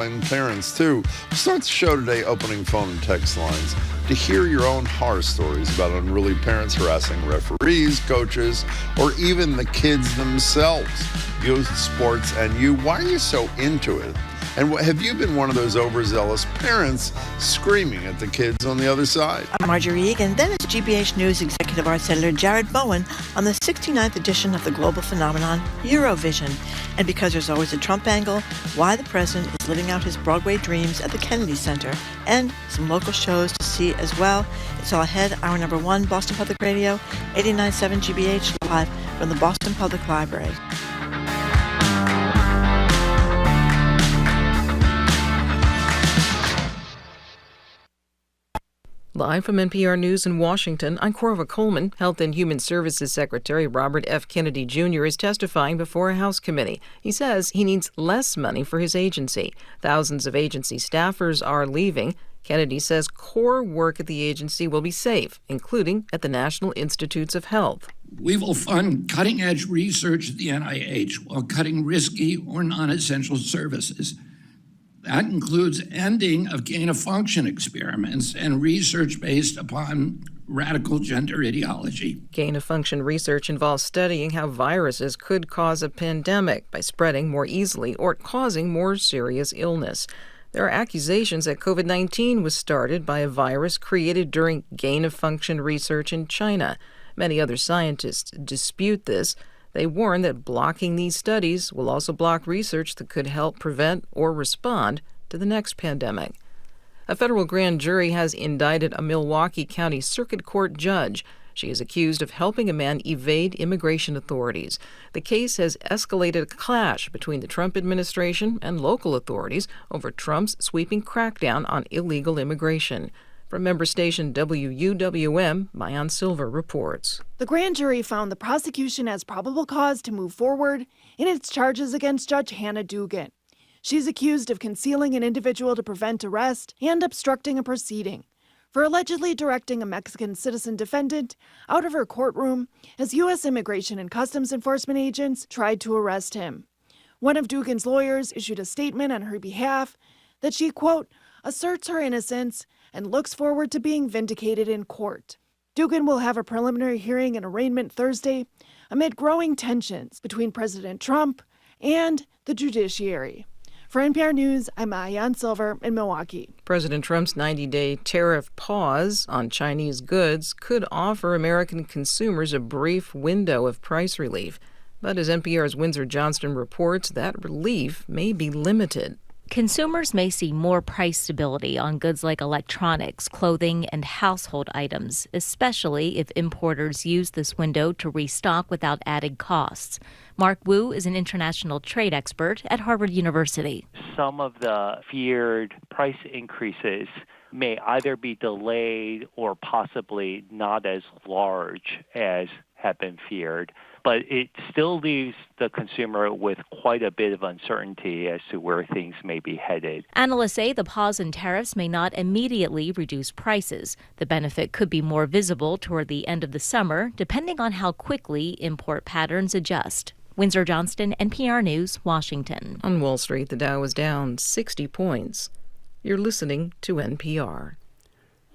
and parents too. Start the show today opening phone and text lines to hear your own horror stories about unruly parents harassing referees, coaches, or even the kids themselves. Youth, sports, and you. Why are you so into it? And have you been one of those overzealous parents screaming at the kids on the other side? I'm Marjorie Egan. Then it's GBH News Executive Arts Editor Jared Bowen on the 69th edition of the global phenomenon Eurovision. And because there's always a Trump angle, why the president is living out his Broadway dreams at the Kennedy Center, and some local shows to see as well. It's all ahead. Hour number 1, Boston Public Radio, 89.7 GBH, live from the Boston Public Library. Live from NPR News in Washington, I'm Corby Kummer. Health and Human Services Secretary Robert F. Kennedy Jr. is testifying before a House committee. He says he needs less money for his agency. Thousands of agency staffers are leaving. Kennedy says core work at the agency will be safe, including at the National Institutes of Health. We will fund cutting-edge research at the NIH while cutting risky or non-essential services. That includes ending of gain-of-function experiments and research based upon radical gender ideology. Gain-of-function research involves studying how viruses could cause a pandemic by spreading more easily or causing more serious illness. There are accusations that COVID-19 was started by a virus created during gain-of-function research in China. Many other scientists dispute this. They warn that blocking these studies will also block research that could help prevent or respond to the next pandemic. A federal grand jury has indicted a Milwaukee County Circuit Court judge. She is accused of helping a man evade immigration authorities. The case has escalated a clash between the Trump administration and local authorities over Trump's sweeping crackdown on illegal immigration. From member station WUWM, Mayan Silver reports. The grand jury found the prosecution has probable cause to move forward in its charges against Judge Hannah Dugan. She's accused of concealing an individual to prevent arrest and obstructing a proceeding for allegedly directing a Mexican citizen defendant out of her courtroom as U.S. Immigration and Customs Enforcement agents tried to arrest him. One of Dugan's lawyers issued a statement on her behalf that she, quote, asserts her innocence and looks forward to being vindicated in court. Dugan will have a preliminary hearing and arraignment Thursday amid growing tensions between President Trump and the judiciary. For NPR News, I'm Mayan Silver in Milwaukee. President Trump's 90-day tariff pause on Chinese goods could offer American consumers a brief window of price relief. But as NPR's Windsor Johnston reports, that relief may be limited. Consumers may see more price stability on goods like electronics, clothing, and household items, especially if importers use this window to restock without added costs. Mark Wu is an international trade expert at Harvard University. Some of the feared price increases may either be delayed or possibly not as large as have been feared. But it still leaves the consumer with quite a bit of uncertainty as to where things may be headed. Analysts say the pause in tariffs may not immediately reduce prices. The benefit could be more visible toward the end of the summer, depending on how quickly import patterns adjust. Windsor Johnston, NPR News, Washington. On Wall Street, the Dow was down 60 points. You're listening to NPR.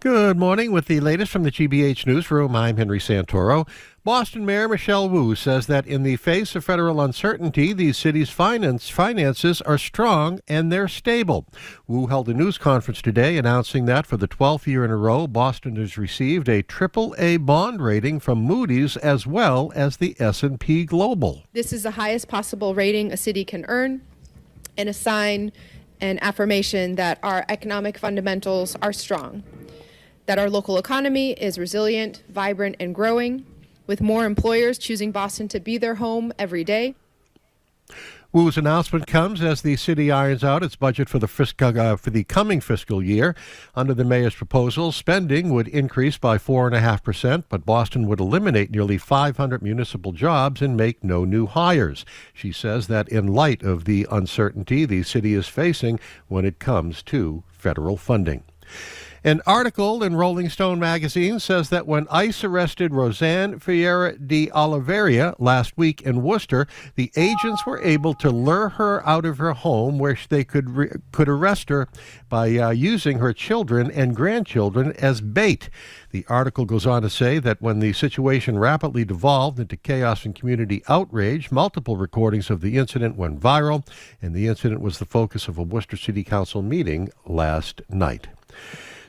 Good morning. With the latest from the GBH Newsroom, I'm Henry Santoro. Boston Mayor Michelle Wu says that in the face of federal uncertainty, the city's finances are strong and they're stable. Wu held a news conference today announcing that for the 12th year in a row, Boston has received a AAA bond rating from Moody's as well as the S&P Global. This is the highest possible rating a city can earn and a sign and affirmation that our economic fundamentals are strong, that our local economy is resilient, vibrant, and growing, with more employers choosing Boston to be their home every day. Wu's announcement comes as the city irons out its budget for the coming fiscal year. Under the mayor's proposal, spending would increase by 4.5%, but Boston would eliminate nearly 500 municipal jobs and make no new hires. She says that in light of the uncertainty the city is facing when it comes to federal funding. An article in Rolling Stone magazine says that when ICE arrested Roseanne Ferreira de Oliveira last week in Worcester, the agents were able to lure her out of her home where they could arrest her by using her children and grandchildren as bait. The article goes on to say that when the situation rapidly devolved into chaos and community outrage, multiple recordings of the incident went viral, and the incident was the focus of a Worcester City Council meeting last night.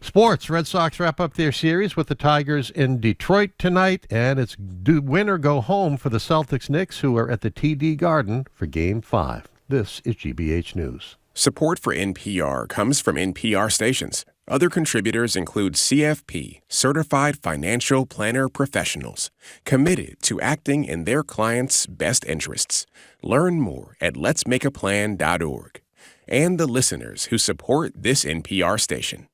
Sports. Red Sox wrap up their series with the Tigers in Detroit tonight, and it's win or go home for the Celtics Knicks, who are at the TD Garden for Game 5. This is GBH News. Support for NPR comes from NPR stations. Other contributors include CFP, Certified Financial Planner Professionals, committed to acting in their clients' best interests. Learn more at letsmakeaplan.org. And the listeners who support this NPR station.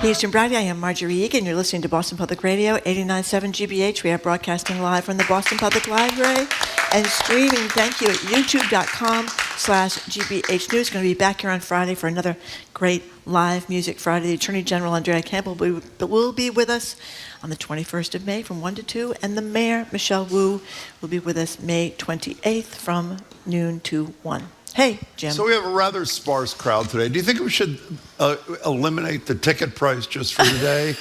He's Jim Brady. I am Marjorie Egan. You're listening to Boston Public Radio, 89.7 GBH. We are broadcasting live from the Boston Public Library and streaming. Thank you at youtube.com/GBH News. Going to be back here on Friday for another great live Music Friday. The Attorney General, Andrea Campbell, will be with us on the 21st of May from 1 to 2, and the Mayor, Michelle Wu, will be with us May 28th from noon to 1. Hey, Jim. So we have a rather sparse crowd today. Do you think we should eliminate the ticket price just for today?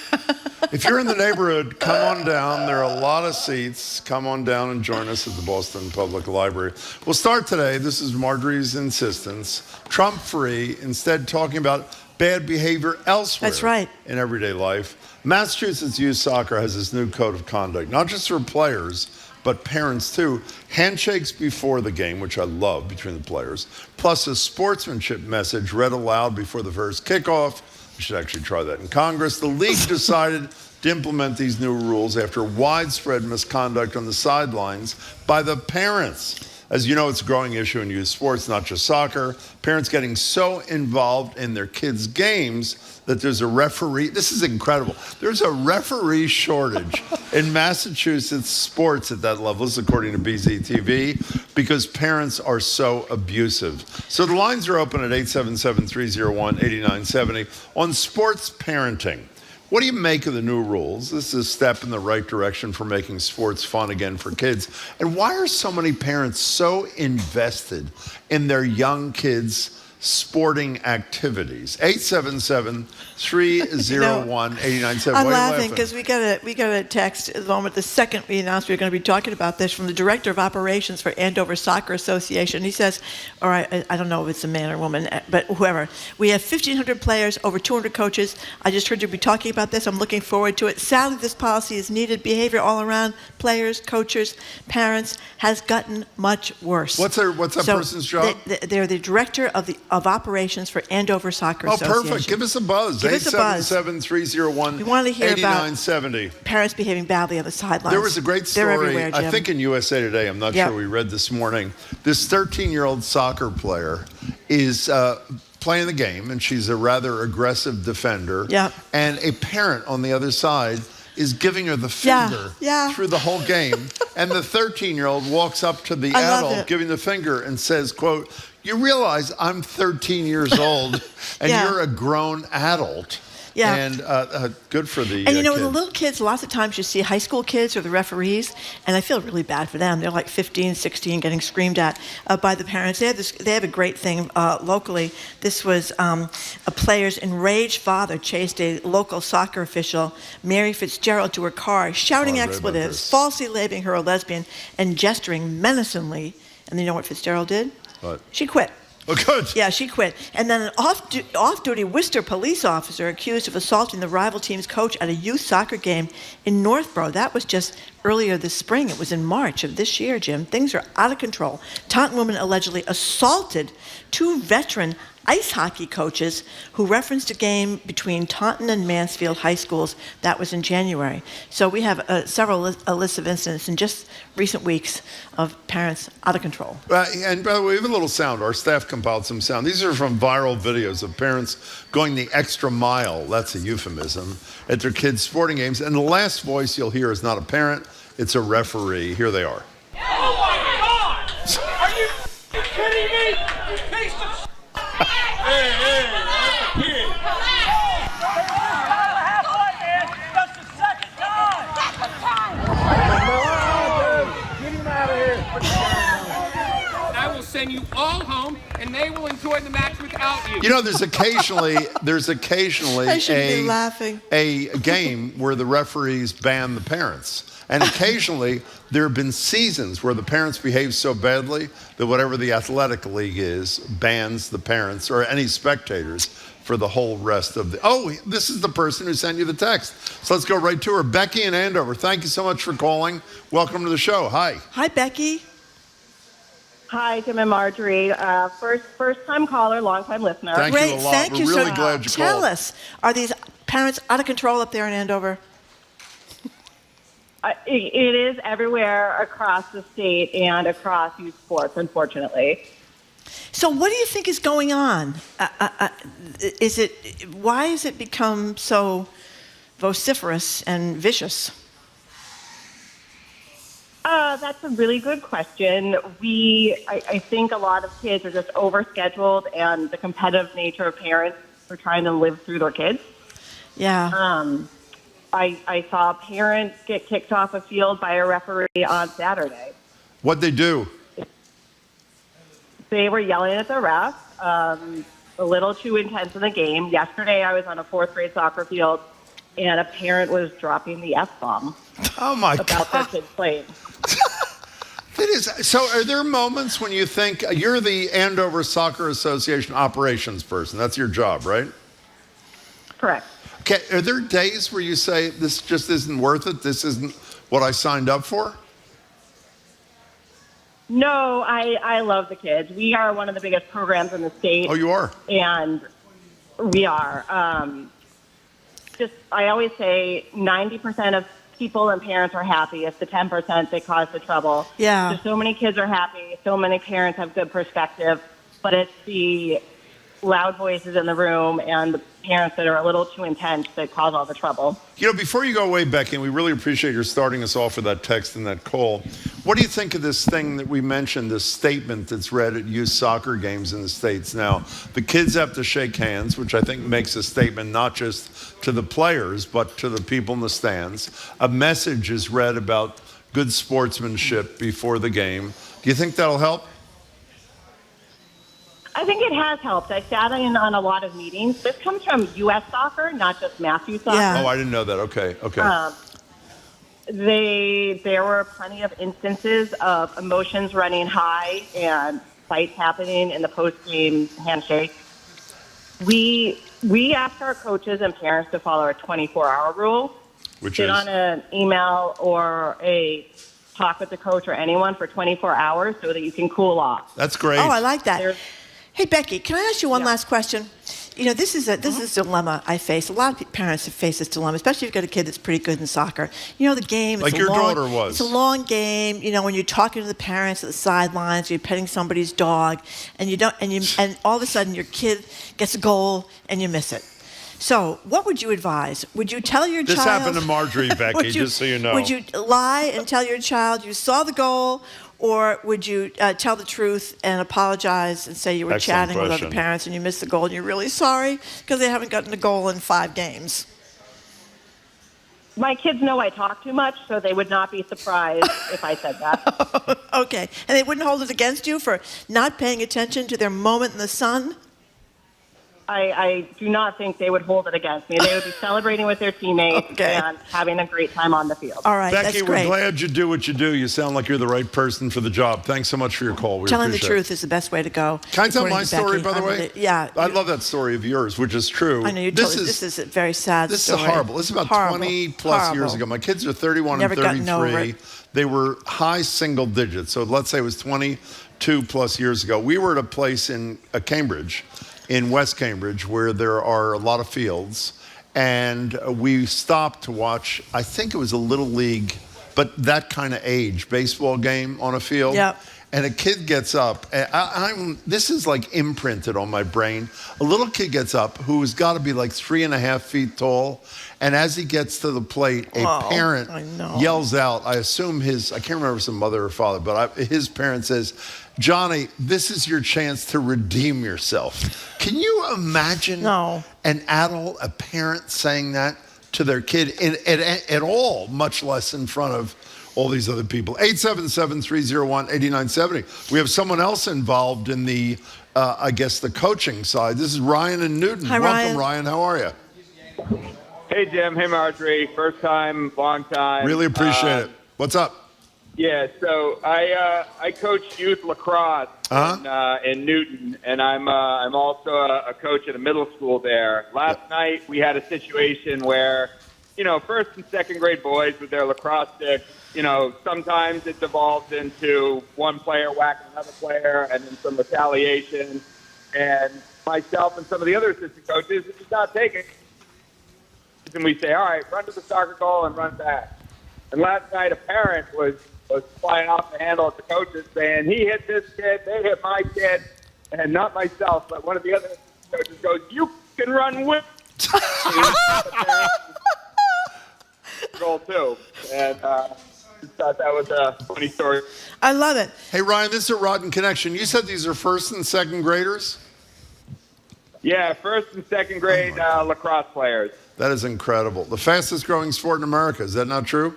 If you're in the neighborhood, come on down. There are a lot of seats. Come on down and join us at the Boston Public Library. We'll start today. This is Marjorie's insistence. Trump-free, instead talking about bad behavior elsewhere. That's right. In everyday life. Massachusetts Youth Soccer has this new code of conduct, not just for players, but parents too. Handshakes before the game, which I love, between the players, plus a sportsmanship message read aloud before the first kickoff. We should actually try that in Congress. The league decided to implement these new rules after widespread misconduct on the sidelines by the parents. As you know, it's a growing issue in youth sports, not just soccer. Parents getting so involved in their kids' games that there's a referee. This is incredible. There's a referee shortage in Massachusetts sports at that level. This is according to BZTV, because parents are so abusive. So the lines are open at 877-301-8970 on sports parenting. What do you make of the new rules? This is a step in the right direction for making sports fun again for kids. And why are so many parents so invested in their young kids' sporting activities? 877-301-8970. I'm laughing because we got a text at the moment, the second we announced we were going to be talking about this, from the Director of Operations for Andover Soccer Association. He says, all right, I don't know if it's a man or woman, but whoever. We have 1,500 players, over 200 coaches. I just heard you be talking about this. I'm looking forward to it. Sadly, this policy is needed. Behavior all around, players, coaches, parents, has gotten much worse. What's that person's job? They're the Director of Operations for Andover Soccer Association. Oh, perfect. Give us a buzz. 877-301-8970. We want to hear about parents behaving badly on the sidelines. There was a great story, I think in USA Today, I'm not sure we read this morning. This 13-year-old soccer player is playing the game, and she's a rather aggressive defender. Yeah. And a parent on the other side is giving her the finger through the whole game. And the 13-year-old walks up to the adult giving the finger and says, quote, "You realize I'm 13 years old and you're a grown adult." Yeah. And good for the And you know, kid. the little kids, lots of times you see high school kids or the referees, and I feel really bad for them. They're like 15, 16, getting screamed at by the parents. They have a great thing locally. This was a player's enraged father chased a local soccer official, Mary Fitzgerald, to her car, shouting expletives, falsely labeling her a lesbian, and gesturing menacingly. And you know what Fitzgerald did? What? She quit. Oh, good. Yeah, she quit. And then an off-duty Worcester police officer accused of assaulting the rival team's coach at a youth soccer game in Northborough. That was just earlier this spring. It was in March of this year, Jim. Things are out of control. Taunton woman allegedly assaulted two veteran ice hockey coaches who referenced a game between Taunton and Mansfield high schools. That was in January. So we have several lists of incidents in just recent weeks of parents out of control. And by the way, we have a little sound. Our staff compiled some sound. These are from viral videos of parents going the extra mile, that's a euphemism, at their kids' sporting games. And the last voice you'll hear is not a parent, it's a referee. Here they are. Oh my God! Are you kidding me? I will send you all home, and they will enjoy the match without you. You know, there's occasionally I shouldn't be laughing. a game where the referees ban the parents. And occasionally, there have been seasons where the parents behave so badly that whatever the athletic league is bans the parents or any spectators for the whole rest of the... Oh, this is the person who sent you the text. So let's go right to her. Becky in Andover, thank you so much for calling. Welcome to the show. Hi. Hi, Becky. Hi, Tim and Marjorie. First-time caller, long-time listener. Thank Great, you a lot. thank you. We're really So glad you tell called. us, are these parents out of control up there in Andover? It is everywhere across the state and across youth sports, unfortunately. So what do you think is going on? Why has it become so vociferous and vicious? That's a really good question. I think a lot of kids are just overscheduled, and the competitive nature of parents are trying to live through their kids. Yeah. I saw a parent get kicked off a field by a referee on Saturday. What'd they do? They were yelling at the ref, a little too intense in the game. Yesterday, I was on a fourth grade soccer field, and a parent was dropping the F-bomb. Oh, my God. About their kids playing. So are there moments when you think, you're the Andover Soccer Association operations person, that's your job, right? Correct. Okay, are there days where you say, this just isn't worth it, this isn't what I signed up for? No, I love the kids. We are one of the biggest programs in the state. Oh, you are? And we are. I always say 90% of people and parents are happy. It's the 10% that cause the trouble. Yeah. So many kids are happy. So many parents have good perspective. But it's the loud voices in the room and the parents that are a little too intense that cause all the trouble. You know, before you go away, Becky, and we really appreciate your starting us off with that text and that call, what do you think of this thing that we mentioned, this statement that's read at youth soccer games in the States now? The kids have to shake hands, which I think makes a statement not just to the players, but to the people in the stands. A message is read about good sportsmanship before the game. Do you think that'll help? I think it has helped. I sat in on a lot of meetings. This comes from U.S. soccer, not just Matthew soccer. Yeah. Oh, I didn't know that. Okay. There were plenty of instances of emotions running high and fights happening in the post-game handshake. We ask our coaches and parents to follow a 24-hour rule. Which Sit is? on an email or a talk with the coach or anyone for 24 hours so that you can cool off. That's great. Oh, I like that. Hey, Becky, can I ask you one last question? You know, this is a dilemma I face. A lot of parents have faced this dilemma, especially if you've got a kid that's pretty good in soccer. You know, the game. Like your daughter was. It's a long game. You know, when you're talking to the parents at the sidelines, you're petting somebody's dog, and and all of a sudden your kid gets a goal and you miss it. So, what would you advise? Would you tell your child? This happened to Marjorie, Becky, just so you know. Would you lie and tell your child you saw the goal? Or would you tell the truth and apologize and say you were Excellent chatting with question. other parents and you missed the goal and you're really sorry because they haven't gotten a goal in 5 games? My kids know I talk too much, so they would not be surprised if I said that. Okay. And they wouldn't hold it against you for not paying attention to their moment in the sun? I do not think they would hold it against me. They would be celebrating with their teammates and having a great time on the field. All right, Becky, that's great. we're glad you do what you do. You sound like you're the right person for the job. Thanks so much for your call. We Telling the appreciate truth is the best way to go. Can I tell according my to story, Becky. by the way? Yeah. I love that story of yours, which is true. I know you told us this is a very sad This story. is horrible. This is about Horrible. 20 plus years Horrible. ago. My kids are 31 Never and gotten over 33. it. They were high single digits. So let's say it was 22 plus years ago. We were at a place in Cambridge, in West Cambridge, where there are a lot of fields. And we stopped to watch, I think it was a Little League but that kind of age, baseball game on a field. Yep. And a kid gets up, and this is like imprinted on my brain. A little kid gets up who's got to be like 3.5 feet tall, and as he gets to the plate, a parent yells out, I assume I can't remember if it's a mother or father, but his parent says, Johnny, this is your chance to redeem yourself. Can you imagine an adult, a parent saying that to their kid at all, much less in front of all these other people? 877-301-8970. We have someone else involved in the, the coaching side. This is Ryan in Newton. Hi, Welcome, Ryan. How are you? Hey, Jim. Hey, Marjorie. First time, long time. Really appreciate it. What's up? Yeah, so I coach youth lacrosse in Newton, and I'm also a coach at a middle school there. Last night we had a situation where, first and second grade boys with their lacrosse sticks, sometimes it devolves into one player whacking another player and then some retaliation. And myself and some of the other assistant coaches, it's not taking. And we say, all right, run to the soccer goal and run back. And last night a parent was flying off the handle at the coaches saying, he hit this kid, they hit my kid, and not myself, but one of the other coaches goes, you can run with goal too. And just thought that was a funny story. I love it. Hey, Ryan, this is a Rotten Connection. You said these are first and second graders? Yeah, first and second grade lacrosse players. That is incredible. The fastest growing sport in America. Is that not true?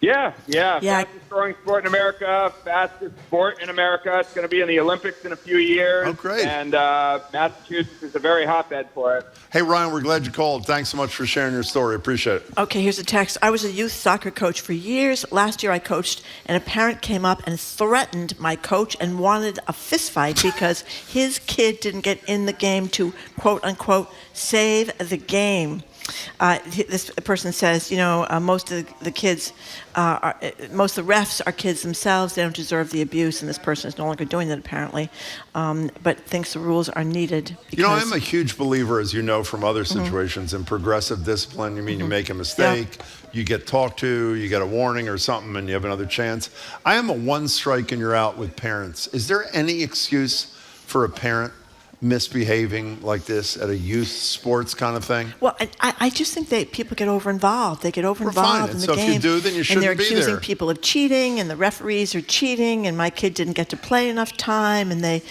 Yeah. Fastest growing sport in America, fastest sport in America. It's going to be in the Olympics in a few years. Oh, great. And Massachusetts is a very hotbed for it. Hey, Ryan, we're glad you called. Thanks so much for sharing your story. Appreciate it. Okay, here's a text. I was a youth soccer coach for years. Last year I coached, and a parent came up and threatened my coach and wanted a fist fight because his kid didn't get in the game to, quote unquote, save the game. This person says, most of the kids, most of the refs are kids themselves. They don't deserve the abuse, and this person is no longer doing that apparently, but thinks the rules are needed. I'm a huge believer, as you know from other situations, in progressive discipline. You make a mistake, you get talked to, you get a warning or something, and you have another chance. I am a one strike and you're out with parents. Is there any excuse for a parent misbehaving like this at a youth sports kind of thing? Well, I just think people get over-involved. They get over-involved in the game. So if you do, then you shouldn't be there. And they're accusing people of cheating, and the referees are cheating, and my kid didn't get to play enough time, and they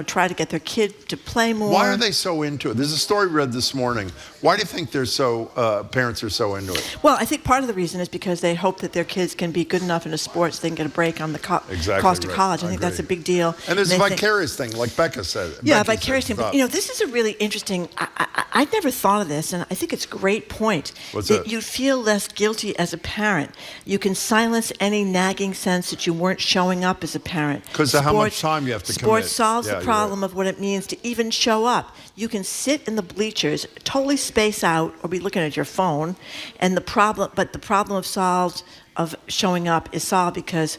try to get their kid to play more. Why are they so into it? There's a story read this morning. Why do you think parents are so into it? Well, I think part of the reason is because they hope that their kids can be good enough in a sport so they can get a break on the cost of college. I think that's a big deal. And there's a vicarious thing, like Becca said. Yeah, vicarious thing. But, this is a really interesting, I'd never thought of this, and I think it's a great point. What's that? You feel less guilty as a parent. You can silence any nagging sense that you weren't showing up as a parent. Because of how much time you have to commit. Sports solves the problem of what it means to even show up. You can sit in the bleachers, totally space out, or be looking at your phone, and the problem of showing up is solved because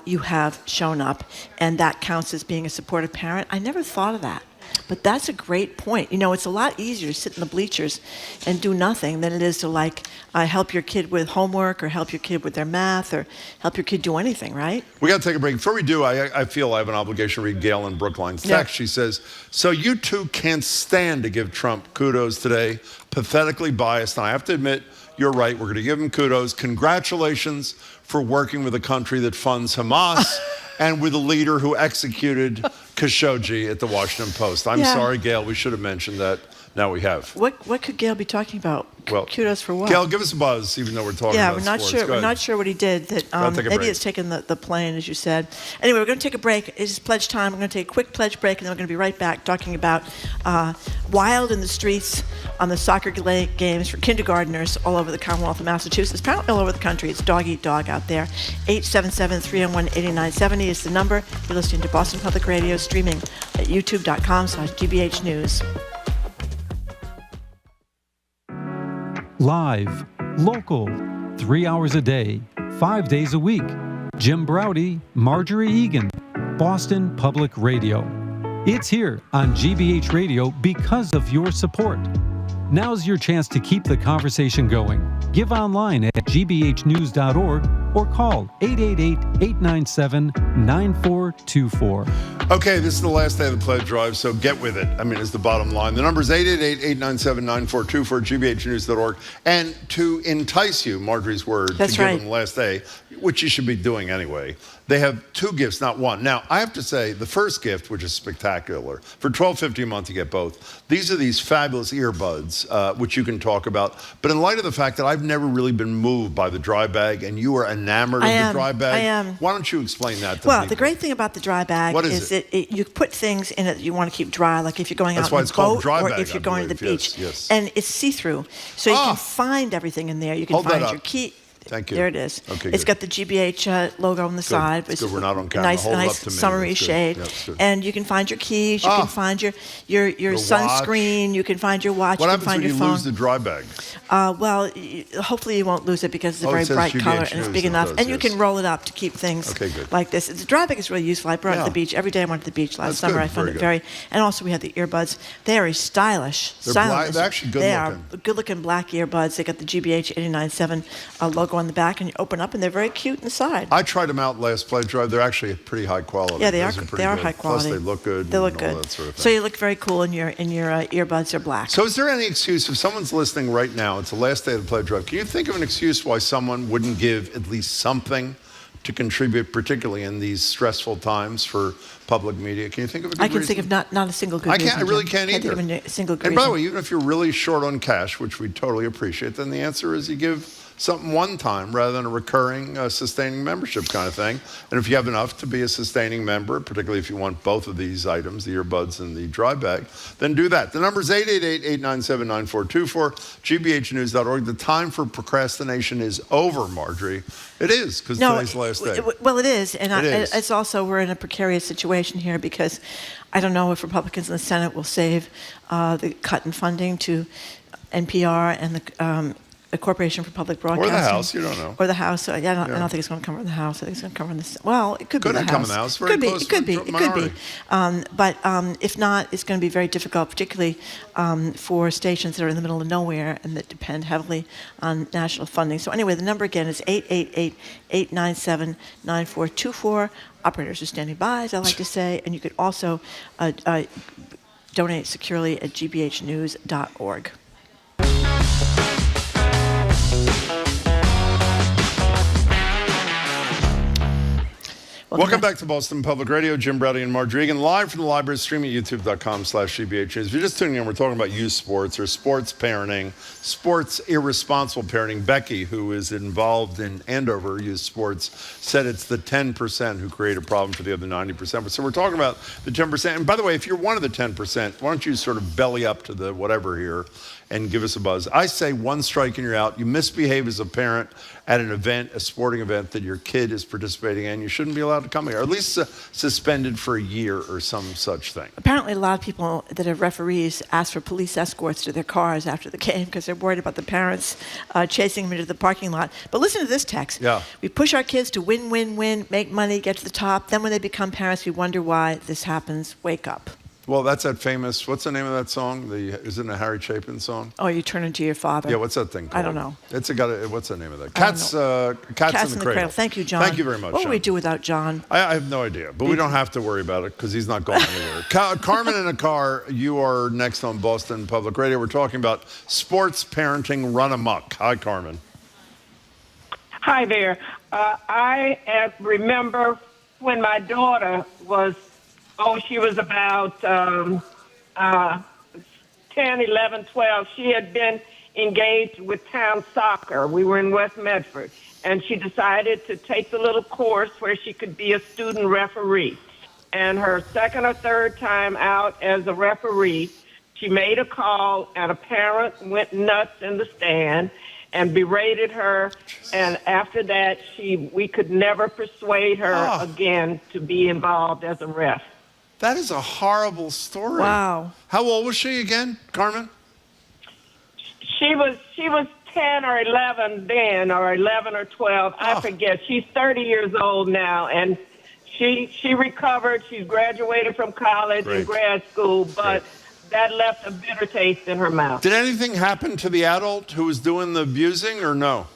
you have shown up, and that counts as being a supportive parent. I never thought of that. But that's a great point. It's a lot easier to sit in the bleachers and do nothing than it is to help your kid with homework or help your kid with their math or help your kid do anything, right? We got to take a break. Before we do, I feel I have an obligation to read Gail in Brookline's text. She says, so you two can't stand to give Trump kudos today. Pathetically biased. And I have to admit, you're right. We're going to give him kudos. Congratulations for working with a country that funds Hamas and with a leader who executed Khashoggi at the Washington Post. I'm sorry, Gail. We should have mentioned that. Now we have. What could Gail be talking about? Well, kudos for what? Gail, give us a buzz, even though we're talking about sports. Yeah, we're not sure what he did. Maybe it's taking the plane, as you said. Anyway, we're going to take a break. It's pledge time. We're going to take a quick pledge break, and then we're going to be right back talking about wild in the streets on the soccer games for kindergartners all over the Commonwealth of Massachusetts, apparently all over the country. It's dog eat dog out there. 877-301-8970 is the number. You're listening to Boston Public Radio, streaming at youtube.com/GBH News. Live, local, 3 hours a day, 5 days a week. Jim Browdy, Marjorie Egan, Boston Public Radio. It's here on GBH Radio because of your support. Now's your chance to keep the conversation going. Give online at gbhnews.org or call 888-897-9424. Okay, this is the last day of the pledge drive, so get with it. I mean, it's the bottom line. The number is 888-897-9424, gbhnews.org. And to entice you, Marjorie's word, That's to give right. them the last day, which you should be doing anyway, they have 2 gifts, not one. Now, I have to say, the first gift, which is spectacular, for $12.50 a month, you get both. These are these fabulous earbuds, which you can talk about. But in light of the fact that I've never really been moved by the dry bag, and you are enamored of the dry bag, I am. Why don't you explain that to Well, people? the great thing about the dry bag What is is you put things in it that you want to keep dry, like if you're going That's out why on it's a called boat dry or bag, if you're I going to the believe. beach. Yes. And it's see-through, so you can find everything in there. You can Hold that find up. your key. Thank you. There it is. Okay, it's good. got the GBH logo on the side. It's good. We're not on camera. Nice, Hold it nice up to me. summery That's good. shade. Yeah, that's good. And you can find your keys. You can find your sunscreen. You can find your watch. What you can happens find when your you phone. lose the dry bag? Well, hopefully you won't lose it because it's a Oh, it very says bright GBH color and it's News, big it enough. does, And you yes. can roll it up to keep things Okay, good. like this. The dry bag is really useful. I brought it to the beach. Every day I went to the beach last That's summer. good. I found Very it good. and also we had the earbuds. They are stylish. They're black- stylish. they're actually good They looking. are good-looking black earbuds. They got the GBH 897 logo on the back, and you open up, and they're very cute inside. I tried them out last pledge drive. They're actually pretty high quality. Yeah, they Those are. pretty They are good. high quality. Plus, they look good. They look and all good. that sort of thing. So you look very cool, and your earbuds are black. So is there any excuse, if someone's listening right now, it's the last day of the pledge drive, can you think of an excuse why someone wouldn't give at least something to contribute, particularly in these stressful times for public media? Can you think of a good I can reason? think of not a single good I reason. can't. I really Jim. can't either. Think of a single good And by the reason. way, even if you're really short on cash, which we totally appreciate, then the answer is you give something one time rather than a recurring sustaining membership kind of thing. And if you have enough to be a sustaining member, particularly if you want both of these items, the earbuds and the dry bag, then do that. The number is 888-897-9424, gbhnews.org. The time for procrastination is over, Marjorie. It is, because today's the last day. Well, it is. And It is. It's also, we're in a precarious situation here because I don't know if Republicans in the Senate will save the cut in funding to NPR and the Corporation for Public Broadcasting. Or the House, you don't know. Or the House. I don't think it's going to come from the House. I think it's going to come from the Senate. Well, it could be the House. Couldn't come in the House. Very close It could be. minority. But if not, it's going to be very difficult, particularly for stations that are in the middle of nowhere and that depend heavily on national funding. So anyway, the number again is 888-897-9424. Operators are standing by, as I like to say, and you could also donate securely at gbhnews.org. Welcome back to Boston Public Radio. Jim Browdy and Marjorie Egan, live from the library, streaming at youtube.com/GBH. If you're just tuning in, we're talking about youth sports or sports parenting, sports irresponsible parenting. Becky, who is involved in Andover youth sports, said it's the 10% who create a problem for the other 90%. So we're talking about the 10%. And by the way, if you're one of the 10%, why don't you sort of belly up to the whatever here and give us a buzz. I say one strike and you're out. You misbehave as a parent at an event, a sporting event that your kid is participating in. You shouldn't be allowed to come here, or at least suspended for a year or some such thing. Apparently, a lot of people that are referees ask for police escorts to their cars after the game because they're worried about the parents chasing them into the parking lot. But listen to this text. Yeah. We push our kids to win, win, win, make money, get to the top. Then when they become parents, we wonder why this happens. Wake up. Well, that's that famous, what's the name of that song? Isn't it a Harry Chapin song? Oh, you turn into your father. Yeah, what's that thing called? I don't know. What's the name of that? Cats in the Cradle. Thank you, John. Thank you very much, What John. would we do without John? I have no idea, but we don't have to worry about it because he's not going anywhere. Carmen in a car, you are next on Boston Public Radio. We're talking about sports parenting run amok. Hi, Carmen. Hi there. I remember when my daughter was, she was about 10, 11, 12. She had been engaged with town soccer. We were in West Medford. And she decided to take the little course where she could be a student referee. And her second or third time out as a referee, she made a call, and a parent went nuts in the stand and berated her. And after that, we could never persuade her again to be involved as a ref. That is a horrible story. Wow. How old was she again, Carmen? She was 10 or 11 then, or 11 or 12. I forget. She's 30 years old now, and she recovered. She's graduated from college and grad school, but that left a bitter taste in her mouth. Did anything happen to the adult who was doing the abusing, or no?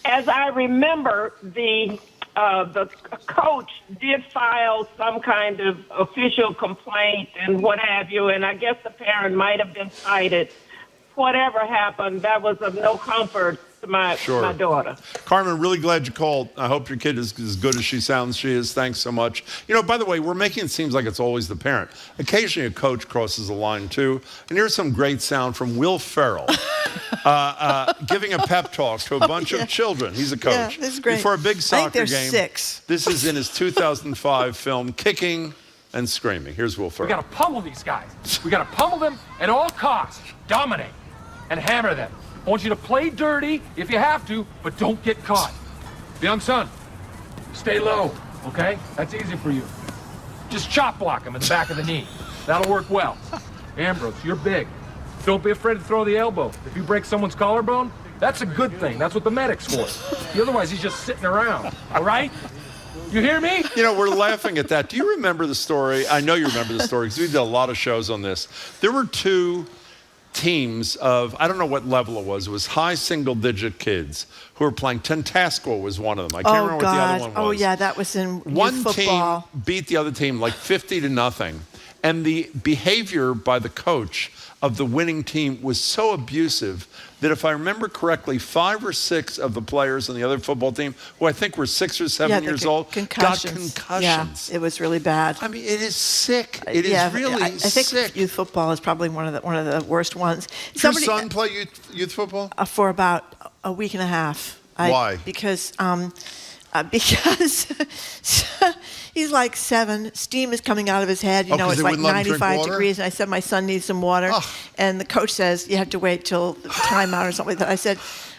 As I remember, the coach did file some kind of official complaint and what have you, and I guess the parent might have been cited. Whatever happened, that was of no comfort to my daughter. Carmen, really glad you called. I hope your kid is as good as she sounds she is. Thanks so much. You know, by the way, we're making it seem like it's always the parent. Occasionally a coach crosses the line too. And here's some great sound from Will Ferrell giving a pep talk to a bunch of children. He's a coach. Yeah, this is great. Before a big soccer they're game. 6. This is in his 2005 film, Kicking and Screaming. Here's Will Ferrell. We got to pummel these guys. We got to pummel them at all costs. Dominate and hammer them. I want you to play dirty if you have to, but don't get caught. Young son, stay low, okay? That's easy for you. Just chop block him in the back of the knee. That'll work well. Ambrose, you're big. Don't be afraid to throw the elbow. If you break someone's collarbone, that's a good thing. That's what the medic's for. Otherwise, he's just sitting around, all right? You hear me? You know, we're laughing at that. Do you remember the story? I know you remember the story because we did a lot of shows on this. There were 2 teams of, I don't know what level it was high single-digit kids who were playing. Tentasco was one of them. I can't remember what the other one was. Oh, yeah, that was in One youth football. team beat the other team like 50-0, and the behavior by the coach of the winning team was so abusive that if I remember correctly, 5 or 6 of the players on the other football team, who I think were 6 or 7 years old, got concussions. Yeah, it was really bad. I mean, it is sick. It is really I think sick. youth football is probably one of the worst ones. Did your son play youth football? For about a week and a half. Why? Because he's like 7. Steam is coming out of his head. You know, it's like 95 degrees. And I said, my son needs some water. Oh. And the coach says, you have to wait till timeout or something like that. I said,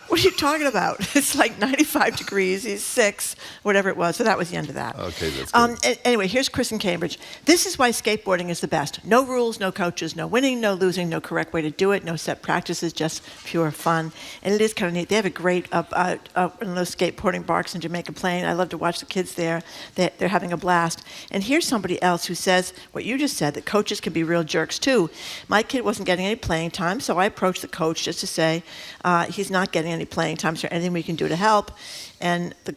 what are you talking about? It's like 95 degrees. He's 6, whatever it was. So that was the end of that. Okay, that's good. Anyway, here's Chris in Cambridge. This is why skateboarding is the best. No rules, no coaches, no winning, no losing, no correct way to do it, no set practices, just pure fun. And it is kind of neat. They have a great one of those skateboarding parks in Jamaica Plain. I love to watch the kids there. They're having a blast. And here's somebody else who says what you just said, that coaches can be real jerks too. My kid wasn't getting any playing time, so I approached the coach just to say he's not getting any playing time. Is there anything we can do to help? And the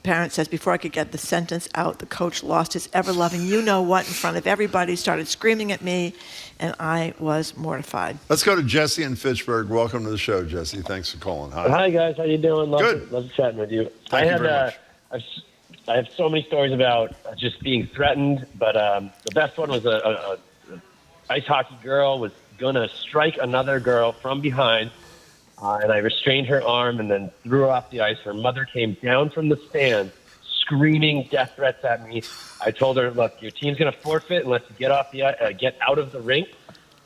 parent says, before I could get the sentence out, the coach lost his ever-loving you-know-what in front of everybody, started screaming at me, and I was mortified. Let's go to Jesse in Fitchburg. Welcome to the show, Jesse. Thanks for calling. Hi. Hi, guys. How you doing? Good. Love chatting with you. Thank you very much. I have so many stories about just being threatened, but the best one was a ice hockey girl was going to strike another girl from behind, and I restrained her arm and then threw her off the ice. Her mother came down from the stand screaming death threats at me. I told her, look, your team's going to forfeit unless you get out of the rink.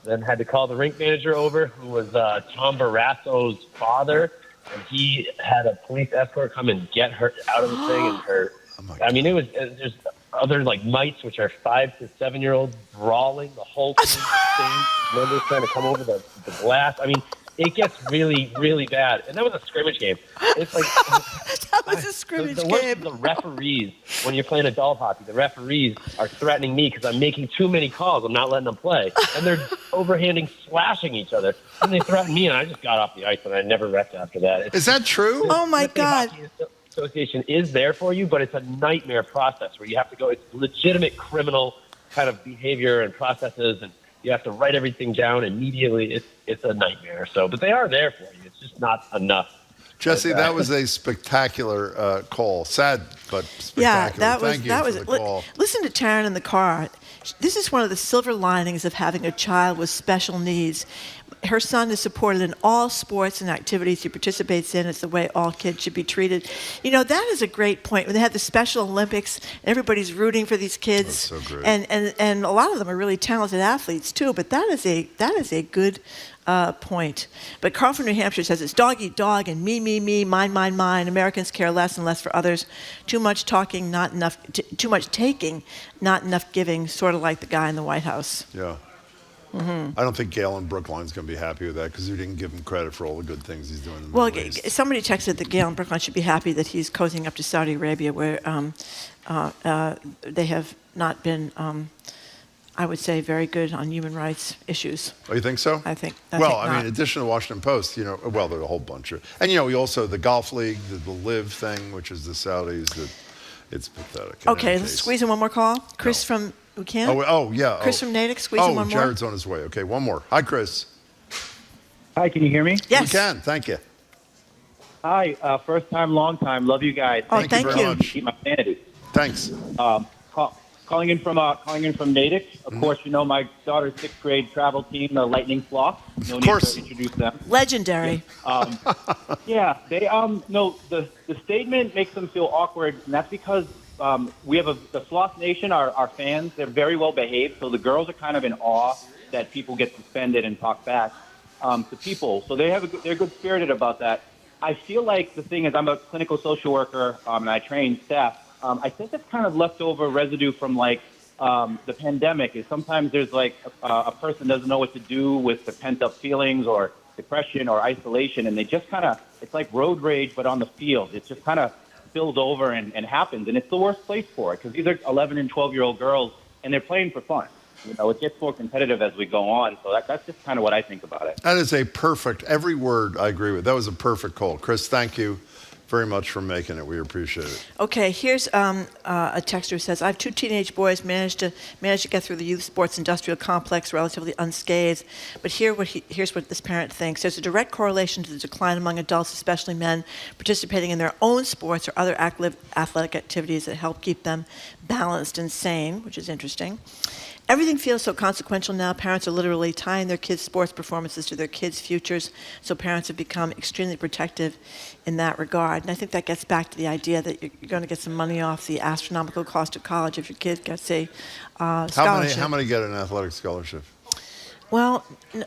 Then had to call the rink manager over, who was Tom Barasso's father, and he had a police escort come and get her out of the thing. And her, I mean, it was just other like mites, which are 5 to 7 year olds brawling. The whole thing, members trying to come over the glass. I mean, it gets really, really bad. And that was a scrimmage game. It's like that was a scrimmage game. The referees, when you're playing adult hockey, the referees are threatening me because I'm making too many calls. I'm not letting them play. And they're overhanding, slashing each other. And they threaten me, and I just got off the ice, and I never wrecked after that. Is that true? Oh, my God. Hockey Association is there for you, but it's a nightmare process where you have to go. It's legitimate criminal kind of behavior and processes, and you have to write everything down immediately. It's a nightmare. So, but they are there for you. It's just not enough. Jesse, that was a spectacular call. Sad, but spectacular. Yeah, Thank you for the call. Listen to Taryn in the car. This is one of the silver linings of having a child with special needs. Her son is supported in all sports and activities he participates in. It's the way all kids should be treated. You know, that is a great point. When they had the Special Olympics, everybody's rooting for these kids. That's so great. And a lot of them are really talented athletes too. But that is a good point. But Carl from New Hampshire says it's dog eat dog and me, mine, mine, mine. Americans care less and less for others. Too much talking, not enough. Too much taking, not enough giving. Sort of like the guy in the White House. Yeah. Mm-hmm. I don't think Gail in Brookline's going to be happy with that because we didn't give him credit for all the good things he's doing in the Middle East. Somebody texted that Gail in Brookline should be happy that he's cozying up to Saudi Arabia, where they have not been I would say, very good on human rights issues. Oh, you think so? I think. I mean, in addition to the Washington Post, there's a whole bunch of, and we also the Golf League, the Live thing, which is the Saudis. It's pathetic. Okay, let's squeeze in one more call. Chris from, we can? Oh, yeah. Chris from Natick, squeeze in one more. Jared's on his way. Okay, one more. Hi, Chris. Hi, can you hear me? Yes. We can. Thank you. Hi, first time, long time. Love you guys. Oh, thank you. Much. Keep my sanity. Thanks. Calling in from Natick. Of course, my daughter's 6th grade travel team, the Lightning Flock. No need to introduce them. Legendary. Yeah, they no, the statement makes them feel awkward, and that's because we have the Flock Nation, our fans. They're very well behaved, so the girls are kind of in awe that people get suspended and talk back to people. So they're good spirited about that. I feel like the thing is, I'm a clinical social worker and I train staff. I think it's kind of leftover residue from the pandemic. Is sometimes there's a person doesn't know what to do with the pent up feelings or depression or isolation, and they just kind of, it's like road rage but on the field. It just kind of spills over and happens, and it's the worst place for it because these are 11 and 12-year-old girls and they're playing for fun. It gets more competitive as we go on, so that's just kind of what I think about it. That is every word I agree with. That was a perfect call. Chris, thank you very much for making it. We appreciate it. Okay, here's a texter who says, I have 2 teenage boys, managed to get through the youth sports industrial complex relatively unscathed, but here's what this parent thinks. There's a direct correlation to the decline among adults, especially men, participating in their own sports or other athletic activities that help keep them balanced and sane, which is interesting. Everything feels so consequential now. Parents are literally tying their kids' sports performances to their kids' futures, so parents have become extremely protective in that regard. And I think that gets back to the idea that you're going to get some money off the astronomical cost of college if your kid gets a scholarship. How many get an athletic scholarship? Well,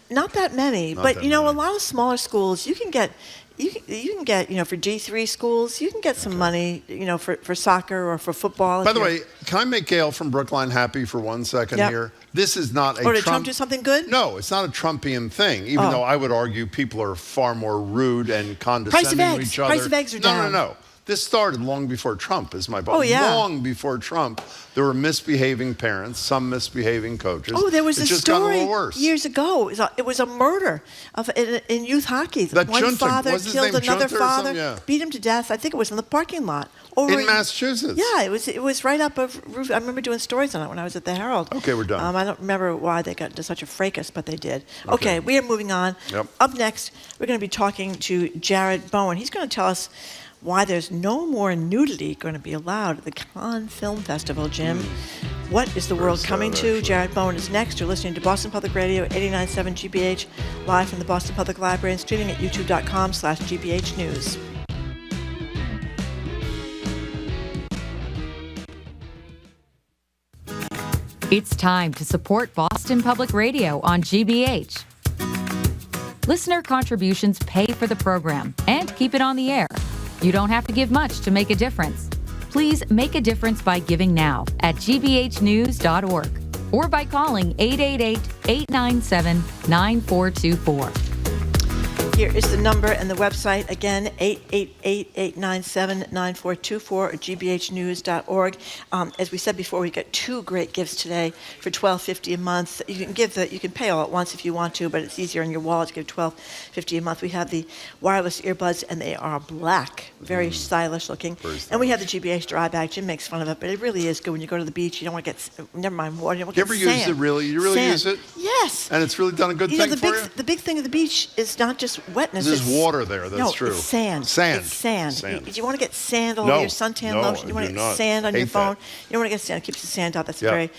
not that many. But a lot of smaller schools, you can get, for D3 schools, you can get some money, for soccer or for football. By the way, can I make Gail from Brookline happy for 1 second here? This is not a Or did Trump do something good? No, it's not a Trumpian thing, even though I would argue people are far more rude and condescending to each other. Price of eggs are down. No. This started long before Trump, is my point. Oh, yeah. Long before Trump, there were misbehaving parents, some misbehaving coaches. Oh, there was it's a just gotten a story little worse. years ago. It was a murder in youth hockey. That One Junta, father was his killed name another Junta or father, something? Yeah. beat him to death. I think it was in the parking lot. In Massachusetts? Yeah, it was right up of roof. I remember doing stories on it when I was at the Herald. Okay, we're done. I don't remember why they got into such a fracas, but they did. Okay, we are moving on. Yep. Up next, we're going to be talking to Jared Bowen. He's going to tell us why there's no more nudity going to be allowed at the Cannes Film Festival, Jim. What is the world coming to? Jared Bowen is next. You're listening to Boston Public Radio, 89.7 GBH, live from the Boston Public Library and streaming at youtube.com/GBH News. It's time to support Boston Public Radio on GBH. Listener contributions pay for the program and keep it on the air. You don't have to give much to make a difference. Please make a difference by giving now at gbhnews.org or by calling 888-897-9424. Here is the number and the website. Again, 888-897-9424 or gbhnews.org. As we said before, we got 2 great gifts today for $12.50 a month. You can pay all at once if you want to, but it's easier in your wallet to give $12.50 a month. We have the wireless earbuds, and they are black, very stylish looking. And we have the GBH dry bag. Jim makes fun of it, but it really is good when you go to the beach. You don't want to get, never mind water. You don't want to get You ever used it really? You really use it? Yes. And it's really done a good thing for you? The big thing of the beach is not just wetness. There's water there. That's true. It's sand. Sand. It's sand. Sand. Do you want to get sand all over your suntan lotion? You want to get sand on your phone? That. You don't want to get sand. It keeps the sand out. That's a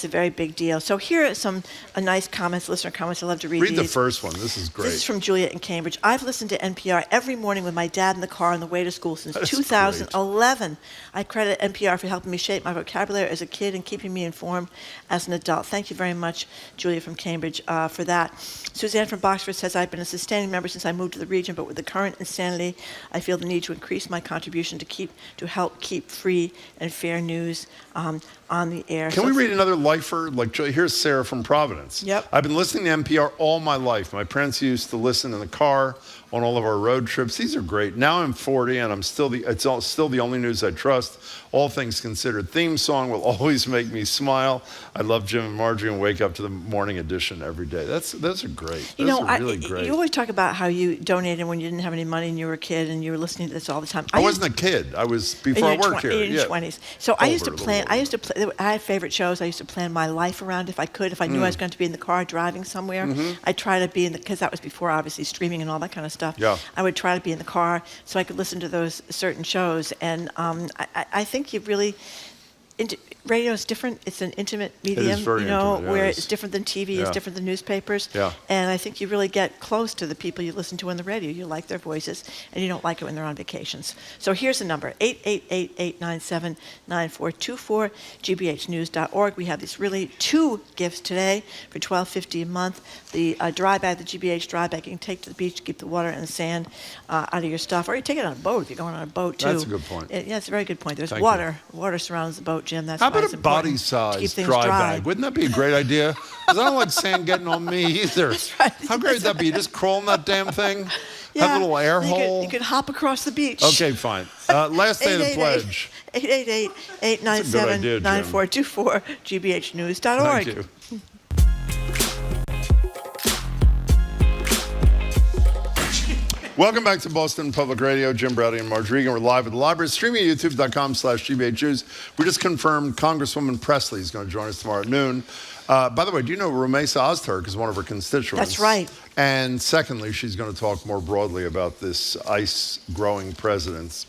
very big deal. So here are some nice comments, listener comments. I love to read these. Read the first one. This is great. This is from Juliette in Cambridge. I've listened to NPR every morning with my dad in the car on the way to school since 2011. Great. I credit NPR for helping me shape my vocabulary as a kid and keeping me informed as an adult. Thank you very much, Julia from Cambridge, for that. Suzanne from Boxford says, I've been a sustaining member since since I moved to the region, but with the current insanity, I feel the need to increase my contribution to help keep free and fair news on the air. Can we read another lifer? Like, here's Sarah from Providence. Yep. I've been listening to NPR all my life. My parents used to listen in the car on all of our road trips. These are great. Now I'm 40 and it's still the only news I trust. All things considered. Theme song will always make me smile. I love Jim and Marjorie and wake up to the morning edition every day. Those are great. Those are really great. You always talk about how you donated when you didn't have any money and you were a kid and you were listening to this all the time. I wasn't a kid. I was before I worked here. In your 20s. So I used to plan. I had favorite shows. I used to plan my life around if I could. If I knew I was going to be in the car driving somewhere, I'd try to be because that was before obviously streaming and all that kind of stuff. Yeah. I would try to be in the car so I could listen to those certain shows. And I think you really. Radio is different. It's an intimate medium, it is very intimate, where it's different than TV, it's different than newspapers. Yeah. And I think you really get close to the people you listen to on the radio. You like their voices, and you don't like it when they're on vacations. So here's the number, 888-897-9424, gbhnews.org. We have these really 2 gifts today for $12.50 a month. The dry bag, the GBH dry bag, you can take to the beach, keep the water and the sand out of your stuff. Or you take it on a boat if you're going on a boat, too. That's a good point. Yeah, it's a very good point. There's Thank water. You. Water surrounds the boat, Jim. That's How why about it's a important to keep body-size things dry bag? Wouldn't that be a great idea? Because I don't like sand getting on me either. That's right. How great would that be? You just crawl in that damn thing? Yeah. Have a little air hole? You could hop across the beach. Okay, fine. Last day of the pledge. 888-897-9424, gbhnews.org. Thank you. Welcome back to Boston Public Radio. Jim Browdy and Marjorie Egan. We're live at the library, streaming at youtube.com/gbhnews. We just confirmed Congresswoman Presley is going to join us tomorrow at noon. By the way, do you know Rumeysa Ozturk is one of her constituents? That's right. And secondly, she's going to talk more broadly about this ICE growing presence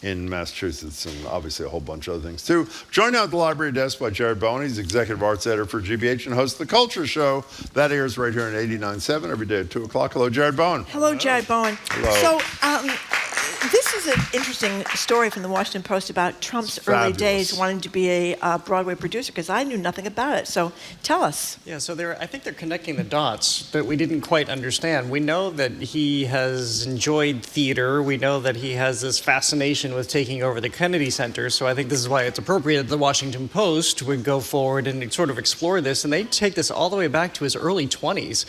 in Massachusetts and obviously a whole bunch of other things too. Joined now at the library desk by Jared Bowen. He's executive arts editor for GBH and hosts the Culture Show. That airs right here on 89.7 every day at 2 o'clock. Hello, Jared Bowen. Hello, Jared Bowen. Hello. So, this is an interesting story from the Washington Post about Trump's early days wanting to be a Broadway producer, because I knew nothing about it. So tell us. Yeah, so I think they're connecting the dots that we didn't quite understand. We know that he has enjoyed theater. We know that he has this fascination with taking over the Kennedy Center. So I think this is why it's appropriate that the Washington Post would go forward and sort of explore this. And they take this all the way back to his early 20s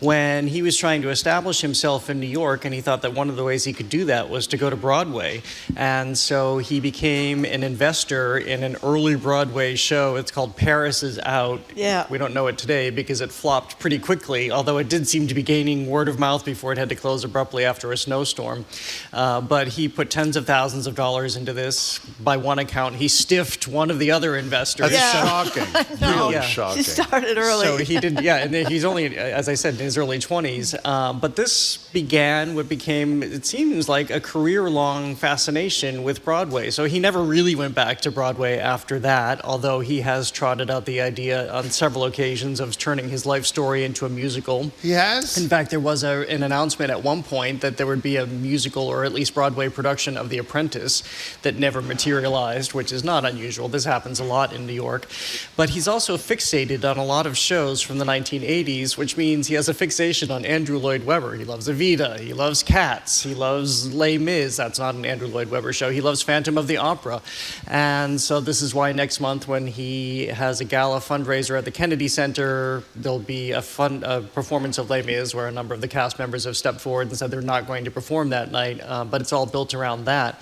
when he was trying to establish himself in New York. And he thought that one of the ways he could do that was to go to Broadway. And so he became an investor in an early Broadway show. It's called Paris is Out. Yeah. We don't know it today because it flopped pretty quickly, although it did seem to be gaining word of mouth before it had to close abruptly after a snowstorm. But he put tens of thousands of dollars into this. By one account, he stiffed one of the other investors. That's shocking. No, really shocking. He started early. So he did, and he's only, as I said, in his early 20s. But this began what became, it seems like, a career-long fascination with Broadway. So he never really went back to Broadway after that, although he has trotted out the idea on several occasions of turning his life story into a musical. He has? In fact, there was an announcement at one point that there would be a musical or at least Broadway production of The Apprentice that never materialized, which is not unusual. This happens a lot in New York. But he's also fixated on a lot of shows from the 1980s, which means he has a fixation on Andrew Lloyd Webber. He loves Evita. He loves Cats. He loves Les Mis. That's not an Andrew Lloyd Webber show. He loves Phantom of the Opera. And so this is why next month when he has a gala fundraiser at the Kennedy Center, there'll be a performance of Les Mis where a number of the cast members have stepped forward and said they're not going to perform that night, but it's all built around that.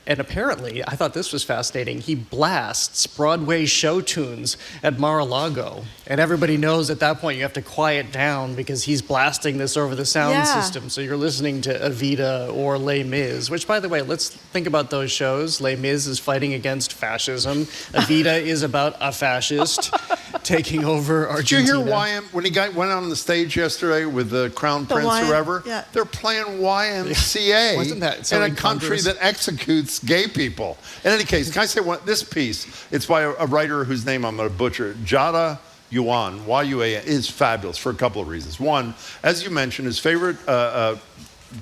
And apparently, I thought this was fascinating, he blasts Broadway show tunes at Mar-a-Lago. And everybody knows at that point you have to quiet down because he's blasting this over the sound system. So you're listening to Evita or Les Mis, which, by the way, let's think about those shows. Les Mis is fighting against fascism. Evita is about a fascist taking over Argentina. Did you hear when he went on the stage yesterday with the Crown Prince or whatever? Yeah. They're playing YMCA Wasn't that so in a country that executes gay people. In any case, can I say this piece? It's by a writer whose name I'm going to butcher. Jada Yuan, Y-U-A-N, is fabulous for a couple of reasons. One, as you mentioned, his favorite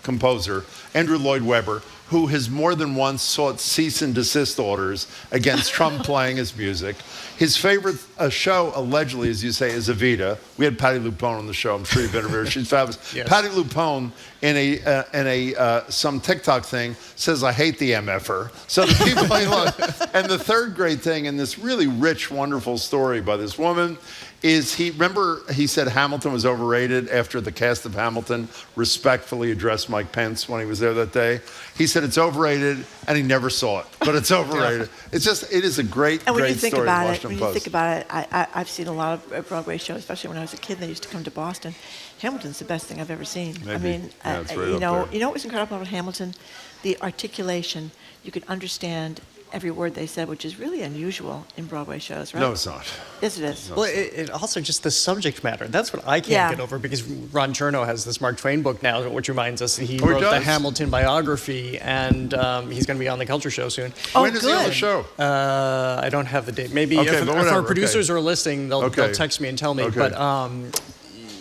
composer, Andrew Lloyd Webber, who has more than once sought cease and desist orders against Trump playing his music. His favorite show, allegedly, as you say, is Evita. We had Patti LuPone on the show. I'm sure you've been over her. She's fabulous. Yes. Patti LuPone in some TikTok thing says, "I hate the MFer." So the people he loves. And the third great thing in this really rich, wonderful story by this woman is he said Hamilton was overrated after the cast of Hamilton respectfully addressed Mike Pence when he was there that day. He said it's overrated, and he never saw it, but it's overrated. It is a great, and when great you think story. about in it, Washington when Post. you think about it, I've seen a lot of Broadway shows, especially when I was a kid. They used to come to Boston. Hamilton's the best thing I've ever seen. Maybe. I mean, Yeah, it's right you up know there. what was incredible about Hamilton? The articulation. You could understand every word they said, which is really unusual in Broadway shows, right? No, it's not. Yes, it is. Well, it also just the subject matter. That's what I can't get over, because Ron Chernow has this Mark Twain book now, which reminds us that he wrote the Hamilton biography, and he's going to be on the Culture Show soon. When is he on the show? I don't have the date. Maybe Okay, if but our whatever, producers are listening, they'll text me and tell me. Okay. But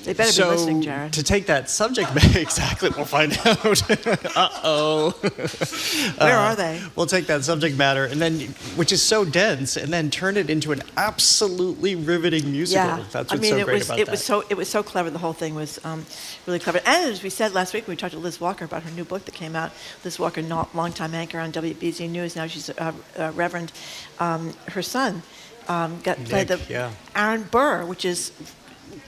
they better be listening, Jared. To take that subject matter, exactly, we'll find out. Uh-oh. Where are they? We'll take that subject matter, and then, which is so dense, and then turn it into an absolutely riveting musical. Yeah. That's what's so great about that. It was so clever. The whole thing was really clever. And as we said last week, we talked to Liz Walker about her new book that came out. Liz Walker, longtime anchor on WBZ News. Now she's Reverend. Her son played Aaron Burr, which is,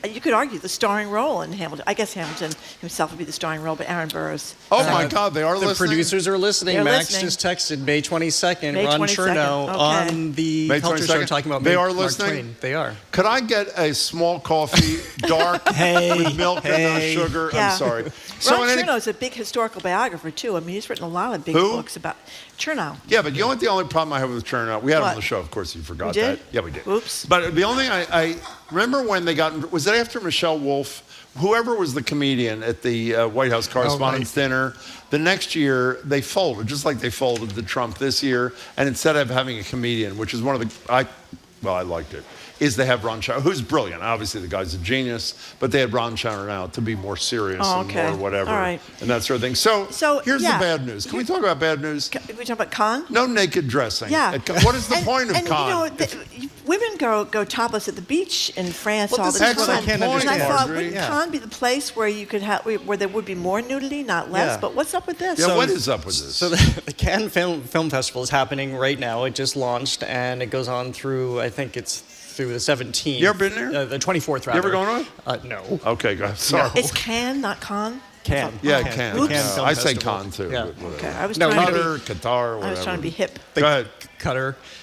you could argue, the starring role in Hamilton. I guess Hamilton himself would be the starring role, but Aaron Burr's. Oh my God, they are the listening? Producers are listening. They're Max listening. just texted May 22nd, May Ron 22nd, Chernow okay. on the May Culture Show 22nd? talking about They are Mark listening? Twain. They are. Could I get a small coffee, dark, with milk and no sugar? Yeah. I'm sorry. Ron Chernow's a big historical biographer, too. I mean, he's written a lot of big books about Chernow. Yeah, but the only problem I have with Chernow, we had him on What? the show, of course, you forgot We did? that. Yeah, we did. Oops. But the only thing I remember when they was that after Michelle Wolf, whoever was the comedian at the White House Correspondents' Dinner, the next year they folded, just like they folded the Trump this year, and instead of having a comedian, which is one of the, I liked it, is they have Ron Chernow, who's brilliant. Obviously, the guy's a genius, but they had Ron Chernow now to be more serious and more whatever, All right. and that sort of thing. So here's the bad news. Can we talk about bad news? Can we talk about Cannes? No naked dressing. Yeah. What is the point of and Cannes? You know, women go topless at the beach in France all the this time. is excellent point, And I thought, Marjorie. wouldn't Cannes be the place where you could have, where there would be more nudity, not less? Yeah. But what's up with this? Yeah, what is up with this? So the Cannes Film Festival is happening right now. It just launched, and it goes on through, I think it's through the 17th. You ever been there? The 24th, rather. You ever going on? No. Okay, go ahead. Sorry. It's Cannes, not Cannes? Cannes. Yeah, Okay. Cannes. The Cannes Film I say Festival. Cannes too. Yeah. but whatever. Okay, I was No, trying to Qatar, be, Qatar, whatever. I was trying to be hip. Go ahead.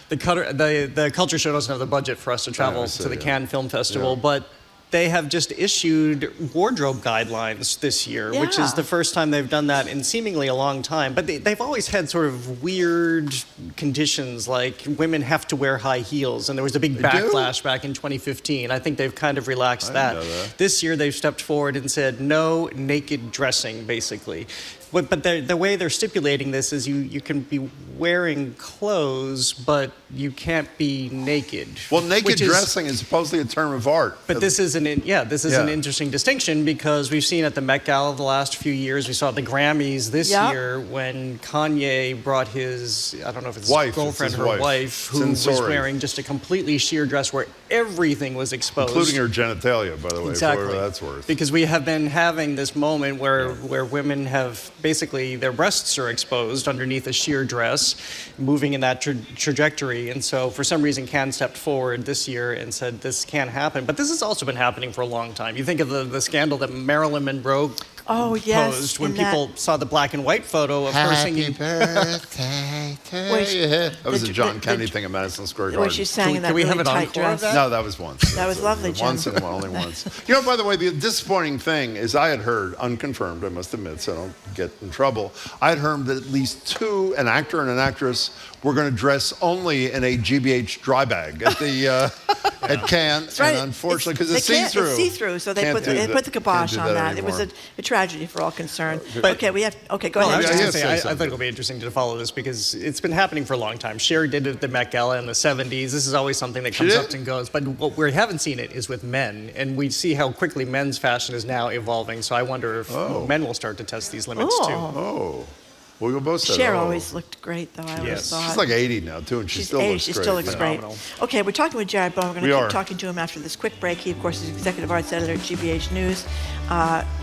The Culture Show doesn't have the budget for us to travel to the Cannes Film Festival, but they have just issued wardrobe guidelines this year, which is the first time they've done that in seemingly a long time. But they've always had sort of weird conditions, like women have to wear high heels, and there was a big backlash back in 2015. I think they've kind of relaxed that. This year they've stepped forward and said no naked dressing, basically. But the way they're stipulating this is you can be wearing clothes, but you can't be naked. Well, naked dressing is supposedly a term of art. But this is an interesting distinction, because we've seen at the Met Gala the last few years, we saw at the Grammys this year when Kanye brought his, I don't know if it's his girlfriend or wife, who was wearing just a completely sheer dress where everything was exposed. Including her genitalia, by the way, Exactly. for whatever that's worth. Because we have been having this moment where women have basically their breasts are exposed underneath a sheer dress, moving in that trajectory. And so for some reason, Cannes stepped forward this year and said this can't happen. But this has also been happening for a long time. You think of the scandal that Marilyn Monroe posed when people saw the black and white photo of her singing. Birthday to you. That was a John Kennedy thing at Madison Square Garden. When she sang in that really tight dress. No, that was once. That was lovely, Jim. Once and only once. You know, by the way, the disappointing thing is I had heard, unconfirmed, I must admit, so I don't get in trouble, I had heard that at least an actor and an actress, were going to dress only in a GBH dry bag at the at Cannes, Right. and unfortunately, because it's They can't- see-through. It's see-through, so they put the kibosh on that. It was a tragedy for all concerned. But- Go ahead. Well, I was just going to say, I think it'll be interesting to follow this, because it's been happening for a long time. Cher did it at the Met Gala in the 70s. This is always something that comes up and goes. But what we haven't seen it is with men, and we see how quickly men's fashion is now evolving. So I wonder if men will start to test these limits too. Oh. Well, we both said, Cher always looked great, though. I always thought. She's like 80 now, too, and she still looks great. She still looks great. Okay, we're talking with Jared Bowen. We're going to keep talking to him after this quick break. He, of course, is Executive Arts Editor at GBH News.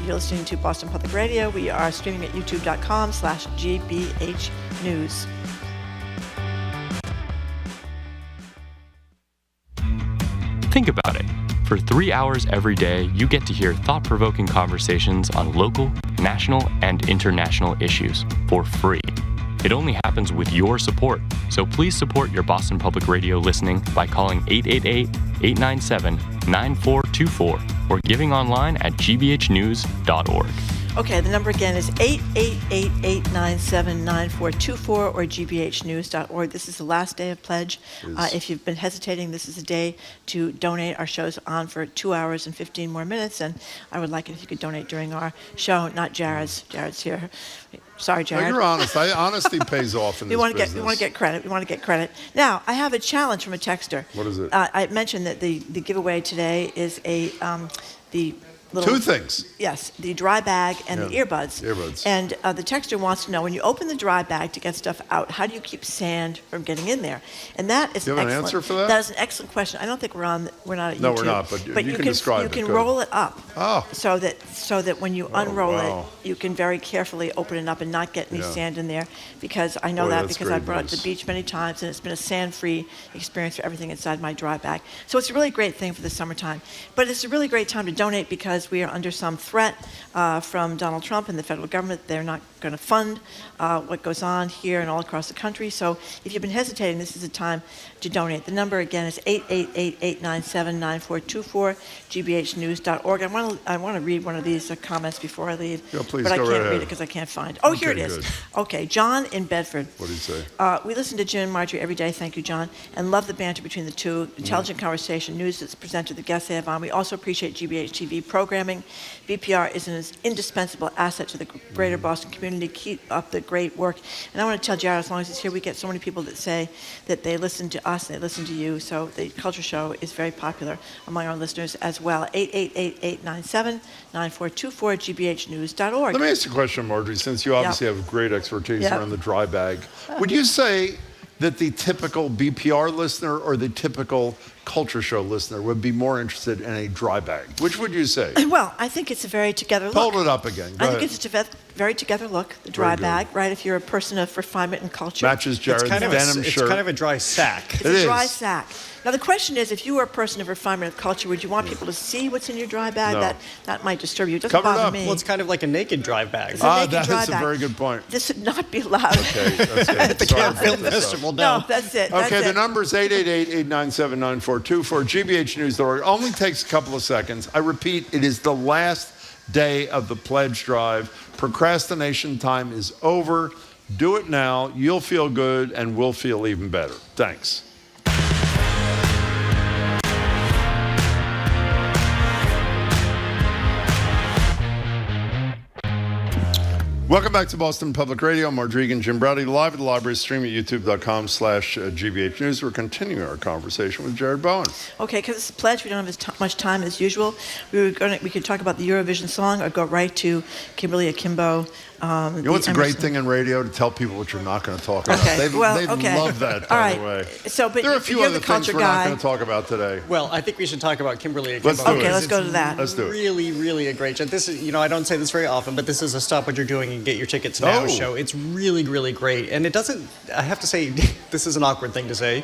You're listening to Boston Public Radio. We are streaming at youtube.com/GBH News. Think about it. For 3 hours every day, you get to hear thought-provoking conversations on local, national, and international issues for free. It only happens with your support, so please support your Boston Public Radio listening by calling 888-897-9424 or giving online at gbhnews.org. Okay, the number again is 888-897-9424 or gbhnews.org. This is the last day of pledge. If you've been hesitating, this is a day to donate. Our show's on for 2 hours and 15 more minutes, and I would like it if you could donate during our show, not Jared's. Jared's here. Sorry, Jared. No, you're honest. Honesty pays off in this business. We want to get credit. We want to get credit. Now, I have a challenge from a texter. What is it? I mentioned that the giveaway today is the little, 2 things. Yes, the dry bag and the earbuds. And the texter wants to know, when you open the dry bag to get stuff out, how do you keep sand from getting in there? And that is Do you have an answer for that? That is an excellent question. I don't think we're not at YouTube. No, we're not, but you can describe it. You can roll it up. Oh. So that when you unroll it, you can very carefully open it up and not get any sand in there, because I know that because I've brought it to the beach many times, and it's been a sand-free experience for everything inside my dry bag. So it's a really great thing for the summertime. But it's a really great time to donate because we are under some threat from Donald Trump and the federal government. They're not going to fund what goes on here and all across the country. So if you've been hesitating, this is the time to donate. The number again is 888-897-9424, gbhnews.org. I want to read one of these comments before I leave, please, but I go can't right read ahead. it because I can't find it. Oh, here it is. Good. Okay, John in Bedford. What do you say? We listen to Jim and Marjorie every day. Thank you, John. And love the banter between the two. Intelligent conversation, news that's presented, the guests they have on. We also appreciate GBH TV programming. BPR is an indispensable asset to the greater Boston community. Keep up the great work. And I want to tell Jared, as long as he's here, we get so many people that say that they listen to us and they listen to you. So the Culture Show is very popular among our listeners as well. 888-897-9424, gbhnews.org. Let me ask you a question, Marjorie, since you obviously have great expertise around the dry bag. Would you say that the typical BPR listener or the typical Culture Show listener would be more interested in a dry bag? Which would you say? Well, I think it's a very together look. Hold it up again. Go I ahead. think it's a very together look, the dry bag, right? If you're a person of refinement and culture. Matches Jared's denim shirt. It's kind of a dry sack. It's a dry sack. Now, the question is, if you were a person of refinement and culture, would you want people to see what's in your dry bag? No. That might disturb you. It doesn't bother me. Well, it's kind of like a naked dry bag. That's a very good point. This would not be allowed. Okay, that's good. At the Cannes Film Festival, no. That's it. Okay, the number is 888-897-9424, gbhnews.org. It only takes a couple of seconds. I repeat, it is the last day of the pledge drive. Procrastination time is over. Do it now. You'll feel good, and we'll feel even better. Thanks. Welcome back to Boston Public Radio. I'm Marjorie and Jim Browdy, live at the library, stream at youtube.com/GBH News. We're continuing our conversation with Jared Bowen. Okay, because it's a pledge, we don't have as much time as usual. We could talk about the Eurovision song or go right to Kimberly Akimbo. You know what's a great thing in radio? To tell people what you're not going to talk about. Okay. They love that, by the way. So, but there are a few other things we're not going to talk about today. Well, I think we should talk about Kimberly Akimbo. Let's do it. Let's go to that. Let's do it. Really, really a great show. This is, I don't say this very often, but this is a Stop What You're Doing and Get Your Tickets Now show. It's really, really great. And it doesn't, I have to say, this is an awkward thing to say,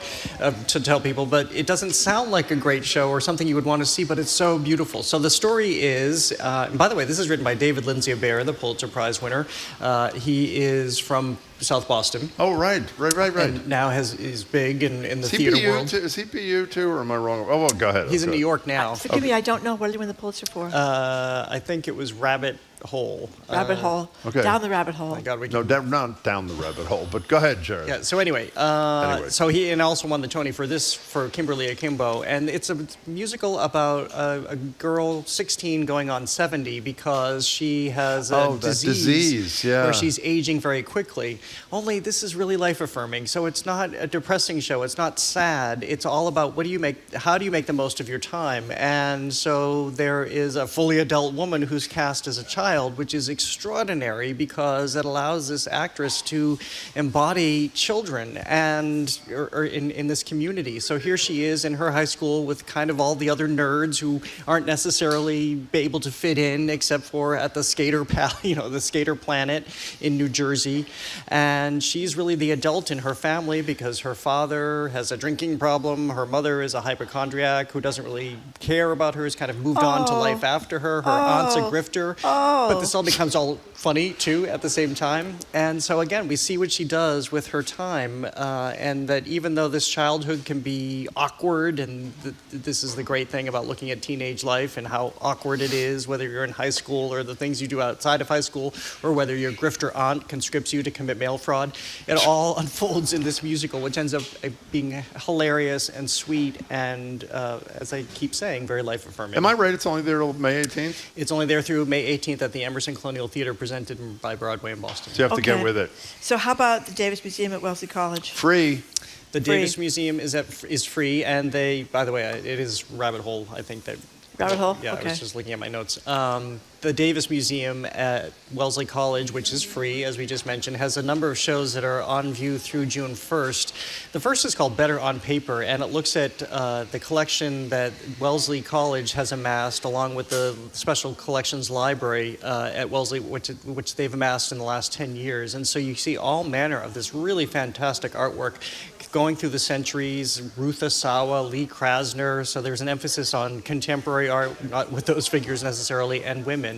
to tell people, but it doesn't sound like a great show or something you would want to see, but it's so beautiful. So the story is, by the way, this is written by David Lindsay-Abaire, the Pulitzer Prize winner. He is from South Boston. Oh, right. And now is big in the theater world. Is he PU too, or am I wrong? Oh, well, go ahead. He's in New York now. Forgive me, I don't know. What did he win the Pulitzer for? I think it was Rabbit Hole. Rabbit Hole. Okay. Down the rabbit hole. My God, not down the rabbit hole, but go ahead, Jared. Yeah, so anyway. So he also won the Tony for Kimberly Akimbo. And it's a musical about a girl 16 going on 70 because she has a disease where she's aging very quickly. only this is really life-affirming. So it's not a depressing show. It's not sad. It's all about how do you make the most of your time? And so there is a fully adult woman who's cast as a child, which is extraordinary because it allows this actress to embody children and or in this community. So here she is in her high school with kind of all the other nerds who aren't necessarily able to fit in except for at the the skater planet in New Jersey. And she's really the adult in her family because her father has a drinking problem. Her mother is a hypochondriac who doesn't really care about her, has kind of moved on to life after her. Her aunt's a grifter. But this all becomes all funny too at the same time. And so again, we see what she does with her time, and that even though this childhood can be awkward, and this is the great thing about looking at teenage life and how awkward it is, whether you're in high school or the things you do outside of high school, or whether your grifter aunt conscripts you to commit mail fraud, it all unfolds in this musical, which ends up being hilarious and sweet and, as I keep saying, very life-affirming. Am I right? It's only there till May 18th? It's only there through May 18th at the Emerson Colonial Theater, presented by Broadway in Boston. So you have to get with it. So how about the Davis Museum at Wellesley College? Free. The Davis Museum is free, and by the way, it is rabbit hole, I think. Rabbit hole? Yeah, okay. I was just looking at my notes. The Davis Museum at Wellesley College, which is free, as we just mentioned, has a number of shows that are on view through June 1st. The first is called Better on Paper, and it looks at the collection that Wellesley College has amassed, along with the Special Collections Library at Wellesley, which they've amassed in the last 10 years. And so you see all manner of this really fantastic artwork going through the centuries, Ruth Asawa, Lee Krasner, so there's an emphasis on contemporary art, not with those figures necessarily, and women.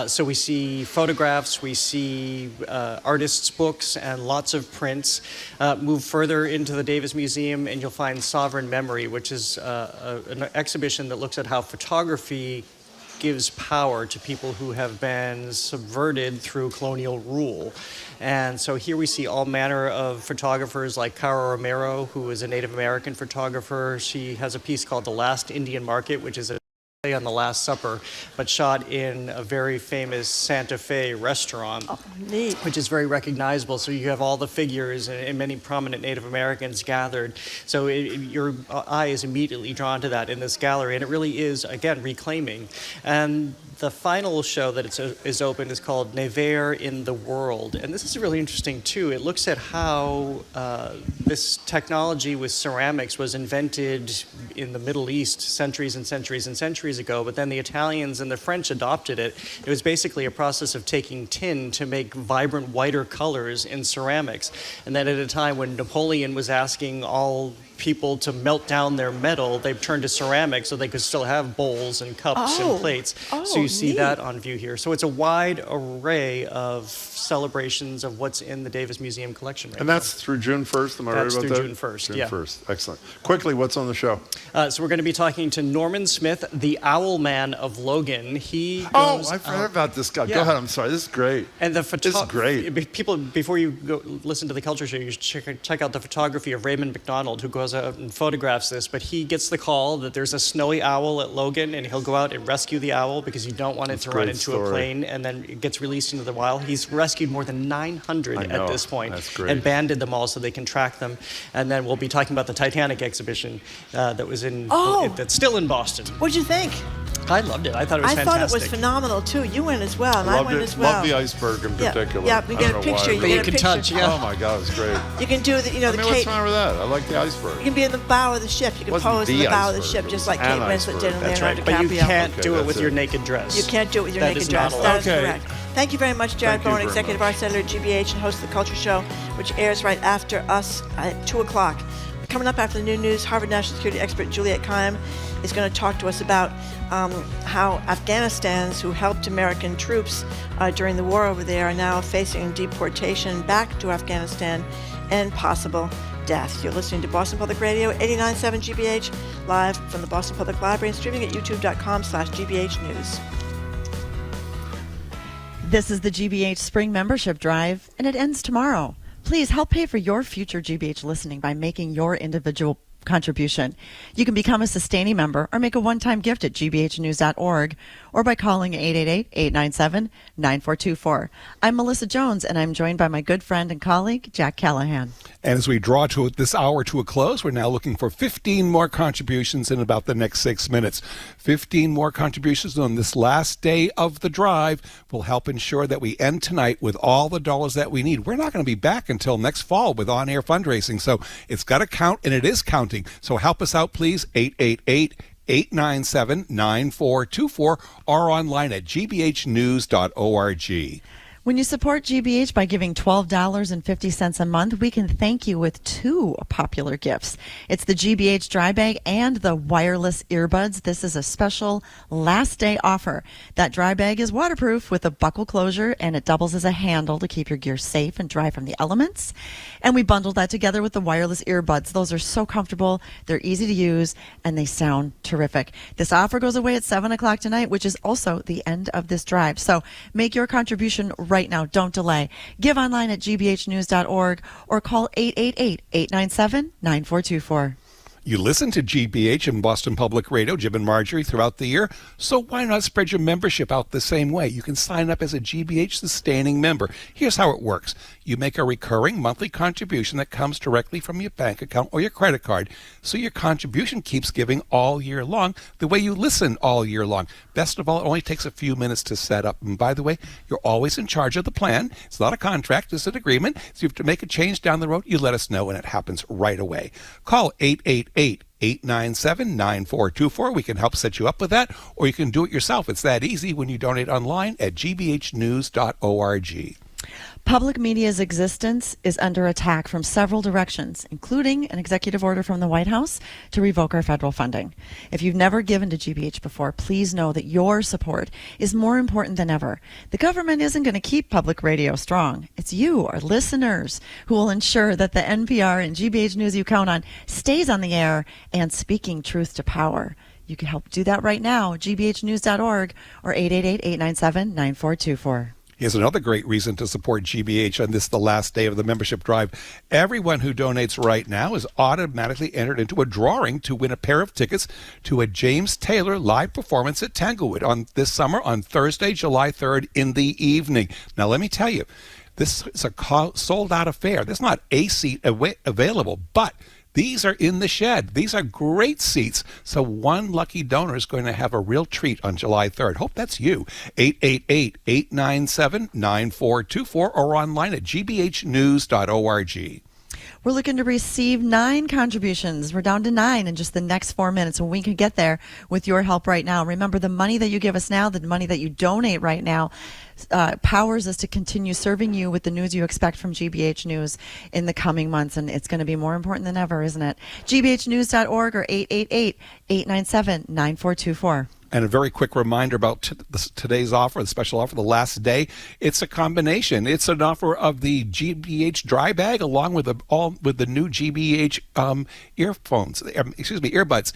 So we see photographs, we see artists' books, and lots of prints. Move further into the Davis Museum, and you'll find Sovereign Memory, which is an exhibition that looks at how photography gives power to people who have been subverted through colonial rule. And so here we see all manner of photographers like Cara Romero, who is a Native American photographer. She has a piece called The Last Indian Market, which is a play on the Last Supper, but shot in a very famous Santa Fe restaurant, which is very recognizable. So you have all the figures and many prominent Native Americans gathered. So your eye is immediately drawn to that in this gallery, and it really is, again, reclaiming. And the final show that is open is called Never in the World. And this is really interesting, too. It looks at how this technology with ceramics was invented in the Middle East centuries and centuries and centuries ago, but then the Italians and the French adopted it. It was basically a process of taking tin to make vibrant, whiter colors in ceramics. And then at a time when Napoleon was asking all people to melt down their metal, they turned to ceramics so they could still have bowls and cups and plates. So you see that on view here. So it's a wide array of celebrations of what's in the Davis Museum collection right now. And that's through June 1st, am I right about that? That's through June 1st, June yeah. 1st, excellent. Quickly, what's on the show? So we're going to be talking to Norman Smith, the Owl Man of Logan. He goes, I've heard about this guy. yeah. Go ahead, I'm sorry, this is great. And this is great. People, before you go listen to the Culture Show, you should check out the photography of Raymond McDonald, who goes out and photographs this. But he gets the call that there's a snowy owl at Logan, and he'll go out and rescue the owl because you don't want it to run into a plane, and then it gets released into the wild. He's rescued more than 900 at this point, and banded them all so they can track them. And then we'll be talking about the Titanic exhibition that was that's still in Boston. What'd you think? I loved it. I thought it was fantastic. I thought it was phenomenal too. You went as well, and I went as well. Love the iceberg in particular. Yeah, we get a picture. You can touch. Yeah. Oh my God, it's great. You can do the, the Kate. What's wrong with that? I like the iceberg. You can be in the bow of the ship. You can pose in the bow of the ship, just like Kate Winslet did in Leonardo DiCaprio. But you can't do it with your naked dress. You can't do it with your naked dress. That is correct. Thank you very much, Jared Bowen, Executive Arts Editor at GBH and host of the Culture Show, which airs right after us at 2 o'clock. Coming up after the new news, Harvard National Security expert Juliette Kayyem is going to talk to us about how Afghanistans who helped American troops during the war over there are now facing deportation back to Afghanistan and possible death. You're listening to Boston Public Radio, 89.7 GBH, live from the Boston Public Library and streaming at youtube.com/GBH News. This is the GBH Spring Membership Drive, and it ends tomorrow. Please help pay for your future GBH listening by making your individual contribution. You can become a sustaining member or make a one-time gift at gbhnews.org or by calling 888-897-9424. I'm Melissa Jones, and I'm joined by my good friend and colleague, Jack Callahan. And as we draw to this hour to a close, we're now looking for 15 more contributions in about the next 6 minutes. 15 more contributions on this last day of the drive will help ensure that we end tonight with all the dollars that we need. We're not going to be back until next fall with on-air fundraising, so it's got to count, and it is counting. So help us out, please, 888-897-9424 or online at gbhnews.org. When you support GBH by giving $12.50 a month, we can thank you with two popular gifts. It's the GBH dry bag and the wireless earbuds. This is a special last day offer. That dry bag is waterproof with a buckle closure, and it doubles as a handle to keep your gear safe and dry from the elements. And we bundled that together with the wireless earbuds. Those are so comfortable, they're easy to use, and they sound terrific. This offer goes away at 7 o'clock tonight, which is also the end of this drive. So make your contribution right now. Don't delay. Give online at gbhnews.org or call 888-897-9424. You listen to GBH and Boston Public Radio, Jim and Marjorie, throughout the year, so why not spread your membership out the same way? You can sign up as a GBH sustaining member. Here's how it works. You make a recurring monthly contribution that comes directly from your bank account or your credit card, so your contribution keeps giving all year long, the way you listen all year long. Best of all, it only takes a few minutes to set up. And by the way, you're always in charge of the plan. It's not a contract, it's an agreement. So if you have to make a change down the road, you let us know, and it happens right away. Call 888-897-9424. We can help set you up with that, or you can do it yourself. It's that easy when you donate online at gbhnews.org. Public media's existence is under attack from several directions, including an executive order from the White House to revoke our federal funding. If you've never given to GBH before, please know that your support is more important than ever. The government isn't going to keep public radio strong. It's you, our listeners, who will ensure that the NPR and GBH News you count on stays on the air and speaking truth to power. You can help do that right now, gbhnews.org or 888-897-9424. Here's another great reason to support GBH on this, the last day of the membership drive. Everyone who donates right now is automatically entered into a drawing to win a pair of tickets to a James Taylor live performance at Tanglewood on this summer on Thursday, July 3rd in the evening. Now, let me tell you, this is a sold-out affair. There's not a seat available, but these are in the shed. These are great seats. So one lucky donor is going to have a real treat on July 3rd. Hope that's you. 888-897-9424 or online at gbhnews.org. We're looking to receive 9 contributions. We're down to 9 in just the next 4 minutes, and we can get there with your help right now. Remember, the money that you give us now, the money that you donate right now, powers us to continue serving you with the news you expect from GBH News in the coming months, and it's going to be more important than ever, isn't it? gbhnews.org or 888-897-9424. And a very quick reminder about today's offer, the special offer, the last day. It's a combination. It's an offer of the GBH dry bag along with the new GBH earbuds.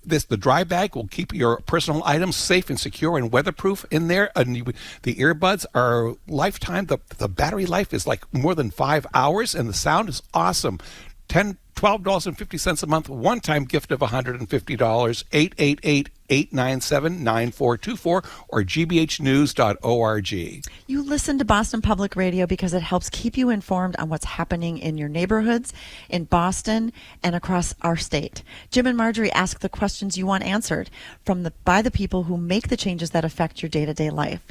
The dry bag will keep your personal items safe and secure and weatherproof in there. And the earbuds are lifetime. The battery life is like more than 5 hours, and the sound is awesome. $12.50 a month, one-time gift of $150, 888-897-9424 or gbhnews.org. You listen to Boston Public Radio because it helps keep you informed on what's happening in your neighborhoods, in Boston, and across our state. Jim and Marjorie ask the questions you want answered by the people who make the changes that affect your day-to-day life.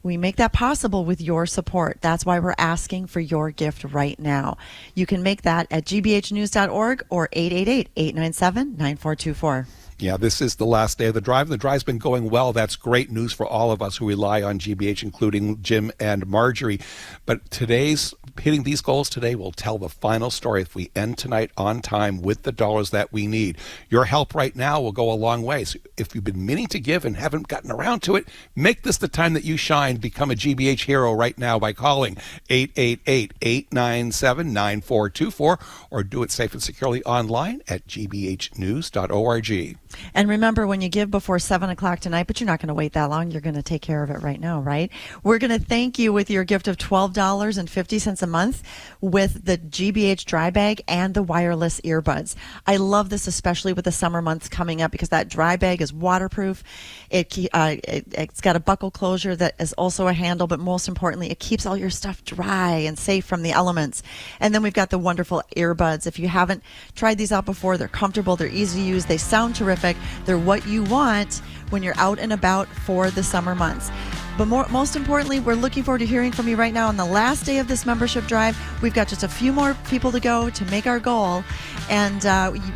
We make that possible with your support. That's why we're asking for your gift right now. You can make that at gbhnews.org or 888-897-9424. Yeah, this is the last day of the drive. The drive's been going well. That's great news for all of us who rely on GBH, including Jim and Marjorie. But hitting these goals today will tell the final story if we end tonight on time with the dollars that we need. Your help right now will go a long way. So if you've been meaning to give and haven't gotten around to it, make this the time that you shine. Become a GBH hero right now by calling 888-897-9424 or do it safe and securely online at gbhnews.org. And remember, when you give before 7 o'clock tonight, but you're not going to wait that long, you're going to take care of it right now, right? We're going to thank you with your gift of $12.50 a month with the GBH dry bag and the wireless earbuds. I love this, especially with the summer months coming up, because that dry bag is waterproof. It's got a buckle closure that is also a handle, but most importantly, it keeps all your stuff dry and safe from the elements. And then we've got the wonderful earbuds. If you haven't tried these out before, they're comfortable, they're easy to use, they sound terrific. They're what you want when you're out and about for the summer months. But most importantly, we're looking forward to hearing from you right now on the last day of this membership drive. We've got just a few more people to go to make our goal, and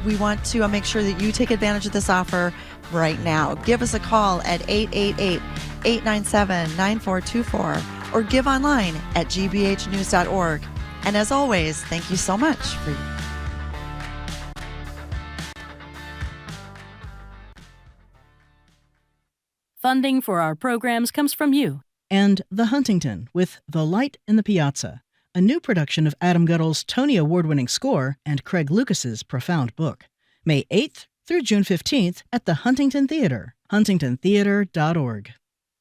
we want to make sure that you take advantage of this offer right now. Give us a call at 888-897-9424 or give online at gbhnews.org. And as always, thank you so much for Funding for our programs comes from you. And The Huntington with The Light in the Piazza, a new production of Adam Guttle's Tony Award-winning score and Craig Lucas's profound book. May 8th through June 15th at the Huntington Theater, huntingtontheater.org.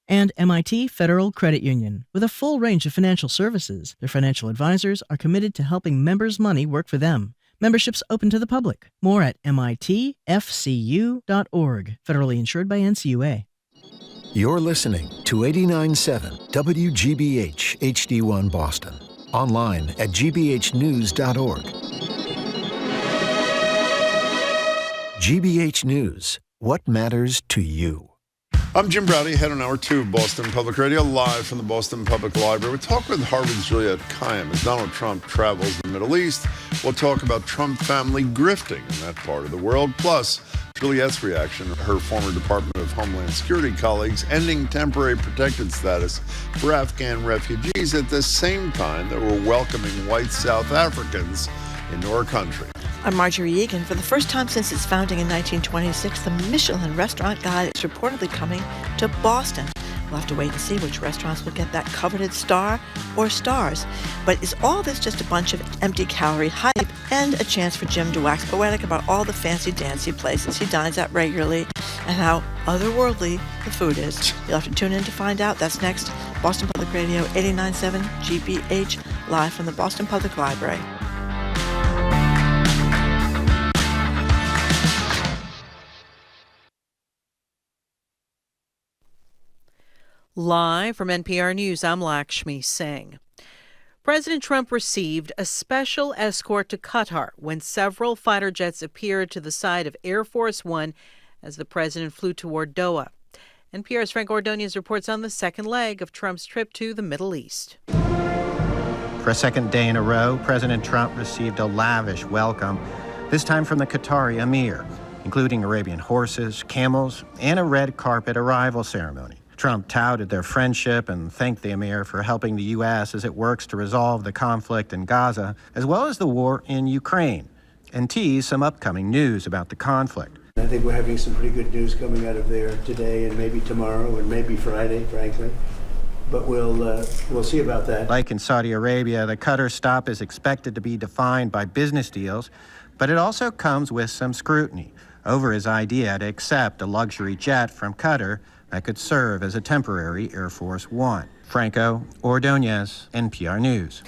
And MIT Federal Credit Union, with a full range of financial services. Their financial advisors are committed to helping members' money work for them. Membership's open to the public. More at mitfcu.org. Federally insured by NCUA. You're listening to 89.7 WGBH HD1 Boston. Online at gbhnews.org. GBH News. What matters to you? I'm Jim Browdy, head on Hour 2 of Boston Public Radio, live from the Boston Public Library. We talk with Harvard's Juliette Kayyem as Donald Trump travels the Middle East. We'll talk about Trump family grifting in that part of the world, plus Juliette's reaction to her former Department of Homeland Security colleagues ending temporary protected status for Afghan refugees at the same time that we're welcoming white South Africans into our country. I'm Marjorie Egan. For the first time since its founding in 1926, the Michelin Restaurant Guide is reportedly coming to Boston. We'll have to wait and see which restaurants will get that coveted star or stars. But is all this just a bunch of empty calorie hype and a chance for Jim to wax poetic about all the fancy-dancy places he dines at regularly and how otherworldly the food is? You'll have to tune in to find out. That's next. Boston Public Radio, 89.7 GBH, live from the Boston Public Library. Live from NPR News, I'm Lakshmi Singh. President Trump received a special escort to Qatar when several fighter jets appeared to the side of Air Force One as the president flew toward Doha. NPR's Frank Ordonez reports on the second leg of Trump's trip to the Middle East. For a second day in a row, President Trump received a lavish welcome, this time from the Qatari emir, including Arabian horses, camels, and a red carpet arrival ceremony. Trump touted their friendship and thanked the emir for helping the U.S. as it works to resolve the conflict in Gaza, as well as the war in Ukraine, and teased some upcoming news about the conflict. I think we're having some pretty good news coming out of there today and maybe tomorrow and maybe Friday, frankly. But we'll see about that. Like in Saudi Arabia, the Qatar stop is expected to be defined by business deals, but it also comes with some scrutiny over his idea to accept a luxury jet from Qatar that could serve as a temporary Air Force One. Franco Ordonez, NPR News.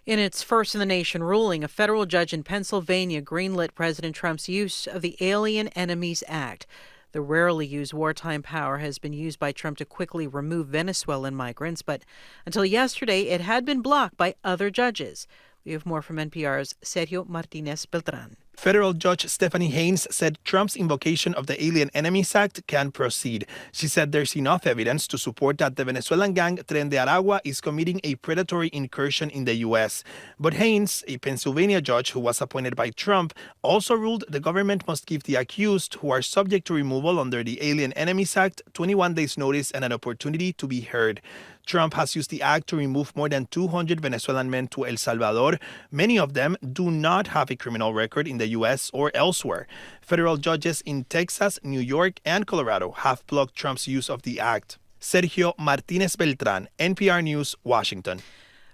In its first-in-the-nation ruling, a federal judge in Pennsylvania greenlit President Trump's use of the Alien Enemies Act. The rarely used wartime power has been used by Trump to quickly remove Venezuelan migrants, but until yesterday, it had been blocked by other judges. We have more from NPR's Sergio Martinez Beltran. Federal Judge Stephanie Haynes said Trump's invocation of the Alien Enemies Act can proceed. She said there's enough evidence to support that the Venezuelan gang Tren de Aragua is committing a predatory incursion in the U.S. But Haynes, a Pennsylvania judge who was appointed by Trump, also ruled the government must give the accused, who are subject to removal under the Alien Enemies Act, 21 days' notice and an opportunity to be heard. Trump has used the act to remove more than 200 Venezuelan men to El Salvador. Many of them do not have a criminal record in the U.S. or elsewhere. Federal judges in Texas, New York, and Colorado have blocked Trump's use of the act. Sergio Martinez Beltran, NPR News, Washington.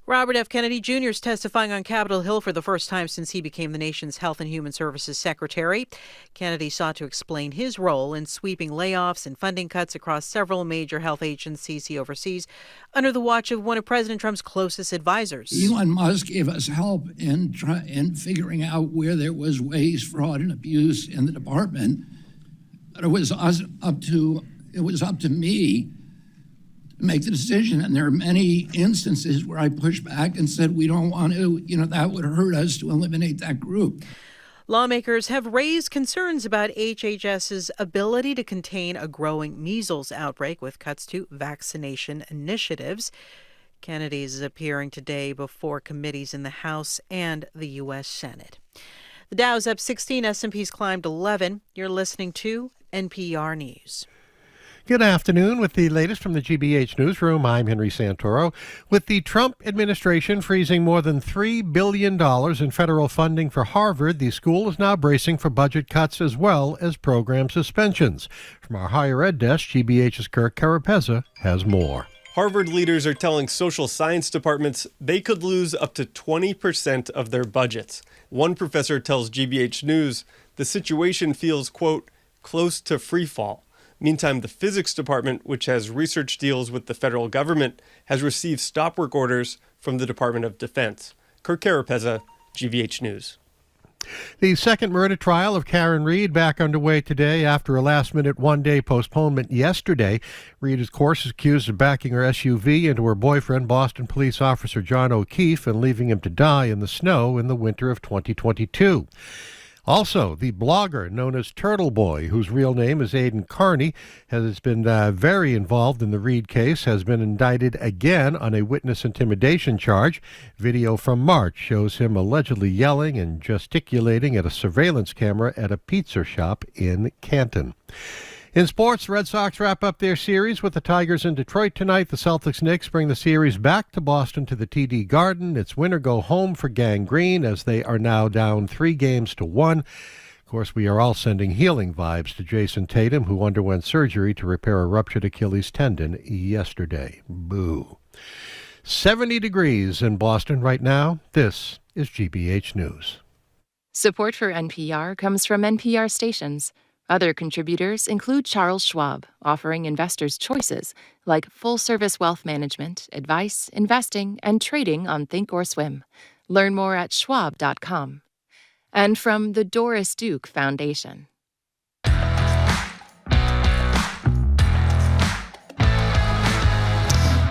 Robert F. Kennedy Jr. is testifying on Capitol Hill for the first time since he became the nation's Health and Human Services Secretary. Kennedy sought to explain his role in sweeping layoffs and funding cuts across several major health agencies he oversees under the watch of one of President Trump's closest advisors. Elon Musk gave us help in figuring out where there was waste, fraud, and abuse in the department. But it was up to me to make the decision. And there are many instances where I pushed back and said, we don't want to, that would hurt us to eliminate that group. Lawmakers have raised concerns about HHS's ability to contain a growing measles outbreak with cuts to vaccination initiatives. Kennedy is appearing today before committees in the House and the U.S. Senate. The Dow's up 16, S&P's climbed 11. You're listening to NPR News. Good afternoon. With the latest from the GBH Newsroom, I'm Henry Santoro. With the Trump administration freezing more than $3 billion in federal funding for Harvard, the school is now bracing for budget cuts as well as program suspensions. From our higher ed desk, GBH's Kirk Carapezza has more. Harvard leaders are telling social science departments they could lose up to 20% of their budgets. One professor tells GBH News the situation feels, quote, close to free fall. Meantime, the physics department, which has research deals with the federal government, has received stop work orders from the Department of Defense. Kirk Carapezza, GBH News. The second murder trial of Karen Reed back underway today after a last-minute one-day postponement yesterday. Reed, of course, is accused of backing her SUV into her boyfriend, Boston police officer John O'Keefe, and leaving him to die in the snow in the winter of 2022. Also, the blogger known as Turtle Boy, whose real name is Aidan Carney, has been very involved in the Reed case, has been indicted again on a witness intimidation charge. Video from March shows him allegedly yelling and gesticulating at a surveillance camera at a pizza shop in Canton. In sports, the Red Sox wrap up their series with the Tigers in Detroit tonight. The Celtics-Knicks bring the series back to Boston to the TD Garden. It's win or go home for Gang Green as they are now down 3-1. Of course, we are all sending healing vibes to Jason Tatum, who underwent surgery to repair a ruptured Achilles tendon yesterday. Boo. 70 degrees in Boston right now. This is GBH News. Support for NPR comes from NPR stations. Other contributors include Charles Schwab, offering investors choices like full-service wealth management, advice, investing, and trading on Thinkorswim. Learn more at schwab.com. And from the Doris Duke Foundation.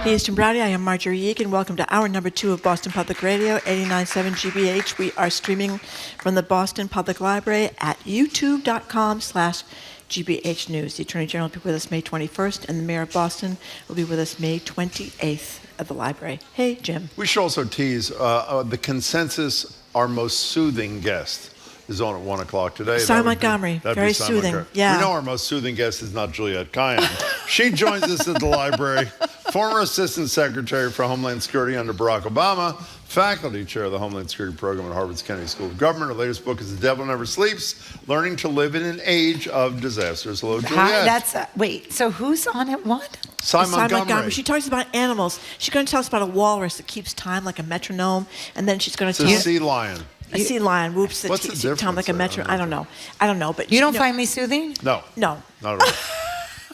Hey, it's Jim Browdy. I am Marjorie Egan. Welcome to hour number 2 of Boston Public Radio, 89.7 GBH. We are streaming from the Boston Public Library at youtube.com/GBH News. The Attorney General will be with us May 21st, and the Mayor of Boston will be with us May 28th at the library. Hey, Jim. We should also tease the consensus, our most soothing guest is on at 1 o'clock today. Simon Montgomery, very soothing. Yeah. We know our most soothing guest is not Juliette Kayyem. She joins us at the library. Former Assistant Secretary for Homeland Security under Barack Obama, faculty chair of the Homeland Security Program at Harvard's Kennedy School of Government. Her latest book is The Devil Never Sleeps, Learning to Live in an Age of Disasters. Hello, Juliette. Wait, so who's on at what? Simon Montgomery. She talks about animals. She's going to tell us about a walrus that keeps time like a metronome, and then she's going to tell us... It's a sea lion. A sea lion, whoops, that What's the keeps time like a metronome. I don't know, but... You don't find me soothing? No. No. Not at all.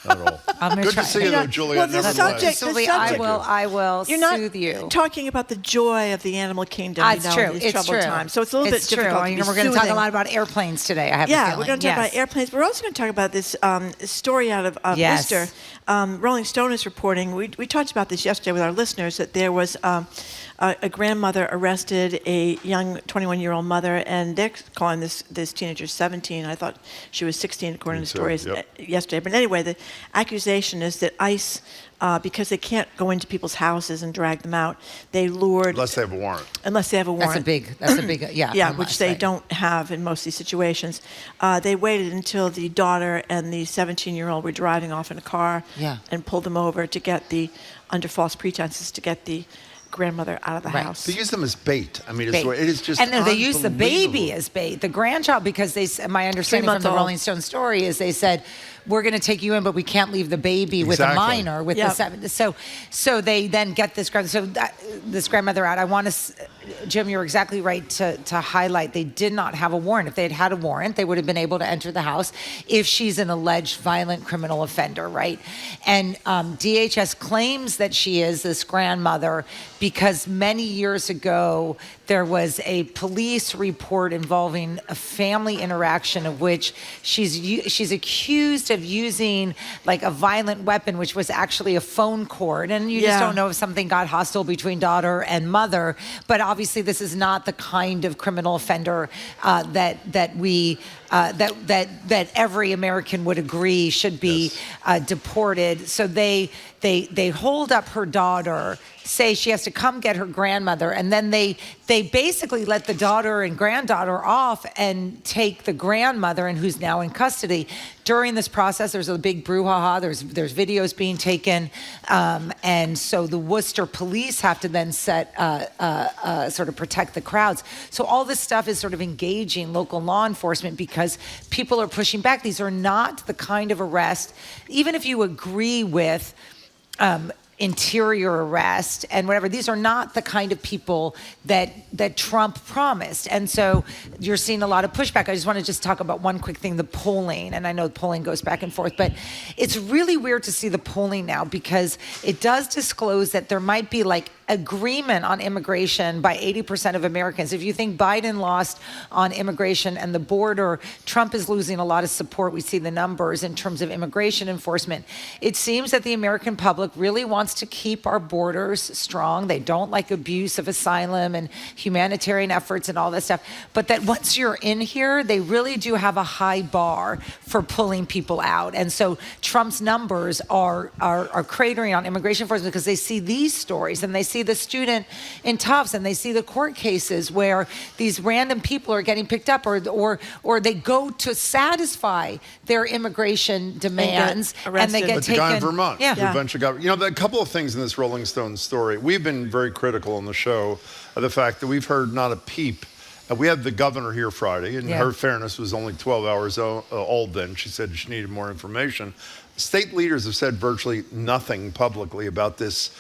Not at all. I'm Good to see you, though, Juliette. Well, the subject, I will You're not soothe you. Talking about the joy of the animal kingdom, That's true. in these It's troubled true. times. So it's a little bit difficult to be We're going to talk a soothing. lot about airplanes today, I have a Yeah, feeling. we're going to talk about airplanes. We're also going to talk about this story out of Yes. Worcester. Rolling Stone is reporting, we talked about this yesterday with our listeners, that there was a grandmother arrested a young 21-year-old mother, and they're calling this teenager 17. I thought she was 16, according to stories yesterday. But anyway, the accusation is that ICE, because they can't go into people's houses and drag them out, they lured... Unless they have a warrant. That's a big, yeah, which they don't have in most of these situations. They waited until the daughter and the 17-year-old were driving off in a car and pulled them over to get under false pretenses, to get the grandmother out of the house. They use them as bait. I mean, it is just and then they use the baby as bait, the grandchild, because my understanding from the Rolling Stone story is they said, we're going to take you in, but we can't leave the baby with a minor with the 7. So they then get this grandmother out. I want to, Jim, you're exactly right to highlight they did not have a warrant. If they had had a warrant, they would have been able to enter the house if she's an alleged violent criminal offender, right? And DHS claims that she is this grandmother because many years ago there was a police report involving a family interaction of which she's accused of using like a violent weapon, which was actually a phone cord. And you just don't know if something got hostile between daughter and mother. But obviously, this is not the kind of criminal offender that every American would agree should be deported. So they hold up her daughter, say she has to come get her grandmother, and then they basically let the daughter and granddaughter off and take the grandmother, and who's now in custody. During this process, there's a big brouhaha. There's videos being taken, and so the Worcester police have to then sort of protect the crowds. So all this stuff is sort of engaging local law enforcement because people are pushing back. These are not the kind of arrest, even if you agree with interior arrest and whatever. These are not the kind of people that Trump promised. And so you're seeing a lot of pushback. I just want to talk about one quick thing, the polling. And I know the polling goes back and forth, but it's really weird to see the polling now because it does disclose that there might be like agreement on immigration by 80% of Americans. If you think Biden lost on immigration and the border, Trump is losing a lot of support. We see the numbers in terms of immigration enforcement. It seems that the American public really wants to keep our borders strong. They don't like abuse of asylum and humanitarian efforts and all that stuff. But that once you're in here, they really do have a high bar for pulling people out. And so Trump's numbers are cratering on immigration enforcement because they see these stories and they see the student in Tufts and they see the court cases where these random people are getting picked up or they go to satisfy their immigration demands and they get but taken. The guy in Vermont, yeah. who eventually got, there are a couple of things in this Rolling Stone story. We've been very critical on the show of the fact that we've heard not a peep. We had the governor here Friday, and her fairness was only 12 hours old then. She said she needed more information. State leaders have said virtually nothing publicly about this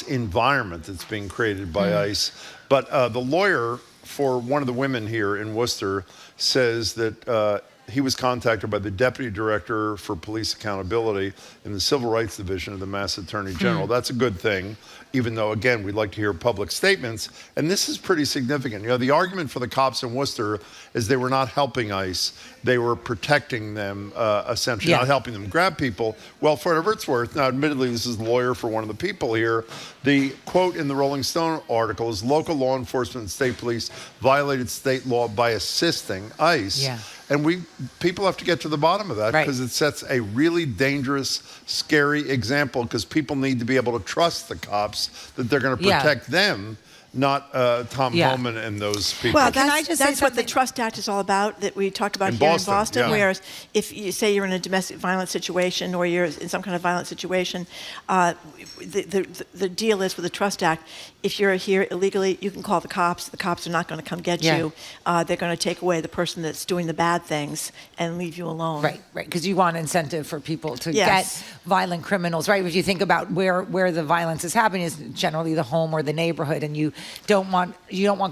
environment that's being created by ICE. But the lawyer for one of the women here in Worcester says that he was contacted by the deputy director for police accountability in the Civil Rights Division of the Mass Attorney General. That's a good thing, even though, again, we'd like to hear public statements. And this is pretty significant. The argument for the cops in Worcester is they were not helping ICE. They were protecting them, essentially, not helping them grab people. Well, for whatever it's worth, now, admittedly, this is the lawyer for one of the people here. The quote in the Rolling Stone article is, local law enforcement and state police violated state law by assisting ICE. Yeah. And people have to get to the bottom of that because it sets a really dangerous, scary example because people need to be able to trust the cops that they're going to protect them, not Tom Homan and those people. Well, that's what the Trust Act is all about that we talked about here in Boston, whereas if you say you're in a domestic violence situation or you're in some kind of violent situation, the deal is with the Trust Act, if you're here illegally, you can call the cops. The cops are not going to come get you. They're going to take away the person that's doing the bad things and leave you alone. Right, because you want incentive for people to get violent criminals, right? If you think about where the violence is happening is generally the home or the neighborhood, and you don't want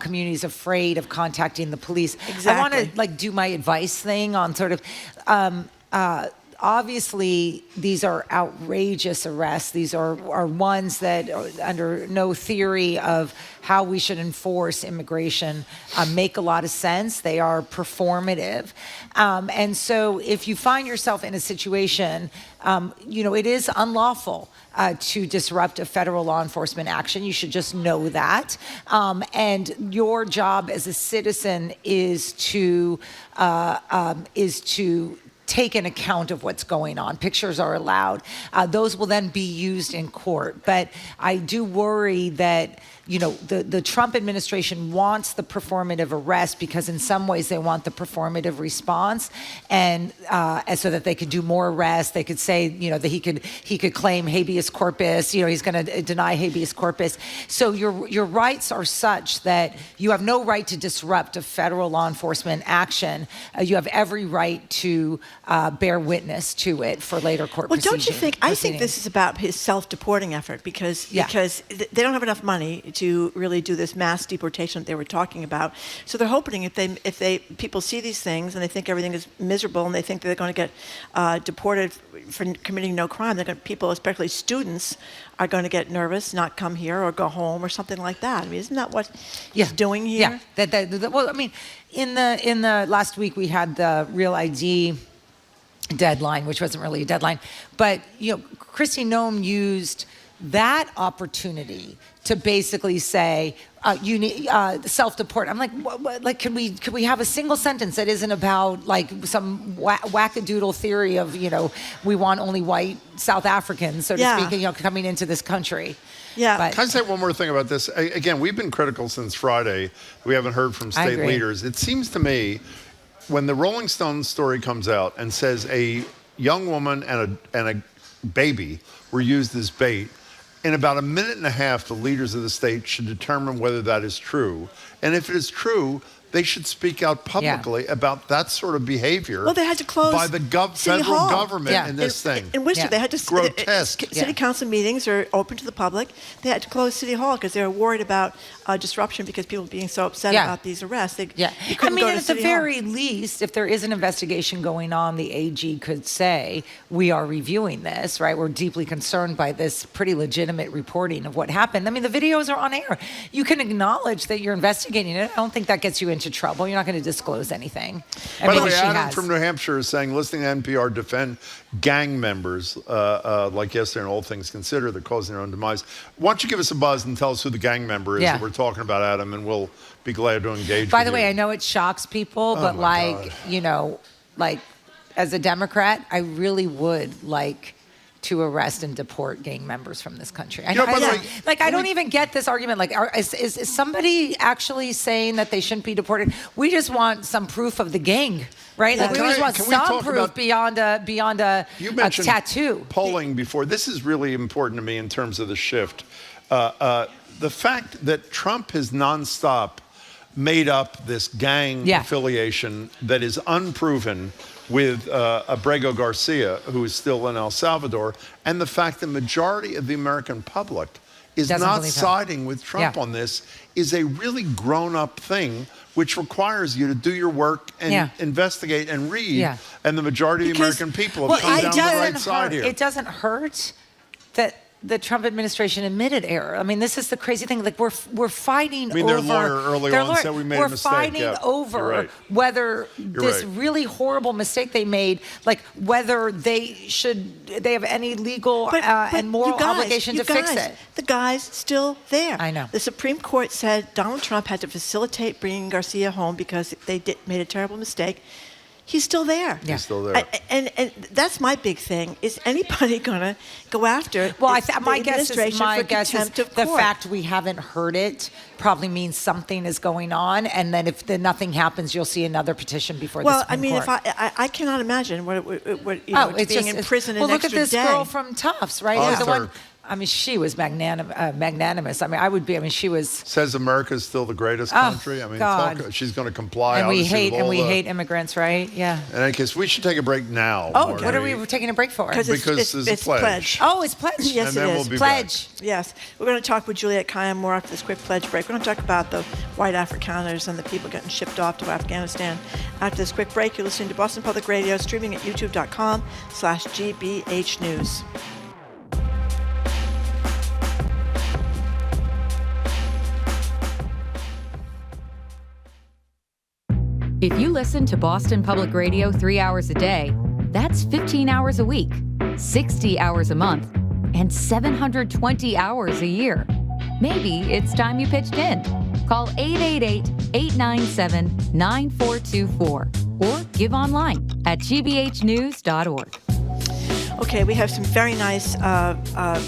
communities afraid of contacting the police. Exactly. I want to do my advice thing on sort of obviously these are outrageous arrests. These are ones that are under no theory of how we should enforce immigration make a lot of sense. They are performative. And so if you find yourself in a situation, it is unlawful to disrupt a federal law enforcement action. You should just know that. And your job as a citizen is to take an account of what's going on. Pictures are allowed. Those will then be used in court. But I do worry that the Trump administration wants the performative arrest because in some ways they want the performative response, and so that they could do more arrests. They could say, that he could claim habeas corpus. He's going to deny habeas corpus. So your rights are such that you have no right to disrupt a federal law enforcement action. You have every right to bear witness to it for later court Well, proceedings. don't you think? I think this is about his self-deporting effort because they don't have enough money to really do this mass deportation that they were talking about. So they're hoping if people see these things and they think everything is miserable and they think they're going to get deported for committing no crime, people, especially students, are going to get nervous, not come here or go home or something like that. I mean, isn't that what he's doing here? Yeah. Well, I mean, in the last week we had the Real ID deadline, which wasn't really a deadline, but Kristi Noem used that opportunity to basically say you need self-deport. I'm like, like, could we have a single sentence that isn't about like some wackadoodle theory of we want only white South Africans, so to speak, coming into this country. Yeah. But, can I say one more thing about this? Again, we've been critical since Friday. We haven't heard from state leaders. It seems to me, when the Rolling Stones story comes out and says a young woman and a baby were used as bait, in about a minute and a half, the leaders of the state should determine whether that is true. And if it is true, they should speak out publicly about that sort of behavior. Well, they had to close by the federal government in this thing. In Worcester, they had to grotesque. City council meetings are open to the public. They had to close City Hall because they were worried about disruption because people being so upset about these arrests. You couldn't go to at City the Hall. very least, if there is an investigation going on, the AG could say, we are reviewing this, right? We're deeply concerned by this pretty legitimate reporting of what happened. I mean, the videos are on air. You can acknowledge that you're investigating it. I don't think that gets you into trouble. You're not going to disclose anything. By the way, Adam from New Hampshire is saying, listening to NPR defend gang members, like yesterday in All Things Considered, they're causing their own demise. Why don't you give us a buzz and tell us who the gang member is that we're talking about, Adam, and we'll be glad to engage By with the way, you. I know it shocks people, but like as a Democrat, I really would like to arrest and deport gang members from this country. I don't even get this argument. Like, is somebody actually saying that they shouldn't be deported? We just want some proof of the gang, right? Like, we just want some proof beyond a you mentioned tattoo. Polling before. This is really important to me in terms of the shift. The fact that Trump has nonstop made up this gang affiliation that is unproven with Abrego Garcia, who is still in El Salvador, and the fact the majority of the American public is not siding with Trump on this is a really grown-up thing, which requires you to do your work and investigate and read. And the majority of the American people have come down the right side here. It doesn't hurt that the Trump administration admitted error. I mean, this is the crazy thing. Like, we're fighting over. Their lawyer early on said we made a mistake. We're fighting over whether this really horrible mistake they made, like whether they have any legal and moral obligation to fix it. The guy's still there. I know. The Supreme Court said Donald Trump had to facilitate bringing Garcia home because they made a terrible mistake. He's still there. He's still there. And that's my big thing. Is anybody going to go after my guess is the fact we haven't heard it probably means something is going on, and then if nothing happens, you'll see another petition before the Supreme Court. I cannot imagine what being in prison an extra day. Well, look at this girl from Tufts, right? The one. I mean, she was magnanimous. I mean, I would be. I mean, she was. Says America's still the greatest country. I mean, she's going to comply. And we hate immigrants, right? Yeah. In any case, we should take a break now. Oh, what are we taking a break for? Because it's pledge. Oh, it's pledge. Yes, and it then is. We'll be pledge. Back. Yes, we're going to talk with Juliette Kayyem more after this quick pledge break. We're going to talk about the white Afrikaners and the people getting shipped off to Afghanistan. After this quick break, you're listening to Boston Public Radio, streaming at youtube.com/GBH News. If you listen to Boston Public Radio 3 hours a day, that's 15 hours a week, 60 hours a month, and 720 hours a year. Maybe it's time you pitched in. Call 888-897-9424 or give online at gbhnews.org. Okay, we have some very nice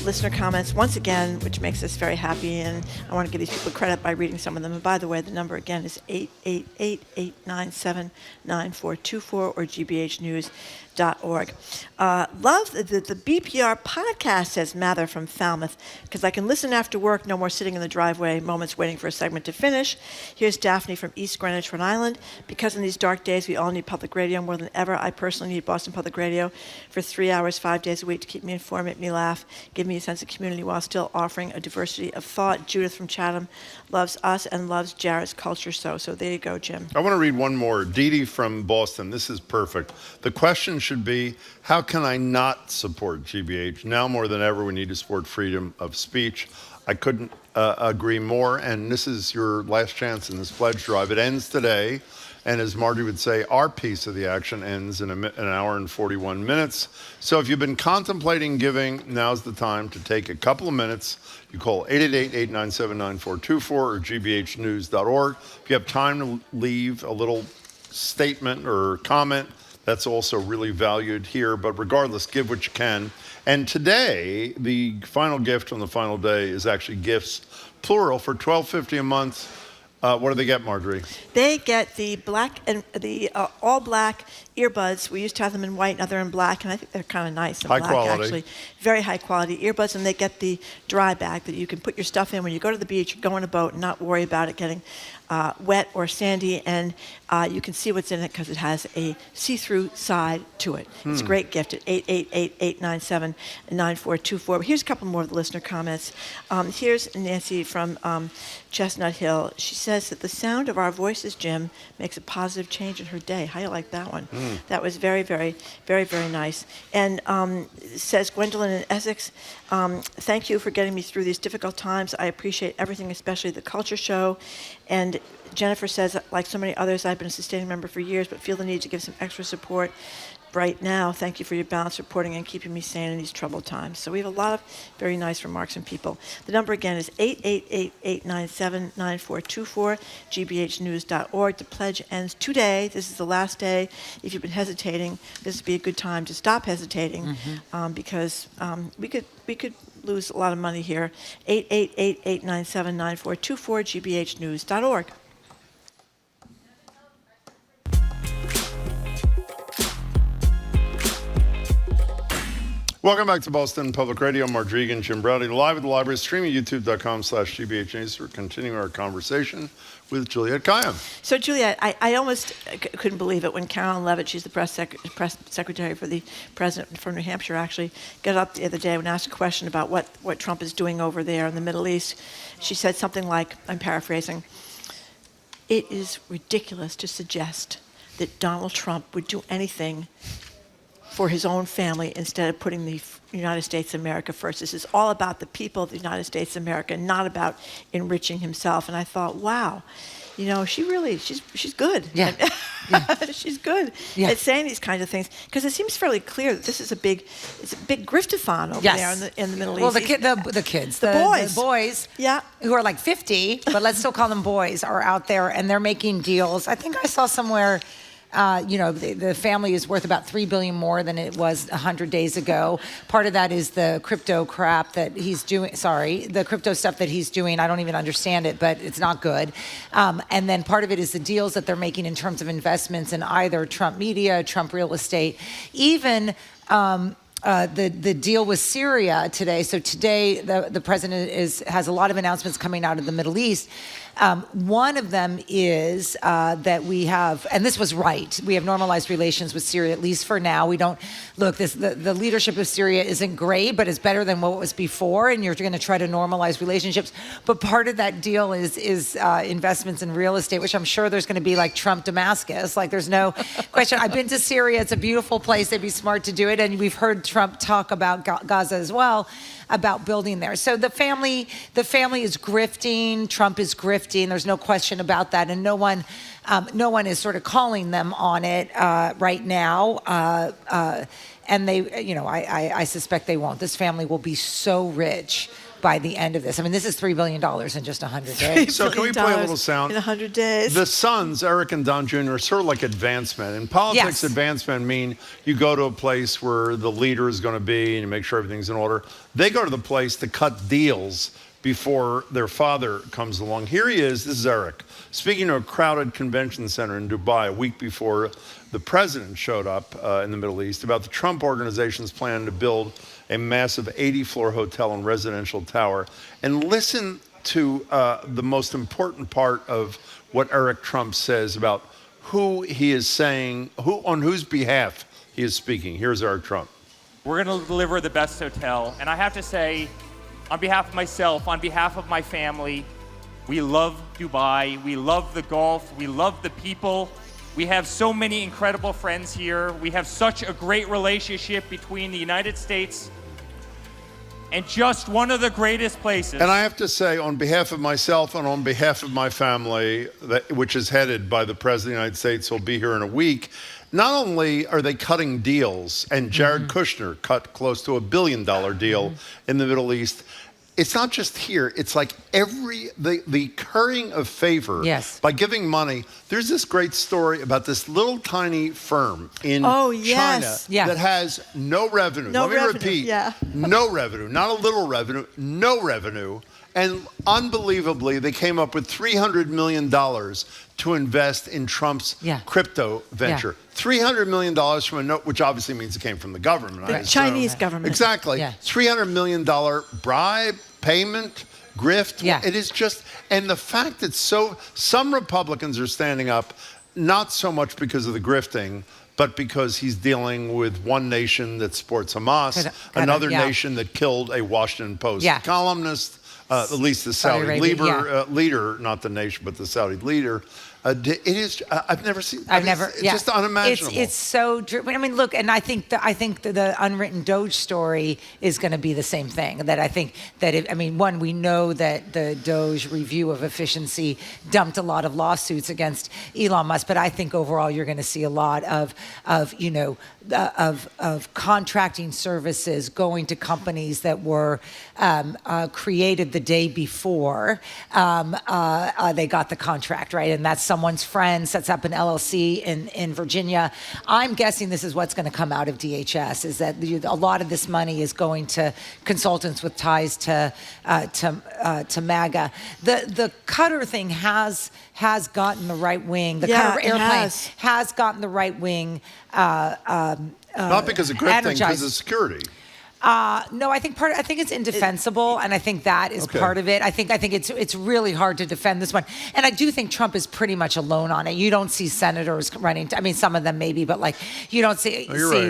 listener comments once again, which makes us very happy, and I want to give these people credit by reading some of them. And by the way, the number again is 888-897-9424 or gbhnews.org. Love the BPR podcast, says Mather from Falmouth, because I can listen after work, no more sitting in the driveway, moments waiting for a segment to finish. Here's Daphne from East Greenwich, Rhode Island. Because in these dark days, we all need public radio more than ever. I personally need Boston Public Radio for 3 hours, 5 days a week to keep me informed, make me laugh, give me a sense of community while still offering a diversity of thought. Judith from Chatham loves us and loves Jared's culture. So there you go, Jim. I want to read one more. Dee Dee from Boston. This is perfect. The question should be, how can I not support GBH? Now more than ever, we need to support freedom of speech. I couldn't agree more. And this is your last chance in this pledge drive. It ends today. And as Margie would say, our piece of the action ends in an hour and 41 minutes. So if you've been contemplating giving, now's the time to take a couple of minutes. You call 888-897-9424 or gbhnews.org. If you have time to leave a little statement or comment, that's also really valued here. But regardless, give what you can. And today, the final gift on the final day is actually gifts, plural, for $12.50 a month. What do they get, Marjorie? They get the black and the all black earbuds. We used to have them in white, now they're in black, and I think they're kind of nice. High black, quality. Actually. Very high quality earbuds, and they get the dry bag that you can put your stuff in when you go to the beach, go on a boat, and not worry about it getting wet or sandy, and you can see what's in it because it has a see-through side to it. It's a great gift at 888-897-9424. Here's a couple more of the listener comments. Here's Nancy from Chestnut Hill. She says that the sound of our voices, Jim, makes a positive change in her day. How do you like that one? That was very, very, very, very nice. And says Gwendolyn in Essex, thank you for getting me through these difficult times. I appreciate everything, especially the culture show. And Jennifer says, like so many others, I've been a sustaining member for years, but feel the need to give some extra support right now. Thank you for your balanced reporting and keeping me sane in these troubled times. So we have a lot of very nice remarks from people. The number again is 888-897-9424, gbhnews.org. The pledge ends today. This is the last day. If you've been hesitating, this would be a good time to stop hesitating because we could lose a lot of money here. 888-897-9424, gbhnews.org. Welcome back to Boston Public Radio. Mark Dregan, Jim Browdy, live at the library, streaming youtube.com/GBH News. We're continuing our conversation with Juliette Kayyem. So, Juliette, I almost couldn't believe it when Carolyn Levitt, she's the press secretary for the president from New Hampshire, actually got up the other day and asked a question about what Trump is doing over there in the Middle East. She said something like, I'm paraphrasing, it is ridiculous to suggest that Donald Trump would do anything for his own family instead of putting the United States of America first. This is all about the people of the United States of America, not about enriching himself. And I thought, wow, you know, she's good. Yeah. She's good Yeah. at saying these kinds of things because it seems fairly clear that this is a big griftathon over there in the Middle East. Well, the kids, the boys, yeah, who are like 50, but let's still call them boys, are out there and they're making deals. I think I saw somewhere. The family is worth about $3 billion more than it was 100 days ago. Part of that is the crypto crap that he's doing. The crypto stuff that he's doing. I don't even understand it, but it's not good. And then part of it is the deals that they're making in terms of investments in either Trump media, Trump real estate, even the deal with Syria today. So today, the president has a lot of announcements coming out of the Middle East. One of them is that we have, and this was right, we have normalized relations with Syria, at least for now. We don't, look, the leadership of Syria isn't great, but it's better than what was before, and you're going to try to normalize relationships. But part of that deal is investments in real estate, which I'm sure there's going to be like Trump Damascus. Like, there's no question. I've been to Syria. It's a beautiful place. They'd be smart to do it. And we've heard Trump talk about Gaza as well, about building there. So the family is grifting. Trump is grifting. There's no question about that, and no one is sort of calling them on it right now. And they, I suspect they won't. This family will be so rich by the end of this. I mean, this is $3 billion in just 100 days. So can we play a little sound? In 100 days. The sons, Eric and Don Jr., are sort of like advancement. In politics, advancement mean you go to a place where the leader is going to be and you make sure everything's in order. They go to the place to cut deals before their father comes along. Here he is. This is Eric, speaking to a crowded convention center in Dubai a week before the president showed up in the Middle East about the Trump organization's plan to build a massive 80-floor hotel and residential tower. And listen to the most important part of what Eric Trump says about who he is saying, on whose behalf he is speaking. Here's Eric Trump. We're going to deliver the best hotel. And I have to say, on behalf of myself, on behalf of my family, we love Dubai, we love the Gulf, we love the people. We have so many incredible friends here. We have such a great relationship between the United States and just one of the greatest places. And I have to say, on behalf of myself and on behalf of my family, which is headed by the President of the United States, who will be here in a week, not only are they cutting deals, and Jared Kushner cut close to $1 billion deal in the Middle East, it's not just here. It's like the currying of favor by giving money. There's this great story about this little tiny firm in China that has no revenue. Let me repeat. No revenue, not a little revenue, no revenue. And unbelievably, they came up with $300 million to invest in Trump's crypto venture. $300 million from a note, which obviously means it came from the government. The Chinese government. Exactly. $300 million bribe, payment, grift. It is just, and the fact that some Republicans are standing up, not so much because of the grifting, but because he's dealing with one nation that supports Hamas, another nation that killed a Washington Post columnist, at least the Saudi leader, not the nation, but the Saudi leader. It is. I've never seen. It's just unimaginable. It's so. I mean, look, and I think the unwritten Doge story is going to be the same thing. That I think that one, we know that the Doge review of efficiency dumped a lot of lawsuits against Elon Musk, but I think overall you're going to see a lot of contracting services going to companies that were created the day before they got the contract, right? And that's someone's friend sets up an LLC in Virginia. I'm guessing this is what's going to come out of DHS, is that a lot of this money is going to consultants with ties to MAGA. The Qatar thing has gotten the right wing. The Qatar airplane has gotten the right wing. Not because of grifting, because of security. No, I think it's indefensible, and I think that is part of it. I think it's really hard to defend this one, and I do think Trump is pretty much alone on it. You don't see senators running. I mean, some of them maybe, but you don't see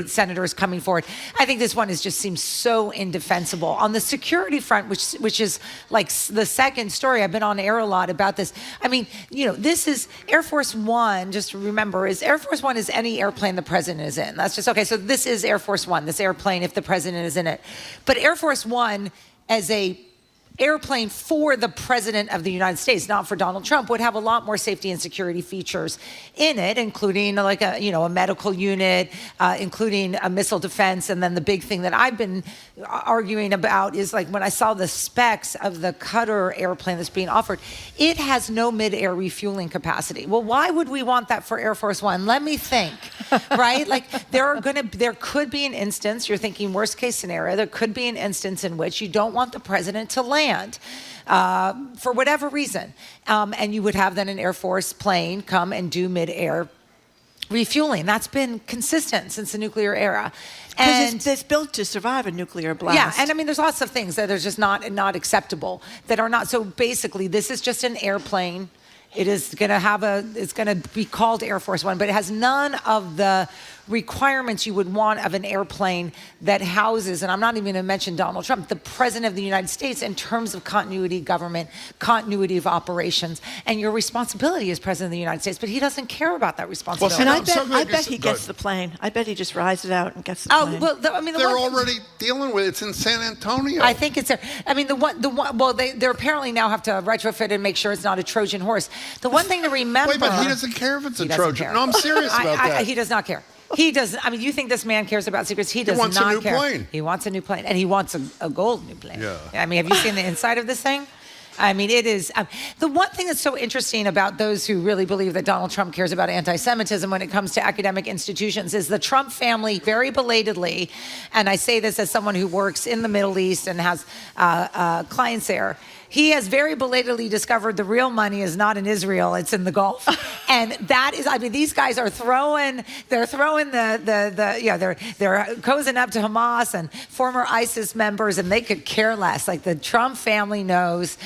senators coming forward. I think this one just seems so indefensible. On the security front, which is like the second story, I've been on air a lot about this. I mean, this is Air Force One. Just remember, Air Force One is any airplane the president is in. That's just okay. So this is Air Force One. This airplane, if the president is in it. But Air Force One, as a airplane for the president of the United States, not for Donald Trump, would have a lot more safety and security features in it, including a medical unit, including a missile defense. And then the big thing that I've been arguing about is when I saw the specs of the Qatar airplane that's being offered, it has no mid-air refueling capacity. Well, why would we want that for Air Force One? Let me think, right? There could be an instance, you're thinking worst case scenario, there could be an instance in which you don't want the president to land for whatever reason. And you would have then an Air Force plane come and do mid-air refueling. That's been consistent since the nuclear era. And it's built to survive a nuclear blast. Yeah, and I mean, there's lots of things that are just not acceptable, that are not. So basically, this is just an airplane. It is going to it's going to be called Air Force One, but it has none of the requirements you would want of an airplane that houses, and I'm not even going to mention Donald Trump, the president of the United States, in terms of continuity of government, continuity of operations, and your responsibility as president of the United States. But he doesn't care about that responsibility. And I bet he gets the plane. I bet he just rides it out and gets the plane. Well, they're already dealing with it. It's in San Antonio. I think it's there. I mean, well, they apparently now have to retrofit and make sure it's not a Trojan horse. The one thing to remember. Wait, but he doesn't care if it's a Trojan. No, I'm serious about that. He does not care. He doesn't. I mean, you think this man cares about secrets? He does wants not a new care. plane. He wants a new plane, and he wants a gold new plane. Yeah. I mean, have you seen the inside of this thing? I mean, it is. The one thing that's so interesting about those who really believe that Donald Trump cares about anti-Semitism when it comes to academic institutions is the Trump family very belatedly, and I say this as someone who works in the Middle East and has clients there, he has very belatedly discovered the real money is not in Israel, it's in the Gulf. And that is, I mean, these guys are throwing they're cozying up to Hamas and former ISIS members, and they could care less. Like the Trump family knows,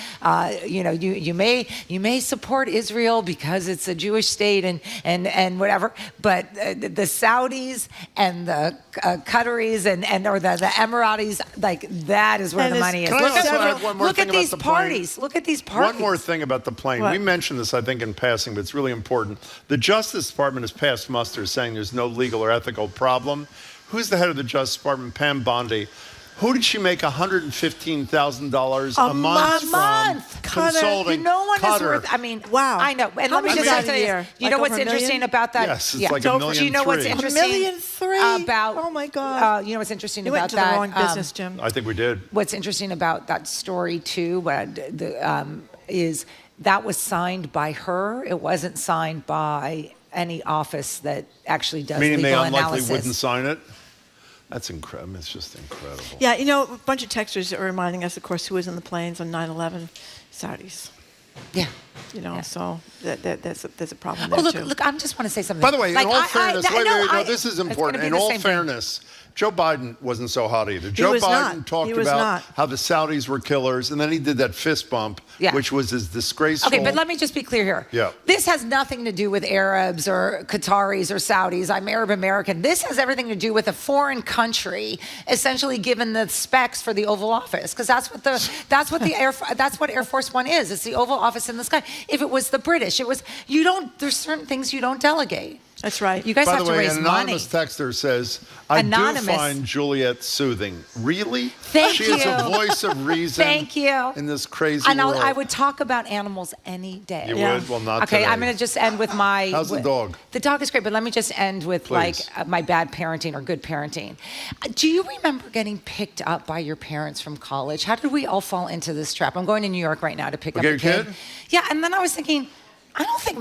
you may support Israel because it's a Jewish state and whatever, but the Saudis and the Qataris or the Emiratis, like that is where the money is. Look at these parties. Look at these parties. One more thing about the plane. What? We mentioned this, I think, in passing, but it's really important. The Justice Department has passed muster saying there's no legal or ethical problem. Who's the head of the Justice Department? Pam Bondi. Who did she make $115,000 a month from? Consulting. No one is worth. I mean, wow. I know. And let me just say this. You know what's interesting about that? Yes, it's like $1.3 million. Do you know what's interesting $1.3 million? about? Oh my God. You know what's interesting You about went to that? the wrong business, Jim. I think we did. What's interesting about that story too, is that was signed by her. It wasn't signed by any office that actually does Meaning legal they unlikely analysis. wouldn't sign it? That's incredible. It's just incredible. Yeah, a bunch of texters are reminding us, of course, who was in the planes on 9/11? Saudis. Yeah. So there's a problem there, too. Look, I just want to say something. By the way, in all fairness, this is it's gonna important. be In the all same thing. fairness, Joe Biden wasn't so hot either. Joe was Biden not. talked He was about not. how the Saudis were killers, and then he did that fist bump, which was his disgraceful. Okay, but let me just be clear here. Yeah. This has nothing to do with Arabs or Qataris or Saudis. I'm Arab American. This has everything to do with a foreign country essentially given the specs for the Oval Office, because that's what Air Force One is. It's the Oval Office in the sky. If it was the British, there's certain things you don't delegate. That's right. You guys By have the to way, raise an money. anonymous texter says, I do find Juliette soothing. Really? Thank she you. is a voice of reason. Thank you. In this crazy And world. I would talk about animals any day. You would? Well, not Okay, today. I'm going to just end with my... How's the dog? The dog is great, but let me just end with Please. my bad parenting or good parenting. Do you remember getting picked up by your parents from college? How did we all fall into this trap? I'm going to New York right now to pick up a kid. Yeah, and then I was thinking, I don't think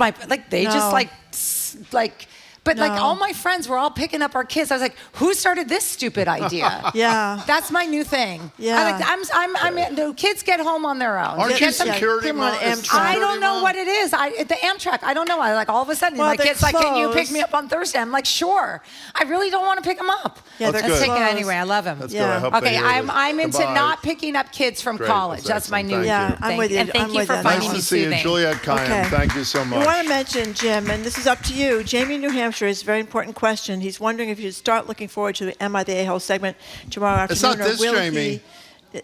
But all my friends were all picking up our kids. I was like, who started this stupid idea? Yeah. That's my new thing. Yeah. The kids get home on their own. Aren't you Get them- security mom? I don't know what it is. The Amtrak. I don't know. All of a sudden, my kid's like, can you pick me up on Thursday? I'm like, sure. I really don't want to pick him up. Yeah, That's Let's good. take it anyway. I love him. That's good. I hope they Okay, hear I'm this. into Goodbye. not picking up kids from Great. college. That's That's my new excellent. Yeah, I'm with you. And thank I'm you with for you. finding Nice me to see you, soothing. Juliette Kayyem. Okay. Thank you so much. We want to mention, Jim, and this is up to you. Jamie in New Hampshire is a very important question. He's wondering if you should start looking forward to the Am I the A-Hole segment tomorrow afternoon. It's not this or will Jamie.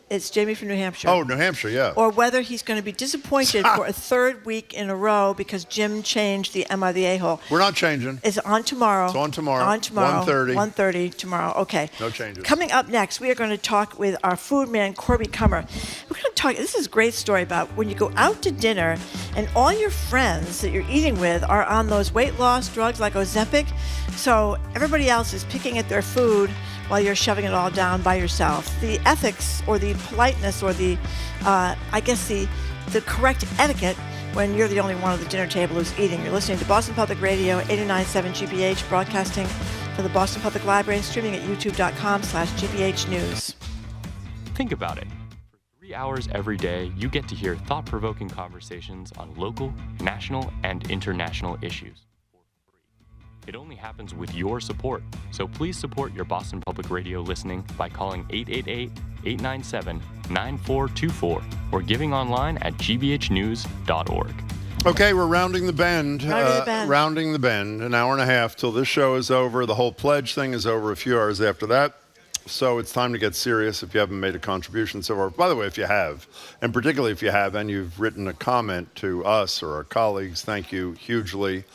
It's Jamie from New Hampshire. Oh, New Hampshire, yeah. Or whether he's going to be disappointed for a third week in a row because Jim changed the Am I the A-Hole. We're not changing. It's on tomorrow. It's on tomorrow. On tomorrow. 1:30. 1:30 tomorrow. Okay. No changes. Coming up next, we are going to talk with our food man, Corby Kummer. We're going to talk, this is a great story about when you go out to dinner and all your friends that you're eating with are on those weight loss drugs like Ozempic. So everybody else is picking at their food while you're shoving it all down by yourself. The ethics or the politeness or the correct etiquette when you're the only one at the dinner table who's eating. You're listening to Boston Public Radio, 89.7 GBH, broadcasting from the Boston Public Library, streaming at youtube.com/GBH News. Think about it. For 3 hours every day, you get to hear thought-provoking conversations on local, national, and international issues. It only happens with your support, so please support your Boston Public Radio listening by calling 888-897-9424 or giving online at gbhnews.org. Okay, we're rounding the bend. Rounding the bend. An hour and a half till this show is over. The whole pledge thing is over a few hours after that. So it's time to get serious if you haven't made a contribution so far. By the way, if you have, and particularly if you have and you've written a comment to us or our colleagues, thank you hugely.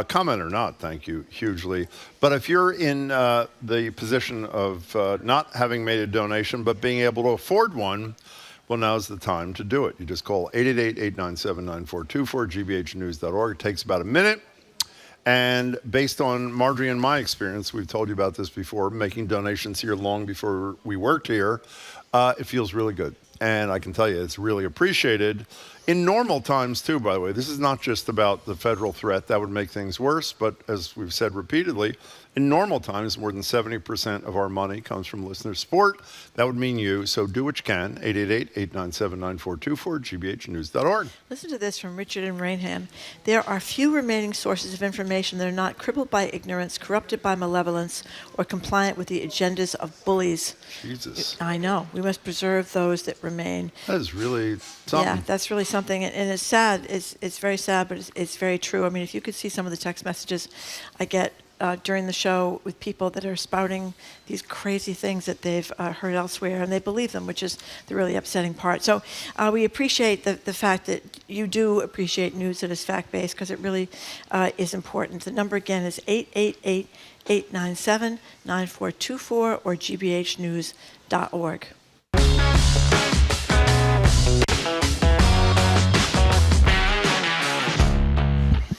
Comment or not, thank you hugely. But if you're in the position of not having made a donation but being able to afford one, well, now's the time to do it. You just call 888-897-9424, gbhnews.org. It takes about a minute. And based on Marjorie and my experience, we've told you about this before, making donations here long before we worked here, it feels really good. And I can tell you, it's really appreciated. In normal times, too, by the way, this is not just about the federal threat. That would make things worse. But as we've said repeatedly, in normal times, more than 70% of our money comes from listener support. That would mean you. So do what you can. 888-897-9424, gbhnews.org. Listen to this from Richard in Rainham. There are few remaining sources of information that are not crippled by ignorance, corrupted by malevolence, or compliant with the agendas of bullies. Jesus. I know. We must preserve those that remain. That is really something. Yeah, that's really something. And it's sad. It's very sad, but it's very true. I mean, if you could see some of the text messages I get during the show with people that are spouting these crazy things that they've heard elsewhere, and they believe them, which is the really upsetting part. So we appreciate the fact that you do appreciate news that is fact-based, because it really is important. The number again is 888-897-9424 or gbhnews.org.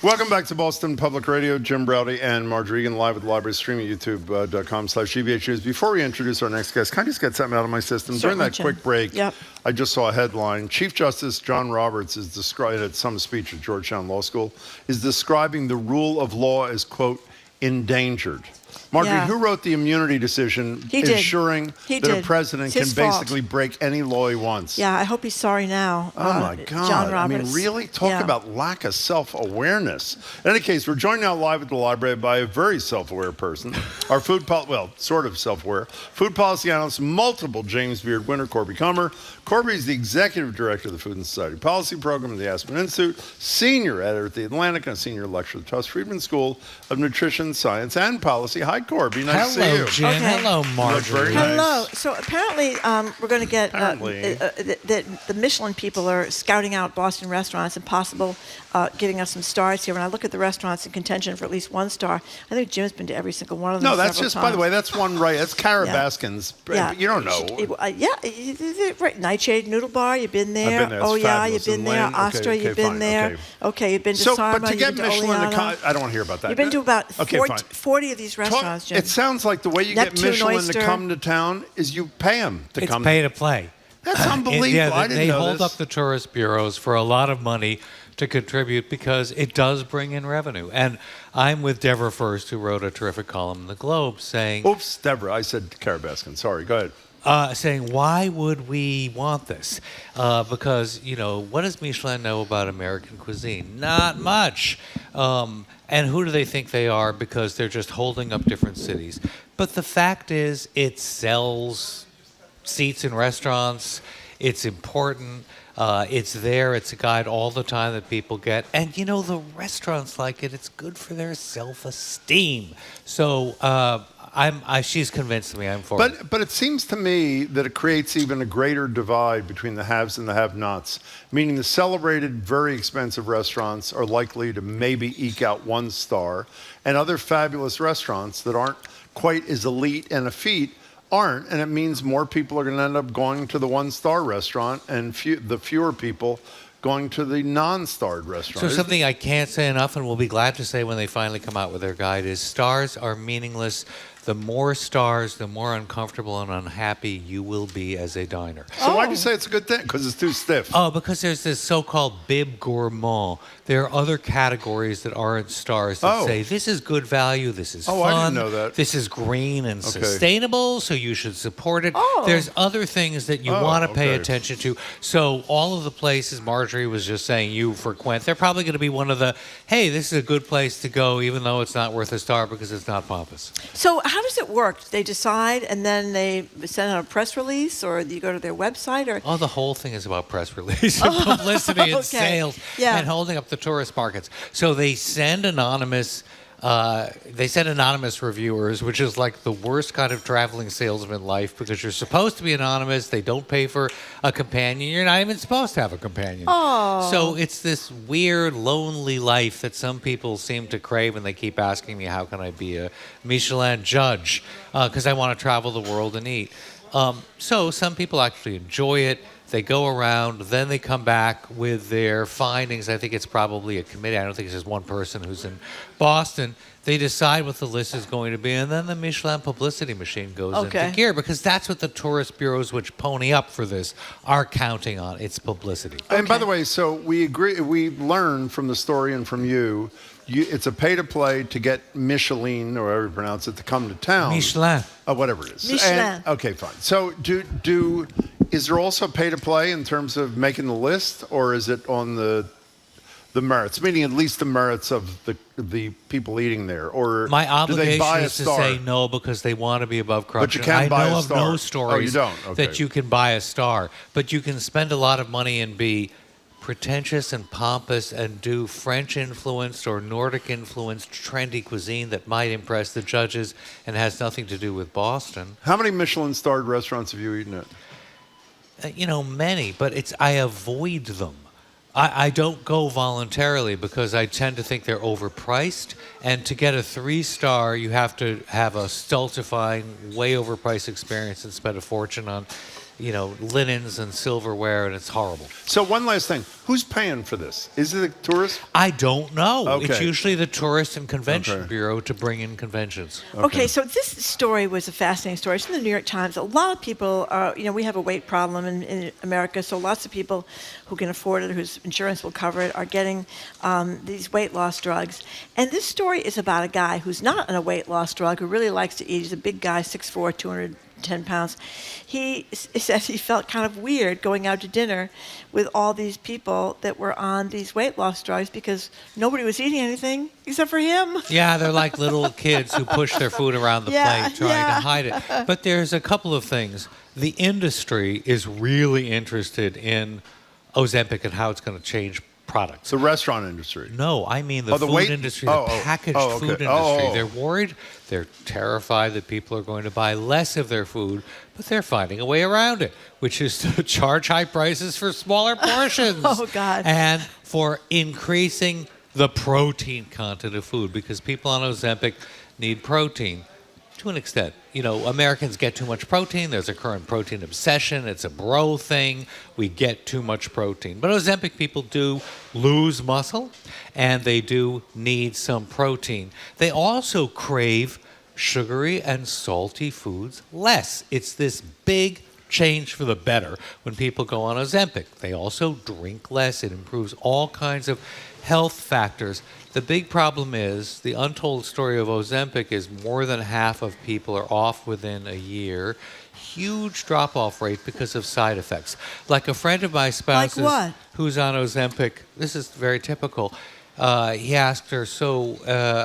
Welcome back to Boston Public Radio. Jim Browdy and Marjorie Egan live at the library, streaming at youtube.com/GBH News. Before we introduce our next guest, can I just get something out of my system? Certainly, During that Jim. quick break, Yep. I just saw a headline. Chief Justice John Roberts is described at some speech at Georgetown Law School, is describing the rule of law as, quote, endangered. Marjorie, Yeah. who wrote the immunity decision He did. ensuring He that a did. president It's can his fault. basically break any law he wants? Yeah, I hope he's sorry now. Oh, my God. John I Roberts. mean, really? Talk about lack of self-awareness. In any case, we're joined now live at the library by a very self-aware person. Our sort of self-aware. Food policy analyst, multiple James Beard winner, Corby Kummer. Corby is the executive director of the Food and Society Policy Program at the Aspen Institute, senior editor at The Atlantic, and a senior lecturer at the Tuss Friedman School of Nutrition, Science, and Policy. Hi, Corby. Nice to see you. Jim. Okay. Hello, You look Marjorie. very nice. Hello. So apparently we're going to get the Michelin people are scouting out Boston restaurants and possible giving us some stars here. When I look at the restaurants in contention for at least one star, I think Jim's been to every single one of them. No, that's several just, times. by the way, that's one right. That's Carabaskin's. Yeah. You don't know. Right. Nightshade Noodle Bar, you've been there. I've been there. It's Oh, yeah, fabulous. you've been In there. Lane. Astra, Okay, you've been fine. there. Okay, you've been to So, Sarma, but to you've get been to Michelin, Oleana. I don't want to hear about that. You've been to about Okay, fine. 40 of these restaurants, Jim. It sounds like the way you Neptune get Michelin Oyster. to come to town is you pay them to It's come. pay to play. That's unbelievable. Yeah, I didn't they know hold this. up the tourist bureaus for a lot of money to contribute because it does bring in revenue. And I'm with Deborah First, who wrote a terrific column in the Globe saying... Oops, Deborah, I said Carabaskin. Sorry, go ahead. Saying, why would we want this? Because, what does Michelin know about American cuisine? Not much. And who do they think they are? Because they're just holding up different cities. But the fact is, it sells seats in restaurants. It's important. It's there. It's a guide all the time that people get. And, the restaurants like it. It's good for their self-esteem. So she's convinced me I'm for it. But it seems to me that it creates even a greater divide between the haves and the have-nots, meaning the celebrated, very expensive restaurants are likely to maybe eke out 1 star, and other fabulous restaurants that aren't quite as elite and effete aren't, and it means more people are going to end up going to the 1-star restaurant and the fewer people going to the non-starred restaurant. So something I can't say enough, and we'll be glad to say when they finally come out with their guide, is stars are meaningless. The more stars, the more uncomfortable and unhappy you will be as a diner. So why do you say it's a good thing? Because it's too stiff. Oh, because there's this so-called bib gourmand. There are other categories that aren't stars that say, this is good value, this is fun. I didn't know that. This is green and sustainable, so you should support it. There's other things that you want to pay attention to. So all of the places Marjorie was just saying you frequent, they're probably going to be one of the, hey, this is a good place to go, even though it's not worth a star because it's not pompous. So how does it work? They decide and then they send out a press release, or you go to their website? Or the whole thing is about press release and publicity and sales and holding up the tourist markets. So they send anonymous reviewers, which is like the worst kind of traveling salesman life because you're supposed to be anonymous. They don't pay for a companion. You're not even supposed to have a companion. Oh. So it's this weird, lonely life that some people seem to crave, and they keep asking me, how can I be a Michelin judge? Because I want to travel the world and eat. So some people actually enjoy it. They go around, then they come back with their findings. I think it's probably a committee. I don't think it's just one person who's in Boston. They decide what the list is going to be, and then the Michelin publicity machine goes into gear, because that's what the tourist bureaus, which pony up for this, are counting on. It's publicity. And by the way, so we agree. We learned from the story and from you. It's a pay-to-play to get Michelin, or however you pronounce it, to come to town. Michelin. Whatever it is. Michelin. Okay, fine. So is there also pay-to-play in terms of making the list, or is it on the merits, meaning at least the merits of the people eating there, or my obligation obligation do they buy is a to star? say no, because they want to be above corruption. But you can't buy I know a of star. no stories Oh, you don't? Okay. that you can buy a star, but you can spend a lot of money and be pretentious and pompous and do French-influenced or Nordic-influenced trendy cuisine that might impress the judges and has nothing to do with Boston. How many Michelin-starred restaurants have you eaten at? Many, but I avoid them. I don't go voluntarily because I tend to think they're overpriced. And to get a 3-star, you have to have a stultifying, way overpriced experience and spend a fortune on, linens and silverware, and it's horrible. So one last thing. Who's paying for this? Is it the tourists? I don't know. Okay. It's usually the Tourist and Convention Bureau to bring in conventions. Okay, so this story was a fascinating story. It's in the New York Times. A lot of people are, we have a weight problem in America, so lots of people who can afford it, whose insurance will cover it, are getting these weight loss drugs. And this story is about a guy who's not on a weight loss drug, who really likes to eat. He's a big guy, 6'4", 210 pounds. He says he felt kind of weird going out to dinner with all these people that were on these weight loss drugs because nobody was eating anything except for him. Yeah, they're like little kids who push their food around the plate trying to hide it. But there's a couple of things. The industry is really interested in Ozempic and how it's going to change products. The restaurant industry? No, I mean the food industry, the packaged food industry. They're worried, they're terrified that people are going to buy less of their food, but they're finding a way around it, which is to charge high prices for smaller portions. Oh, God. And for increasing the protein content of food, because people on Ozempic need protein. To an extent. Americans get too much protein. There's a current protein obsession. It's a bro thing. We get too much protein. But Ozempic people do lose muscle, and they do need some protein. They also crave sugary and salty foods less. It's this big change for the better when people go on Ozempic. They also drink less. It improves all kinds of health factors. The big problem is the untold story of Ozempic is more than half of people are off within a year. Huge drop-off rate because of side effects. Like a friend of my spouse's who's on Ozempic, this is very typical. He asked her,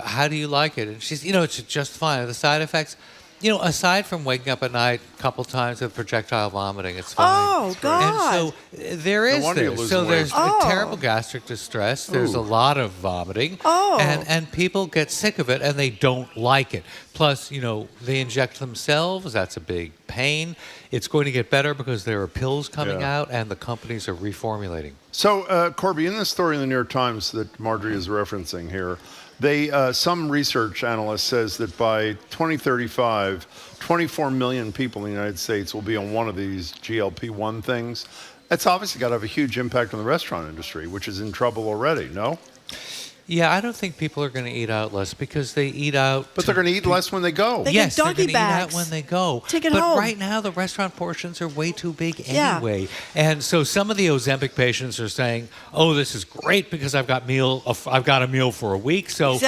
how do you like it? And she's, it's just fine. The side effects, aside from waking up at night a couple times with projectile vomiting, it's fine. Oh, God. And so there is this. So there's terrible gastric distress. There's a lot of vomiting. And people get sick of it, and they don't like it. Plus, they inject themselves. That's a big pain. It's going to get better because there are pills coming out, and the companies are reformulating. So, Corby, in this story in the New York Times that Marjorie is referencing here, some research analyst says that by 2035, 24 million people in the United States will be on one of these GLP-1 things. That's obviously got to have a huge impact on the restaurant industry, which is in trouble already, no? Yeah, I don't think people are going to eat out less because they eat out. But they're going to eat less when they go. Yes, they're going to eat out when they go. Take it but home. Right now, the restaurant portions are way too big anyway. And so some of the Ozempic patients are saying, "Oh, this is great because I've got a meal for a week, so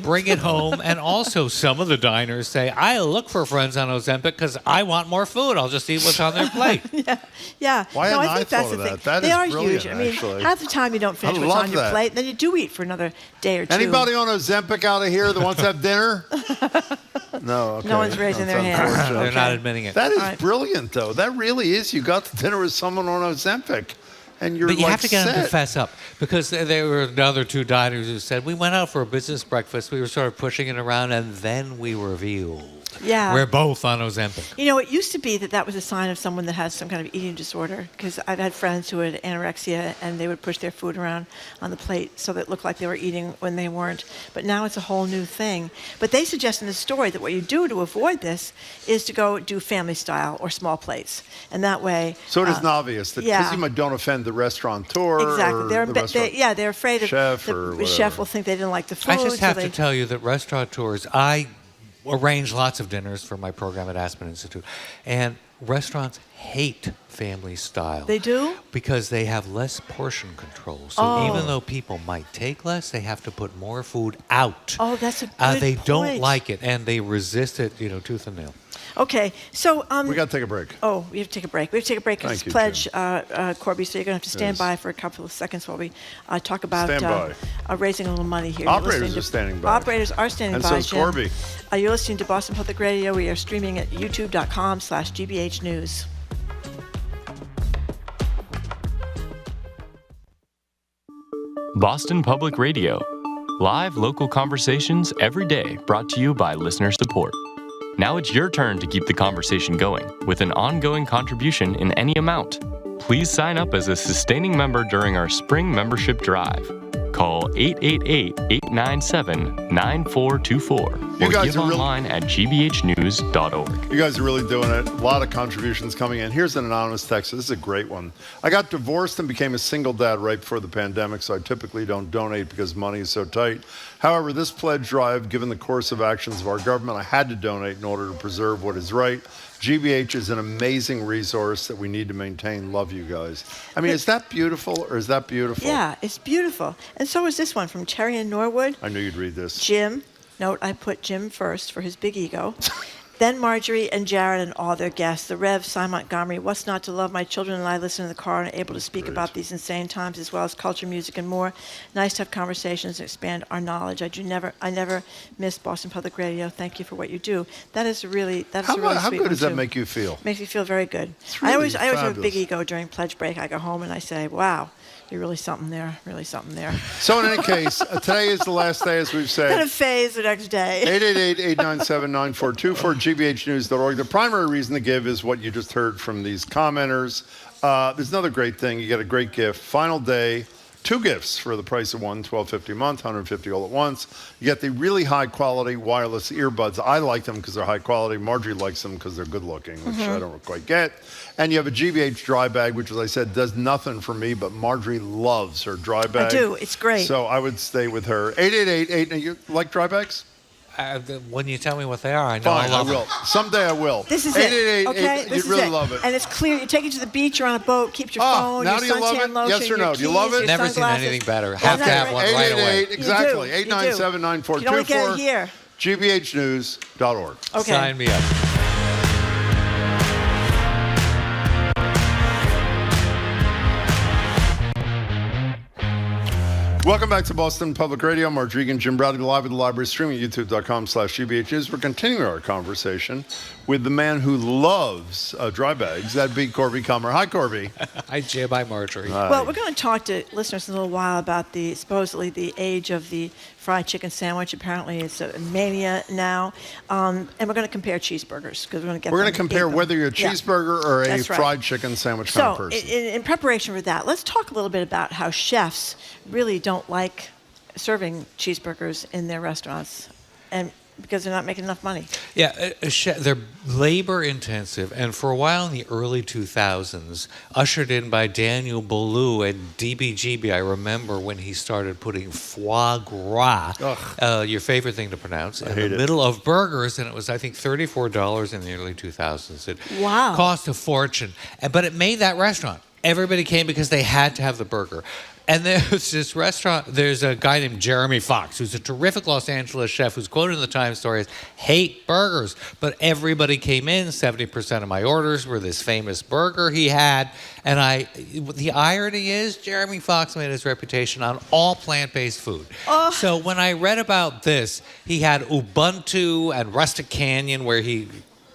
bring it home." And also, some of the diners say, "I look for friends on Ozempic because I want more food. I'll just eat what's on their plate." Yeah. Why no, hadn't I think I that's thought the of thing. that? That they is are brilliant, huge. I mean, actually. half the time you don't finish what's on your plate, then you do eat for another day or two. Anybody on Ozempic out of here that wants to have dinner? No, okay. No one's raising their hand. They're not admitting it. That is brilliant, though. That really is. You got to dinner with someone on Ozempic, and you're But you like have to get them to set. fess up, because there were another two diners who said, "We went out for a business breakfast. We were sort of pushing it around, and then we revealed." Yeah. We're both on Ozempic. You know, it used to be that was a sign of someone that has some kind of eating disorder, because I've had friends who had anorexia and they would push their food around on the plate so that it looked like they were eating when they weren't. But now it's a whole new thing. But they suggest in the story that what you do to avoid this is to go do family style or small plates. And that way... So it isn't obvious that because you don't offend the restaurateur exactly. or They're afraid of chef the chef will think they didn't like the food. I just have to tell you that restaurateurs, I arrange lots of dinners for my program at Aspen Institute, and restaurants hate family style. They do? Because they have less portion control. So even though people might take less, they have to put more food out. Oh, that's a good They point. don't like it, and they resist it, tooth and nail. Okay, so... we got to take a break. Oh, we have to take a break. We have to take a break because it's pledge, Corby, so you're going to have to stand by for a couple of seconds while we talk about raising a little money here. Operators are standing by. Operators are standing by, And so is Corby. You're listening to Boston Public Radio. We are streaming at youtube.com/GBH News. Boston Public Radio. Live local conversations every day brought to you by listener support. Now it's your turn to keep the conversation going with an ongoing contribution in any amount. Please sign up as a sustaining member during our spring membership drive. Call 888-897-9424 or give online at gbhnews.org. You guys are really doing it. A lot of contributions coming in. Here's an anonymous text. This is a great one. I got divorced and became a single dad right before the pandemic, so I typically don't donate because money is so tight. However, this pledge drive, given the course of actions of our government, I had to donate in order to preserve what is right. GBH is an amazing resource that we need to maintain. Love you guys. I mean, is that beautiful or is that beautiful? Yeah, it's beautiful. And so is this one from Terry in Norwood. I knew you'd read this. Jim. Note, I put Jim first for his big ego. Then Marjorie and Jared and all their guests. The Rev, Cy Montgomery. What's not to love? My children and I listen in the car and are able to speak about these insane times as well as culture, music, and more. Nice to have conversations and expand our knowledge. I never miss Boston Public Radio. Thank you for what you do. That is really How sweet good one, does that too. make you feel? Makes me feel very good. Really I always have a fabulous. big ego during pledge break. I go home and I say, wow, you're really something there, really something there. So in any case, today is the last day, as we've said. Then a phase the next day. 888-897-9424, gbhnews.org. The primary reason to give is what you just heard from these commenters. There's another great thing. You get a great gift. Final day, 2 gifts for the price of one, $12.50 a month, $150 all at once. You get the really high-quality wireless earbuds. I like them because they're high quality. Marjorie likes them because they're good-looking, which I don't quite get. And you have a GBH dry bag, which, as I said, does nothing for me, but Marjorie loves her dry bag. I do. It's great. So I would stay with her. 888-8. You like dry bags? When you tell me what they are, I know Fine, I love I will. them. Someday I will. This is 888, it. Okay, you'd really love it. And it's clear. You take it to the beach. You're on a boat. Keep your phone. Now your do you love suntan it? lotion, Yes or your no? Do you keys, love it? your Never seen sunglasses. anything better. Isn't Have to that have one great? right away. 888, exactly. You do. 897-9424. You don't get it here. gbhnews.org. Okay. Sign me up. Welcome back to Boston Public Radio. Mark Regan, Jim Bradley, live at the library, streaming at youtube.com/GBH News. We're continuing our conversation with the man who loves dry bags. That'd be Corby Kummer. Hi, Corby. Hi, Jim. Hi, Marjorie. Well, we're going to talk to listeners in a little while about supposedly the age of the fried chicken sandwich. Apparently, it's a mania now. And we're going to compare cheeseburgers because we're going to get. We're going to compare whether you're a cheeseburger or a That's right. fried chicken sandwich kind of So, person. in preparation for that, let's talk a little bit about how chefs really don't like serving cheeseburgers in their restaurants, and because they're not making enough money. Yeah, they're labor intensive, and for a while in the early 2000s, ushered in by Daniel Boulou and DBGB, I remember when he started putting foie gras, your favorite thing to pronounce, in the middle of burgers, and it was, I think, $34 in the early 2000s. It cost a fortune, but it made that restaurant. Everybody came because they had to have the burger. And there's this restaurant, there's a guy named Jeremy Fox, who's a terrific Los Angeles chef, who's quoted in the Times story as, hate burgers. But everybody came in, 70% of my orders were this famous burger he had. And the irony is, Jeremy Fox made his reputation on all plant-based food. So when I read about this, he had Ubuntu and Rustic Canyon, where he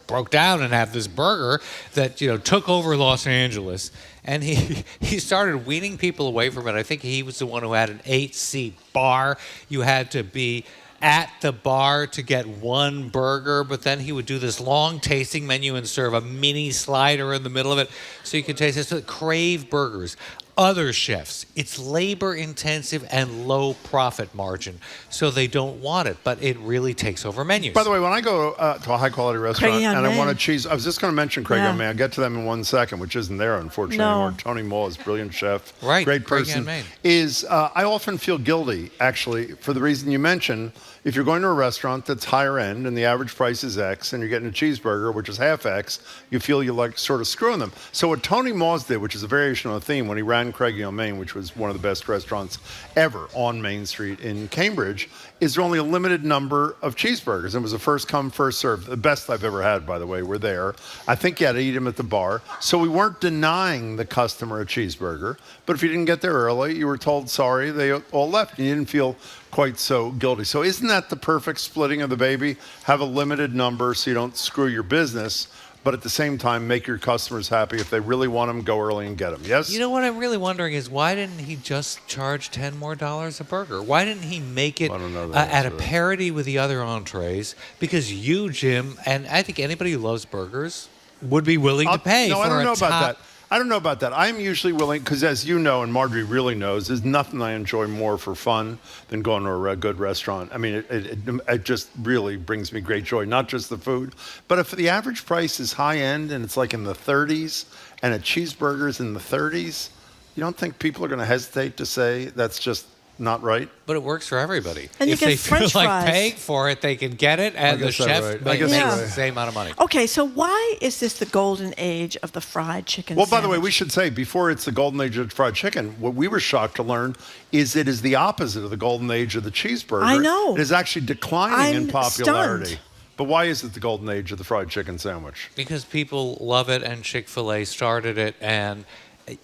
broke down and had this burger that, took over Los Angeles. And he started weaning people away from it. I think he was the one who had an 8-seat bar. You had to be at the bar to get one burger, but then he would do this long tasting menu and serve a mini slider in the middle of it so you could taste it. So Crave Burgers. Other chefs, it's labor intensive and low profit margin, so they don't want it, but it really takes over menus. By the way, when I go to a high quality restaurant Craigie and on I want a Main. cheese, I was just going to mention Craigie Yeah. on Main. I'll get to them in 1 second, which isn't there unfortunately No. anymore. Tony Moll is a brilliant chef, Right, great Craigie on person. Main. I often feel guilty actually for the reason you mentioned. If you're going to a restaurant that's higher end and the average price is X and you're getting a cheeseburger, which is half X, you feel you're like sort of screwing them. So what Tony Moss did, which is a variation on the theme when he ran Craigie on Main, which was one of the best restaurants ever on Main Street in Cambridge, is there only a limited number of cheeseburgers. It was a first come, first served. The best I've ever had, by the way, were there. I think you had to eat them at the bar. So we weren't denying the customer a cheeseburger. But if you didn't get there early, you were told sorry, they all left. And you didn't feel quite so guilty. So isn't that the perfect splitting of the baby? Have a limited number so you don't screw your business, but at the same time, make your customers happy. If they really want them, go early and get them. Yes? You know what I'm really wondering is why didn't he just charge $10 more a burger? Why didn't he make it at a parity with the other entrees? Because you, Jim, and I think anybody who loves burgers would be willing to pay for I don't know a top. about that. I don't know about that. I'm usually willing, because as you know, and Marjorie really knows, there's nothing I enjoy more for fun than going to a good restaurant. I mean, it just really brings me great joy, not just the food. But if the average price is high end and it's like in the 30s and a cheeseburger's in the 30s, you don't think people are going to hesitate to say that's just not right? But it works for everybody. And you if get they French feel like fries. paying for it, they can get it, and the guess that's chef right. makes that's the right. same amount of money. Okay, so why is this the golden age of the fried chicken Well, by the way, sandwich? we should say, before it's the golden age of fried chicken, what we were shocked to learn is it is the opposite of the golden age of the cheeseburger. I know. It is actually declining in I'm popularity. stunned. But why is it the golden age of the fried chicken sandwich? Because people love it, and Chick-fil-A started it, and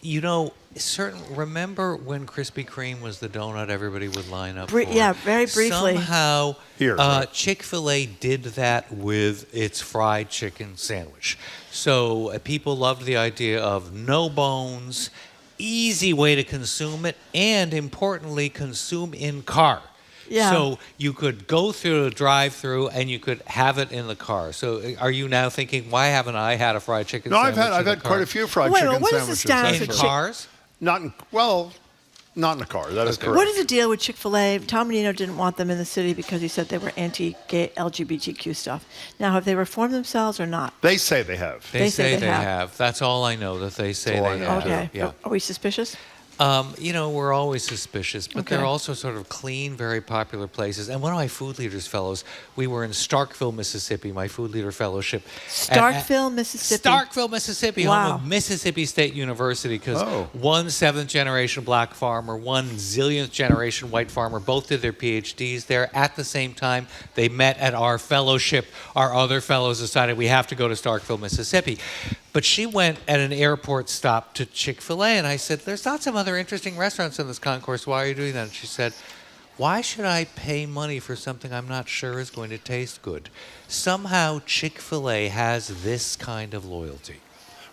you know, remember when Krispy Kreme was the donut everybody would line up for? Yeah, very briefly. Somehow, right. Chick-fil-A did that with its fried chicken sandwich. So people loved the idea of no bones, easy way to consume it, and importantly, consume in car. Yeah. So you could go through a drive-through and you could have it in the car. So are you now thinking, why haven't I had a fried chicken No, sandwich? I've had quite a few fried Wait a chicken minute, what is the sandwiches. status in of cars? Not in not in a car. That is correct. What is the deal with Chick-fil-A? Tom Menino didn't want them in the city because he said they were anti-gay LGBTQ stuff. Now, have they reformed themselves or not? They say they have. They say they have. That's all I know, that they say all I they know, have. Okay. Yeah. Are we suspicious? You know, we're always suspicious, but Okay. they're also sort of clean, very popular places. And one of my food leaders fellows, we were in Starkville, Mississippi, my food leader fellowship. Starkville, Mississippi. Starkville, Mississippi, Wow. home of Mississippi State University, because Oh. one 7th-generation black farmer, one zillionth-generation white farmer, both did their PhDs there. At the same time, they met at our fellowship. Our other fellows decided we have to go to Starkville, Mississippi. But she went at an airport stop to Chick-fil-A, and I said, there's not some other interesting restaurants in this concourse. Why are you doing that? And she said, why should I pay money for something I'm not sure is going to taste good? Somehow Chick-fil-A has this kind of loyalty.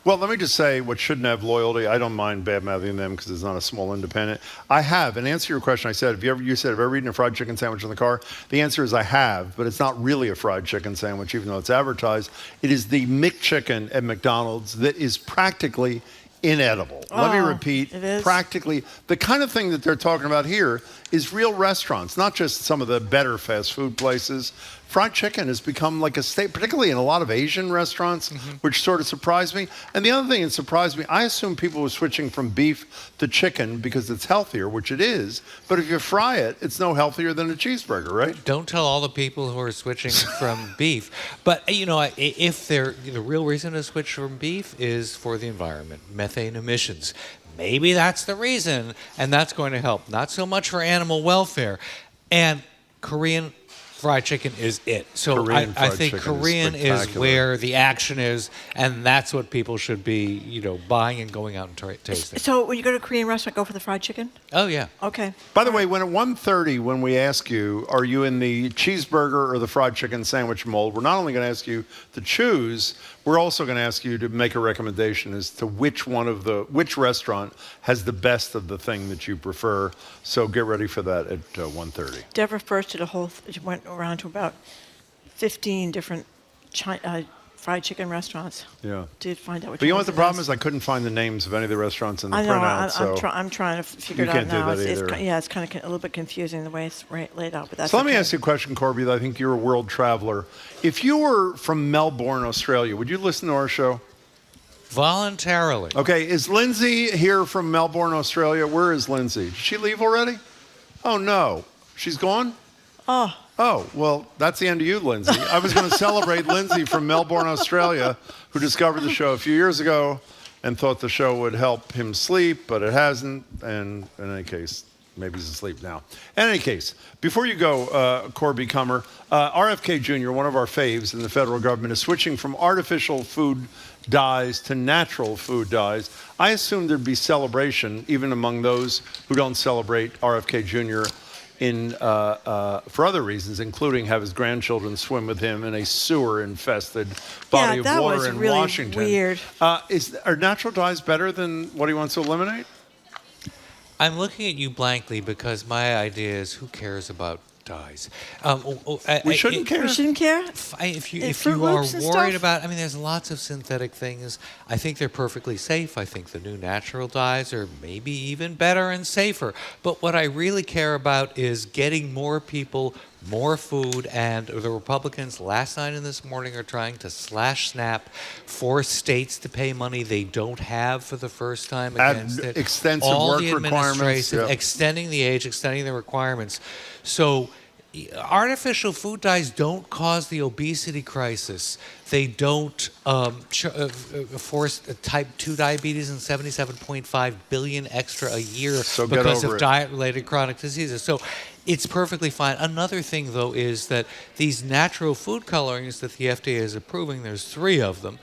Well, let me just say what shouldn't have loyalty. I don't mind bad-mouthing them because it's not a small independent. I have. And answer your question, I said, you said, have I ever eaten a fried chicken sandwich in the car? The answer is I have, but it's not really a fried chicken sandwich, even though it's advertised. It is the McChicken at McDonald's that is practically inedible. Let me repeat, it is? practically. The kind of thing that they're talking about here is real restaurants, not just some of the better fast food places. Fried chicken has become like a staple, particularly in a lot of Asian restaurants, which sort of surprised me. And the other thing that surprised me, I assumed people were switching from beef to chicken because it's healthier, which it is. But if you fry it, it's no healthier than a cheeseburger, right? Don't tell all the people who are switching from beef. But, you know, if the real reason to switch from beef is for the environment, methane emissions, maybe that's the reason, and that's going to help. Not so much for animal welfare. And Korean fried chicken is it. So I think Korean is where the action is, and that's what people should be, you know, buying and going out and tasting. So when you go to a Korean restaurant, go for the fried chicken? Oh, yeah. Okay. By the way, when at 1:30, when we ask you, are you in the cheeseburger or the fried chicken sandwich mold, we're not only going to ask you to choose, We're also going to ask you to make a recommendation as to which restaurant has the best of the thing that you prefer. So get ready for that at 1:30. Deborah first did went around to about 15 different fried chicken restaurants. Yeah. To find out which. But you know one what the was problem best. is? I couldn't find the names of any of the restaurants in the I know. printout. I'm trying to figure it out you can't now. do that either. It's kind of a little bit confusing the way it's laid out. But that's So let me okay. ask you a question, Corby. I think you're a world traveler. If you were from Melbourne, Australia, would you listen to our show? Voluntarily. Okay, is Lindsay here from Melbourne, Australia? Where is Lindsay? Did she leave already? Oh, no. She's gone? Oh, well, that's the end of you, Lindsay. I was going to celebrate Lindsay from Melbourne, Australia, who discovered the show a few years ago and thought the show would help him sleep, but it hasn't. And in any case, maybe he's asleep now. In any case, before you go, Corby Kummer, RFK Jr., one of our faves in the federal government, is switching from artificial food dyes to natural food dyes. I assume there'd be celebration even among those who don't celebrate RFK Jr. For other reasons, including have his grandchildren swim with him in a sewer-infested body of water was in really Washington. Weird. Are natural dyes better than what he wants to eliminate? I'm looking at you blankly because my idea is who cares about dyes? We shouldn't care. We shouldn't care? If you are worried about, there's lots of synthetic things. I think they're perfectly safe. I think the new natural dyes are maybe even better and safer. But what I really care about is getting more people more food, and the Republicans last night and this morning are trying to SNAP, force states to pay money they don't have for the first time against it. Extensive all work the requirements. Yep. Extending the age, extending the requirements. So artificial food dyes don't cause the obesity crisis. They don't force type 2 diabetes and 77.5 billion extra a year because of diet-related chronic diseases. So it's perfectly fine. Another thing, though, is that these natural food colorings that the FDA is approving, there's 3 of them.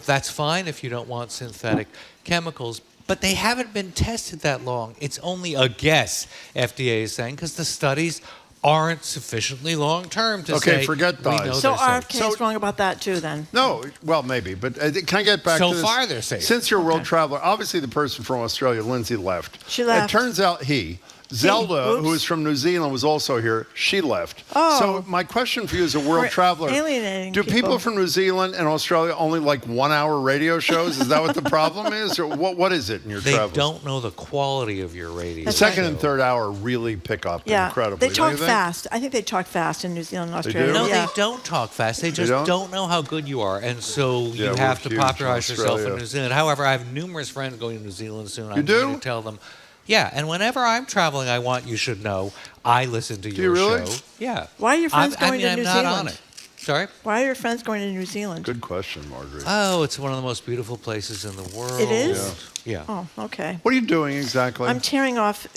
That's fine if you don't want synthetic chemicals, but they haven't been tested that long. It's only a guess, FDA is saying, because the studies aren't sufficiently long-term to say. Okay, forget dyes. So RFK is wrong about that too, then? No, well, maybe. But can I get back to this? So far, they're safe. Since you're a world traveler, obviously the person from Australia, Lindsay, left. She left. It turns out Zelda, who is from New Zealand, was also here. She left. Oh. So my question for you as a world traveler, alienating do people from New Zealand and Australia only like 1-hour radio shows? Is that what the problem is? Or what is it in your travels? They don't know the quality of your radio. The second and third hour really pick up incredibly. They talk fast. I think they talk fast in New Zealand and Australia. No, they don't talk fast. They just don't know how good you are. And so you have to popularize yourself in New Zealand. However, I have numerous friends going to New Zealand soon. I'm going to tell them. Yeah, and whenever I'm traveling, I want you should know I listen to your show. Yeah. Why are your friends going to New I'm Zealand? not on it. Sorry? Why are your friends going to New Zealand? Good question, Marjorie. Oh, it's one of the most beautiful places in the world. It is? Yeah. Oh, okay. What are you doing exactly? I'm tearing off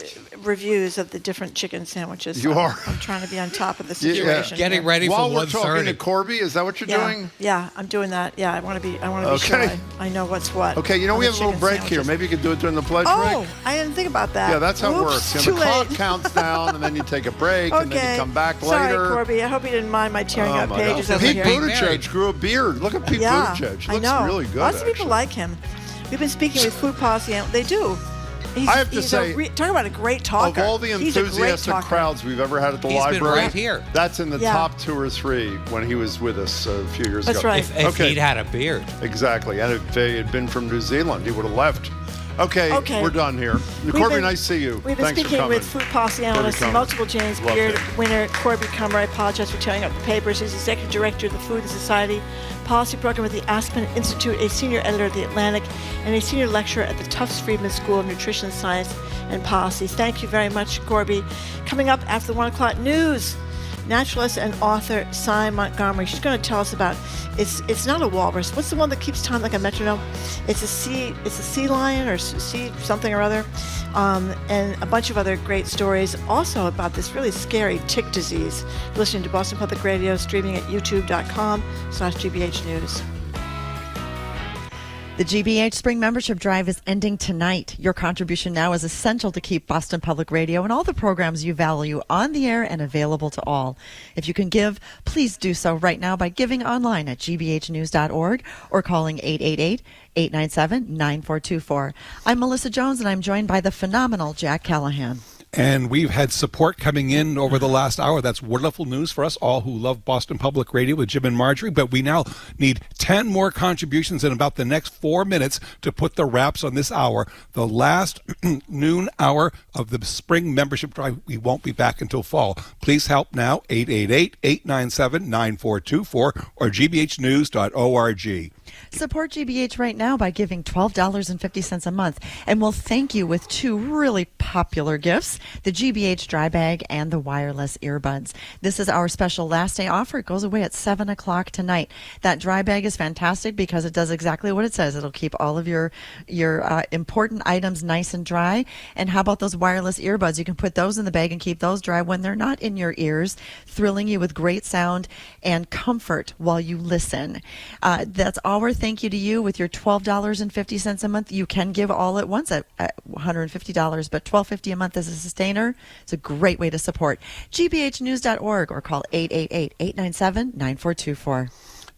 reviews of the different chicken sandwiches. You are? I'm trying to be on top of the situation. Getting ready for 1:30. While we're talking to Corby, is that what you're doing? Yeah, I'm doing that. Yeah, I want to be sure I know what's what. Okay, we have a little break here. Maybe you could do it during the pledge break. Oh, I didn't think about that. Yeah, that's how it works. Too the clock late. counts down, and then you take a break, and then you come back later. Sorry, Corby. I hope you didn't mind my tearing up pages over Pete here. Buttigieg grew a beard. Look at Pete Buttigieg. He looks really good. Lots of people like him. We've been speaking with Food Policy, and they do. I have to say, talk about a great talker. Of all the enthusiastic crowds we've ever had at the library, been right here. That's in the top 2 or 3 when he was with us a few years ago. That's right. If he'd had a beard. Exactly. And if he had been from New Zealand, he would have left. Okay, we're done here. Corby, nice to see you. We've been Thanks speaking with food policy analyst and multiple James Beard winner Corby Kummer. I apologize for tearing up the papers. He's executive director of the Food and Society Policy Program at the Aspen Institute, a senior editor at The Atlantic, and a senior lecturer at the Tufts Friedman School of Nutrition Science and Policy. Thank you very much, Corby. Coming up after the 1 o'clock news, naturalist and author Cy Montgomery. She's going to tell us about it's not a walrus. What's the one that keeps time like a metronome? It's a sea lion or sea something or other, and a bunch of other great stories also about this really scary tick disease. You're listening to Boston Public Radio, streaming at youtube.com/GBH News. The GBH Spring Membership Drive is ending tonight. Your contribution now is essential to keep Boston Public Radio and all the programs you value on the air and available to all. If you can give, please do so right now by giving online at gbhnews.org or calling 888-897-9424. I'm Melissa Jones, and I'm joined by the phenomenal Jack Callahan. And we've had support coming in over the last hour. That's wonderful news for us all who love Boston Public Radio with Jim and Marjorie. But we now need 10 more contributions in about the next 4 minutes to put the wraps on this hour. The last noon hour of the spring membership drive. We won't be back until fall. Please help now, 888-897-9424 or gbhnews.org. Support GBH right now by giving $12.50 a month, and we'll thank you with two really popular gifts, the GBH dry bag and the wireless earbuds. This is our special last day offer. It goes away at 7 o'clock tonight. That dry bag is fantastic because it does exactly what it says. It'll keep all of your important items nice and dry. And how about those wireless earbuds? You can put those in the bag and keep those dry when they're not in your ears, thrilling you with great sound and comfort while you listen. That's our thank you to you with your $12.50 a month. You can give all at once at $150, but $12.50 a month as a sustainer. It's a great way to support. gbhnews.org or call 888-897-9424.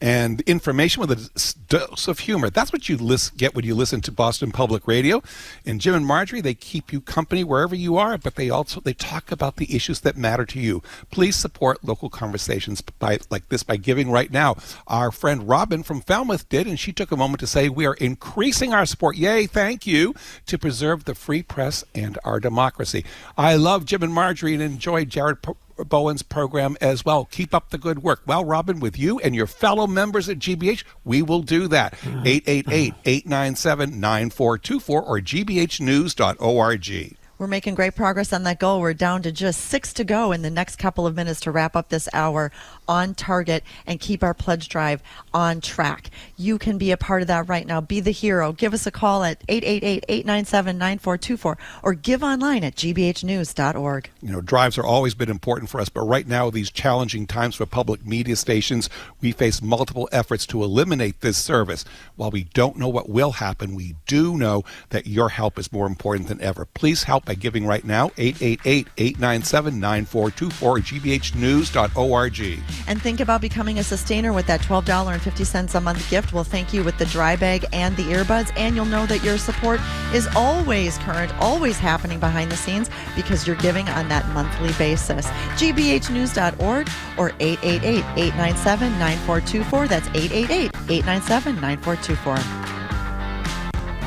And information with a dose of humor. That's what you get when you listen to Boston Public Radio. And Jim and Marjorie, they keep you company wherever you are, but they talk about the issues that matter to you. Please support local conversations like this by giving right now. Our friend Robin from Falmouth did, and she took a moment to say we are increasing our support, yay, thank you, to preserve the free press and our democracy. I love Jim and Marjorie and enjoy Jared Bowen's program as well. Keep up the good work. Well, Robin, with you and your fellow members at GBH, we will do that. 888-897-9424 or gbhnews.org. We're making great progress on that goal. We're down to just 6 to go in the next couple of minutes to wrap up this hour on target and keep our pledge drive on track. You can be a part of that right now. Be the hero. Give us a call at 888-897-9424 or give online at gbhnews.org. You know, drives are always been important for us, but right now, these challenging times for public media stations, we face multiple efforts to eliminate this service. While we don't know what will happen, we do know that your help is more important than ever. Please help by giving right now, 888-897-9424 or gbhnews.org. And think about becoming a sustainer with that $12.50 a month gift. We'll thank you with the dry bag and the earbuds, and you'll know that your support is always current, always happening behind the scenes because you're giving on that monthly basis. gbhnews.org or 888-897-9424. That's 888-897-9424.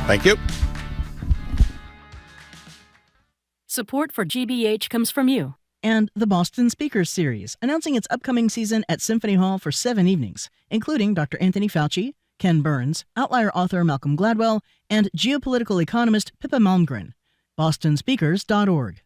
Thank you. Support for GBH comes from you. And the Boston Speakers Series, announcing its upcoming season at Symphony Hall for 7 evenings, including Dr. Anthony Fauci, Ken Burns, outlier author Malcolm Gladwell, and geopolitical economist Pippa Malmgren. BostonSpeakers.org.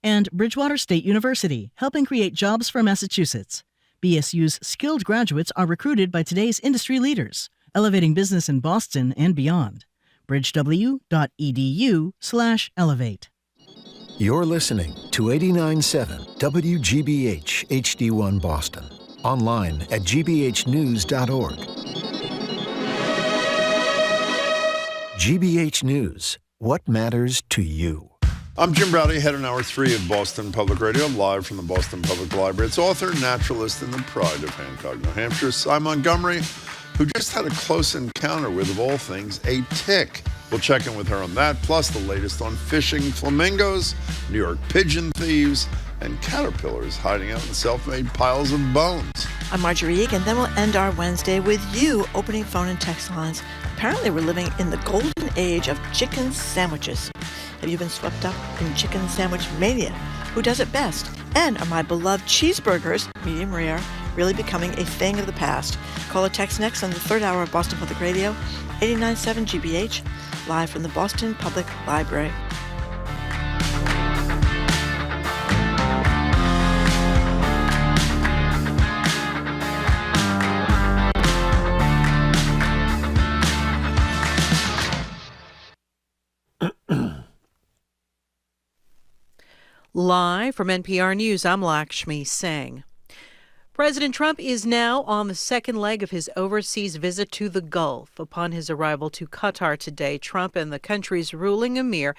And Bridgewater State University, helping create jobs for Massachusetts. BSU's skilled graduates are recruited by today's industry leaders, elevating business in Boston and beyond. bridgew.edu/elevate. You're listening to 89.7 WGBH HD1 Boston. Online at gbhnews.org. GBH News. What matters to you? I'm Jim Browdy, head of Hour 3 of Boston Public Radio, live from the Boston Public Library. It's author, naturalist, and the pride of Hancock, New Hampshire, Cy Montgomery, who just had a close encounter with, of all things, a tick. We'll check in with her on that, plus the latest on fishing flamingos, New York pigeon thieves, and caterpillars hiding out in self-made piles of bones. I'm Marjorie Egan, and then we'll end our Wednesday with you opening phone and text lines. Apparently we're living in the golden age of chicken sandwiches. Have you been swept up in chicken sandwich mania? Who does it best? And are my beloved cheeseburgers, medium rare, really becoming a thing of the past? Call or text next on the third hour of Boston Public Radio, 89.7 GBH, live from the Boston Public Library. Live from NPR News, I'm Lakshmi Singh. President Trump is now on the second leg of his overseas visit to the Gulf. Upon his arrival to Qatar today, Trump and the country's ruling emir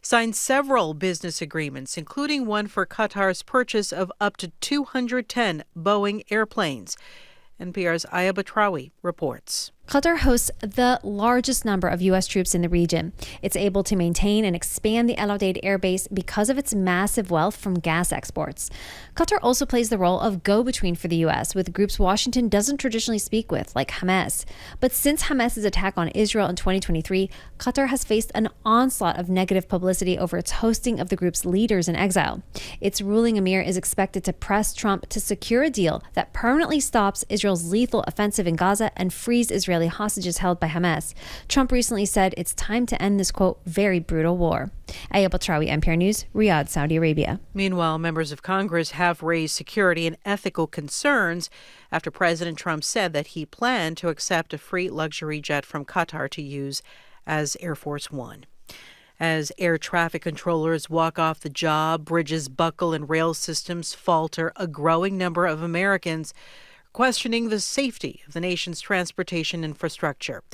signed several business agreements, including one for Qatar's purchase of up to 210 Boeing airplanes. NPR's Aya Batrawi reports. Qatar hosts the largest number of U.S. troops in the region. It's able to maintain and expand the El Udeid Air Base because of its massive wealth from gas exports. Qatar also plays the role of go-between for the U.S. with groups Washington doesn't traditionally speak with, like Hamas. But since Hamas's attack on Israel in 2023, Qatar has faced an onslaught of negative publicity over its hosting of the group's leaders in exile. Its ruling emir is expected to press Trump to secure a deal that permanently stops Israel's lethal offensive in Gaza and frees Israeli hostages held by Hamas. Trump recently said it's time to end this, quote, very brutal war. Aya Batrawi, NPR News, Riyadh, Saudi Arabia. Meanwhile, members of Congress have raised security and ethical concerns after President Trump said that he planned to accept a free luxury jet from Qatar to use as Air Force One. As air traffic controllers walk off the job, bridges buckle and rail systems falter, a growing number of Americans questioning the safety of the nation's transportation infrastructure.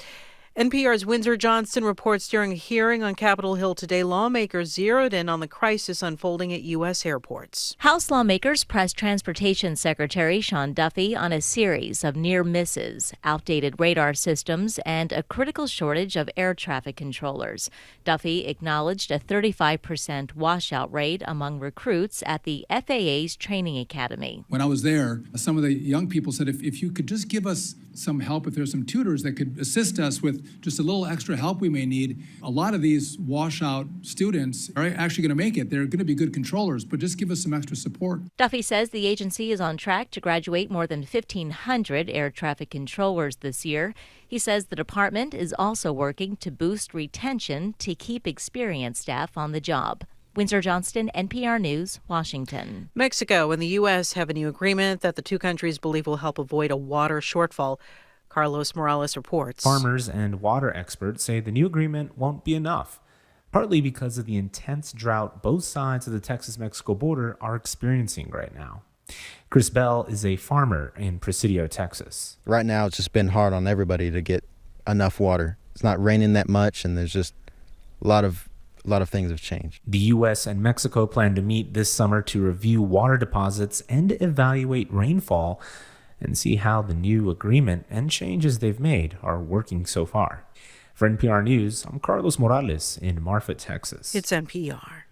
NPR's Windsor Johnston reports during a hearing on Capitol Hill today, lawmakers zeroed in on the crisis unfolding at U.S. airports. House lawmakers pressed Transportation Secretary Sean Duffy on a series of near misses, outdated radar systems, and a critical shortage of air traffic controllers. Duffy acknowledged a 35% washout rate among recruits at the FAA's training academy. When I was there, some of the young people said, if you could just give us some help, if there's some tutors that could assist us with just a little extra help we may need. A lot of these washout students are actually going to make it. They're going to be good controllers, but just give us some extra support. Duffy says the agency is on track to graduate more than 1,500 air traffic controllers this year. He says the department is also working to boost retention to keep experienced staff on the job. Windsor Johnston, NPR News, Washington. Mexico and the U.S. have a new agreement that the two countries believe will help avoid a water shortfall. Carlos Morales reports. Farmers and water experts say the new agreement won't be enough, partly because of the intense drought both sides of the Texas-Mexico border are experiencing right now. Chris Bell is a farmer in Presidio, Texas. Right now, it's just been hard on everybody to get enough water. It's not raining that much, and there's just a lot of things have changed. The U.S. and Mexico plan to meet this summer to review water deposits and evaluate rainfall and see how the new agreement and changes they've made are working so far. For NPR News, I'm Carlos Morales in Marfa, Texas. It's NPR.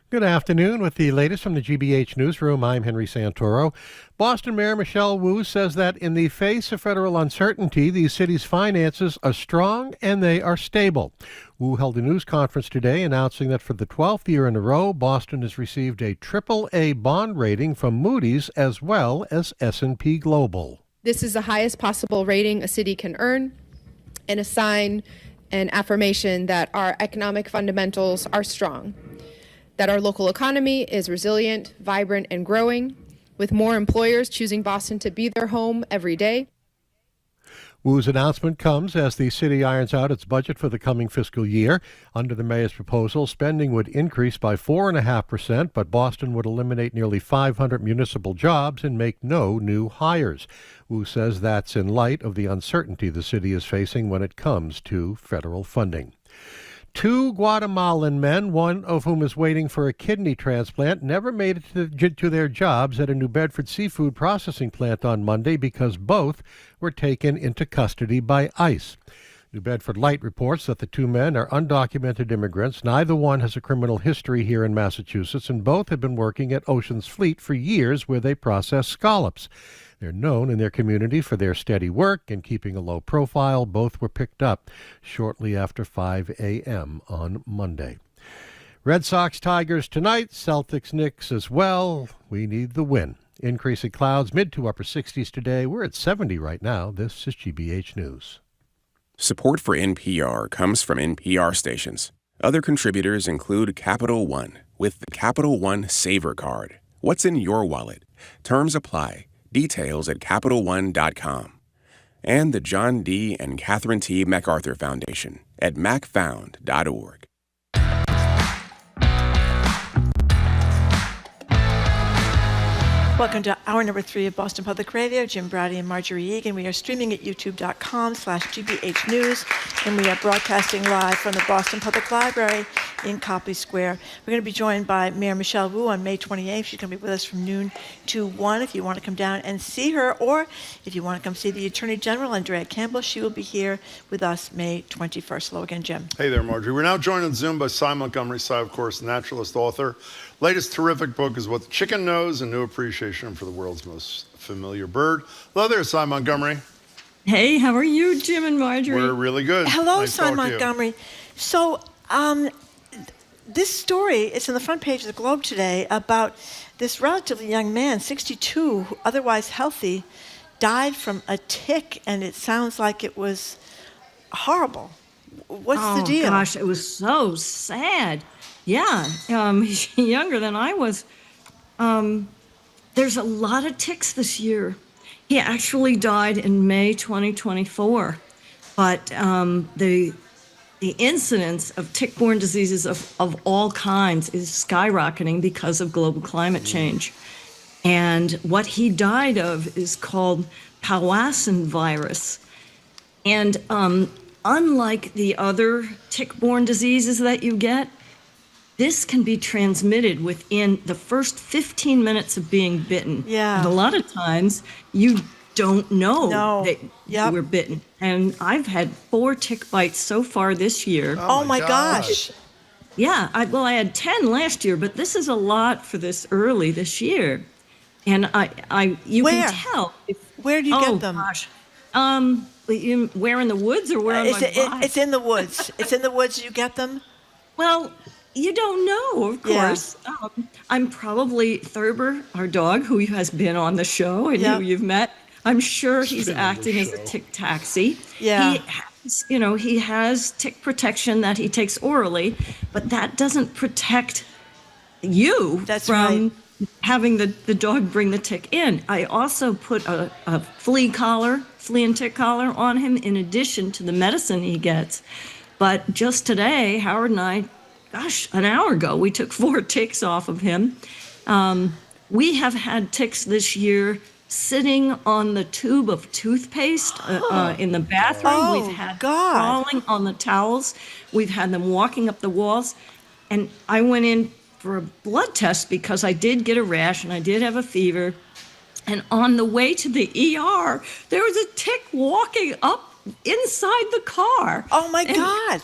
Good afternoon. With the latest from the GBH Newsroom, I'm Henry Santoro. Boston Mayor Michelle Wu says that in the face of federal uncertainty, the city's finances are strong and they are stable. Wu held a news conference today announcing that for the 12th year in a row, Boston has received a AAA bond rating from Moody's as well as S&P Global. This is the highest possible rating a city can earn and a sign and affirmation that our economic fundamentals are strong, that our local economy is resilient, vibrant, and growing, with more employers choosing Boston to be their home every day. Wu's announcement comes as the city irons out its budget for the coming fiscal year. Under the mayor's proposal, spending would increase by 4.5%, but Boston would eliminate nearly 500 municipal jobs and make no new hires. Wu says that's in light of the uncertainty the city is facing when it comes to federal funding. Two Guatemalan men, one of whom is waiting for a kidney transplant, never made it to their jobs at a New Bedford seafood processing plant on Monday because both were taken into custody by ICE. New Bedford Light reports that the two men are undocumented immigrants. Neither one has a criminal history here in Massachusetts, and both have been working at Ocean's Fleet for years where they process scallops. They're known in their community for their steady work and keeping a low profile. Both were picked up shortly after 5 a.m. on Monday. Red Sox Tigers tonight, Celtics Knicks as well. We need the win. Increasing clouds, mid to upper 60s today. We're at 70 right now. This is GBH News. Support for NPR comes from NPR stations. Other contributors include Capital One with the Capital One Saver Card. What's in your wallet? Terms apply. Details at CapitalOne.com. And the John D. and Catherine T. MacArthur Foundation at macfound.org. Welcome to hour number 3 of Boston Public Radio. Jim Brady and Marjorie Egan. We are streaming at youtube.com/GBH News, and we are broadcasting live from the Boston Public Library in Copley Square. We're going to be joined by Mayor Michelle Wu on May 28th. She's going to be with us from noon to 1 if you want to come down and see her, or if you want to come see the Attorney General, Andrea Campbell. She will be here with us May 21st. Hello again, Jim. Hey there, Marjorie. We're now joined on Zoom by Cy Montgomery. Cy, of course, naturalist, author. Latest terrific book is What the Chicken Knows, a new appreciation for the world's most familiar bird. Hello there, Cy Montgomery. Hey, how are you, Jim and Marjorie? We're really good. Hello, Nice Cy talking to you. Montgomery. So, this story, it's on the front page of the Globe today, about this relatively young man, 62, who otherwise healthy, died from a tick, and it sounds like it was horrible. What's the deal? Oh, gosh, it was so sad. Yeah, he's younger than I was. There's a lot of ticks this year. He actually died in May 2024, but the incidence of tick-borne diseases of all kinds is skyrocketing because of global climate change. And what he died of is called Powassan virus. And unlike the other tick-borne diseases that you get, this can be transmitted within the first 15 minutes of being bitten. Yeah. And a lot of times you don't know that you were bitten. And I've had 4 tick bites so far this year. Oh my gosh. Yeah, I had 10 last year, but this is a lot for this early this year. And you can tell. Where do you get them? Gosh. Where in the woods or where on my body? It's in the woods. It's in the woods you get them? Well, you don't know, of course. Yeah. I'm probably Thurber, our dog, who has been on the show and who you've met. I'm sure he's acting as a tick taxi. Yeah. He has tick protection that he takes orally, but that doesn't protect you from having the dog bring the tick in. I also put a flea and tick collar on him in addition to the medicine he gets. But just today, Howard and I, an hour ago, we took 4 ticks off of him. We have had ticks this year sitting on the tube of toothpaste in the bathroom. We've had crawling on the towels. We've had them walking up the walls. And I went in for a blood test because I did get a rash and I did have a fever. And on the way to the ER, there was a tick walking up inside the car. Oh my God.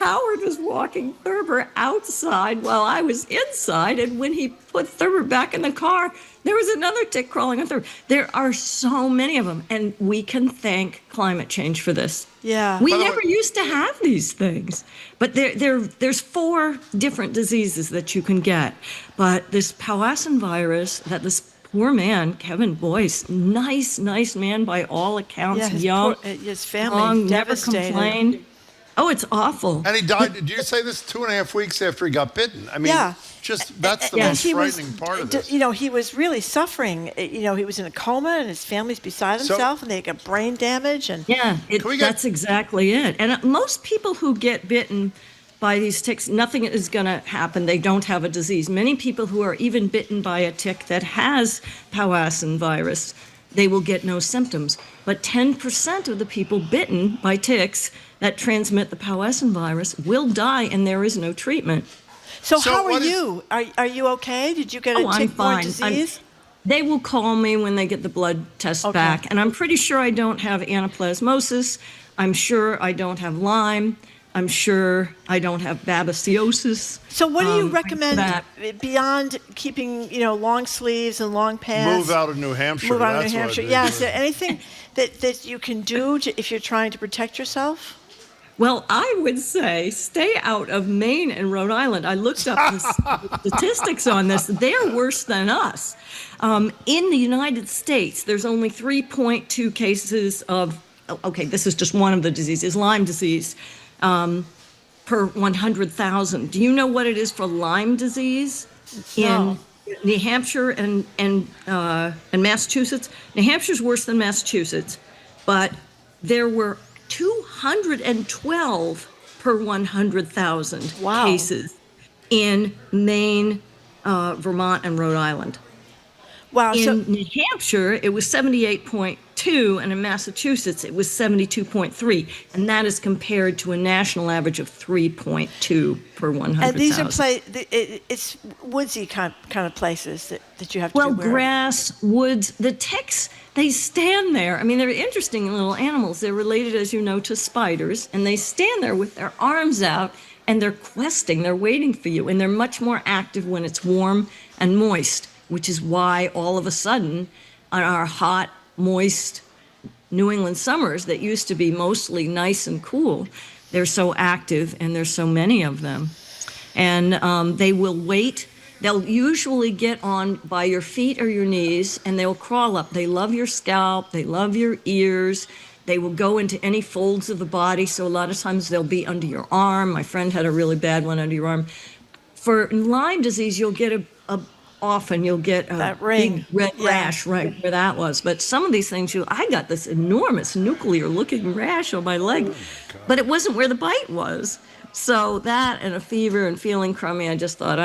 Howard was walking Thurber outside while I was inside, and when he put Thurber back in the car, there was another tick crawling on Thurber. There are so many of them, and we can thank climate change for this. Yeah. We never used to have these things, but there's 4 different diseases that you can get. But this Powassan virus that this poor man, Kevin Boyce, nice man by all accounts, young, his family long, never devastated. complained. Oh, it's awful. And he died, did you say this 2.5 weeks after he got bitten? I mean, that's the most frightening part of this. He was really suffering. He was in a coma and his family's beside himself and they got brain damage. And that's exactly it. And most people who get bitten by these ticks, nothing is going to happen. They don't have a disease. Many people who are even bitten by a tick that has Powassan virus, they will get no symptoms. But 10% of the people bitten by ticks that transmit the Powassan virus will die, and there is no treatment. So how are you? Are you okay? Did you get a tick-borne disease? They will call me when they get the blood test back, and I'm pretty sure I don't have anaplasmosis. I'm sure I don't have Lyme. I'm sure I don't have babesiosis. So what do you recommend beyond keeping, long sleeves and long pants? Move out of New Hampshire. Move out of New Hampshire. Yeah. Is there anything that you can do if you're trying to protect yourself? Well, I would say stay out of Maine and Rhode Island. I looked up the statistics on this. They're worse than us. In the United States, there's only 3.2 cases of, this is just one of the diseases, Lyme disease, per 100,000. Do you know what it is for Lyme disease in New Hampshire and Massachusetts? New Hampshire's worse than Massachusetts, but there were 212 per 100,000 cases in Maine, Vermont, and Rhode Island. Wow. In New Hampshire, it was 78.2, and in Massachusetts, it was 72.3. And that is compared to a national average of 3.2 per 100,000. And these are it's woodsy kind of places that you have to be aware of. Grass, woods, the ticks, they stand there. I mean, they're interesting little animals. They're related, as you know, to spiders. And they stand there with their arms out, and they're questing. They're waiting for you. And they're much more active when it's warm and moist, which is why all of a sudden, on our hot, moist New England summers that used to be mostly nice and cool, they're so active, and there's so many of them. And they will wait. They'll usually get on by your feet or your knees, and they'll crawl up. They love your scalp. They love your ears. They will go into any folds of the body, so a lot of times they'll be under your arm. My friend had a really bad one under your arm. For Lyme disease, you'll get often you'll get a big red rash right where that was. But some of these things, I got this enormous nuclear-looking rash on my leg, but it wasn't where the bite was. So that and a fever and feeling crummy, I just thought,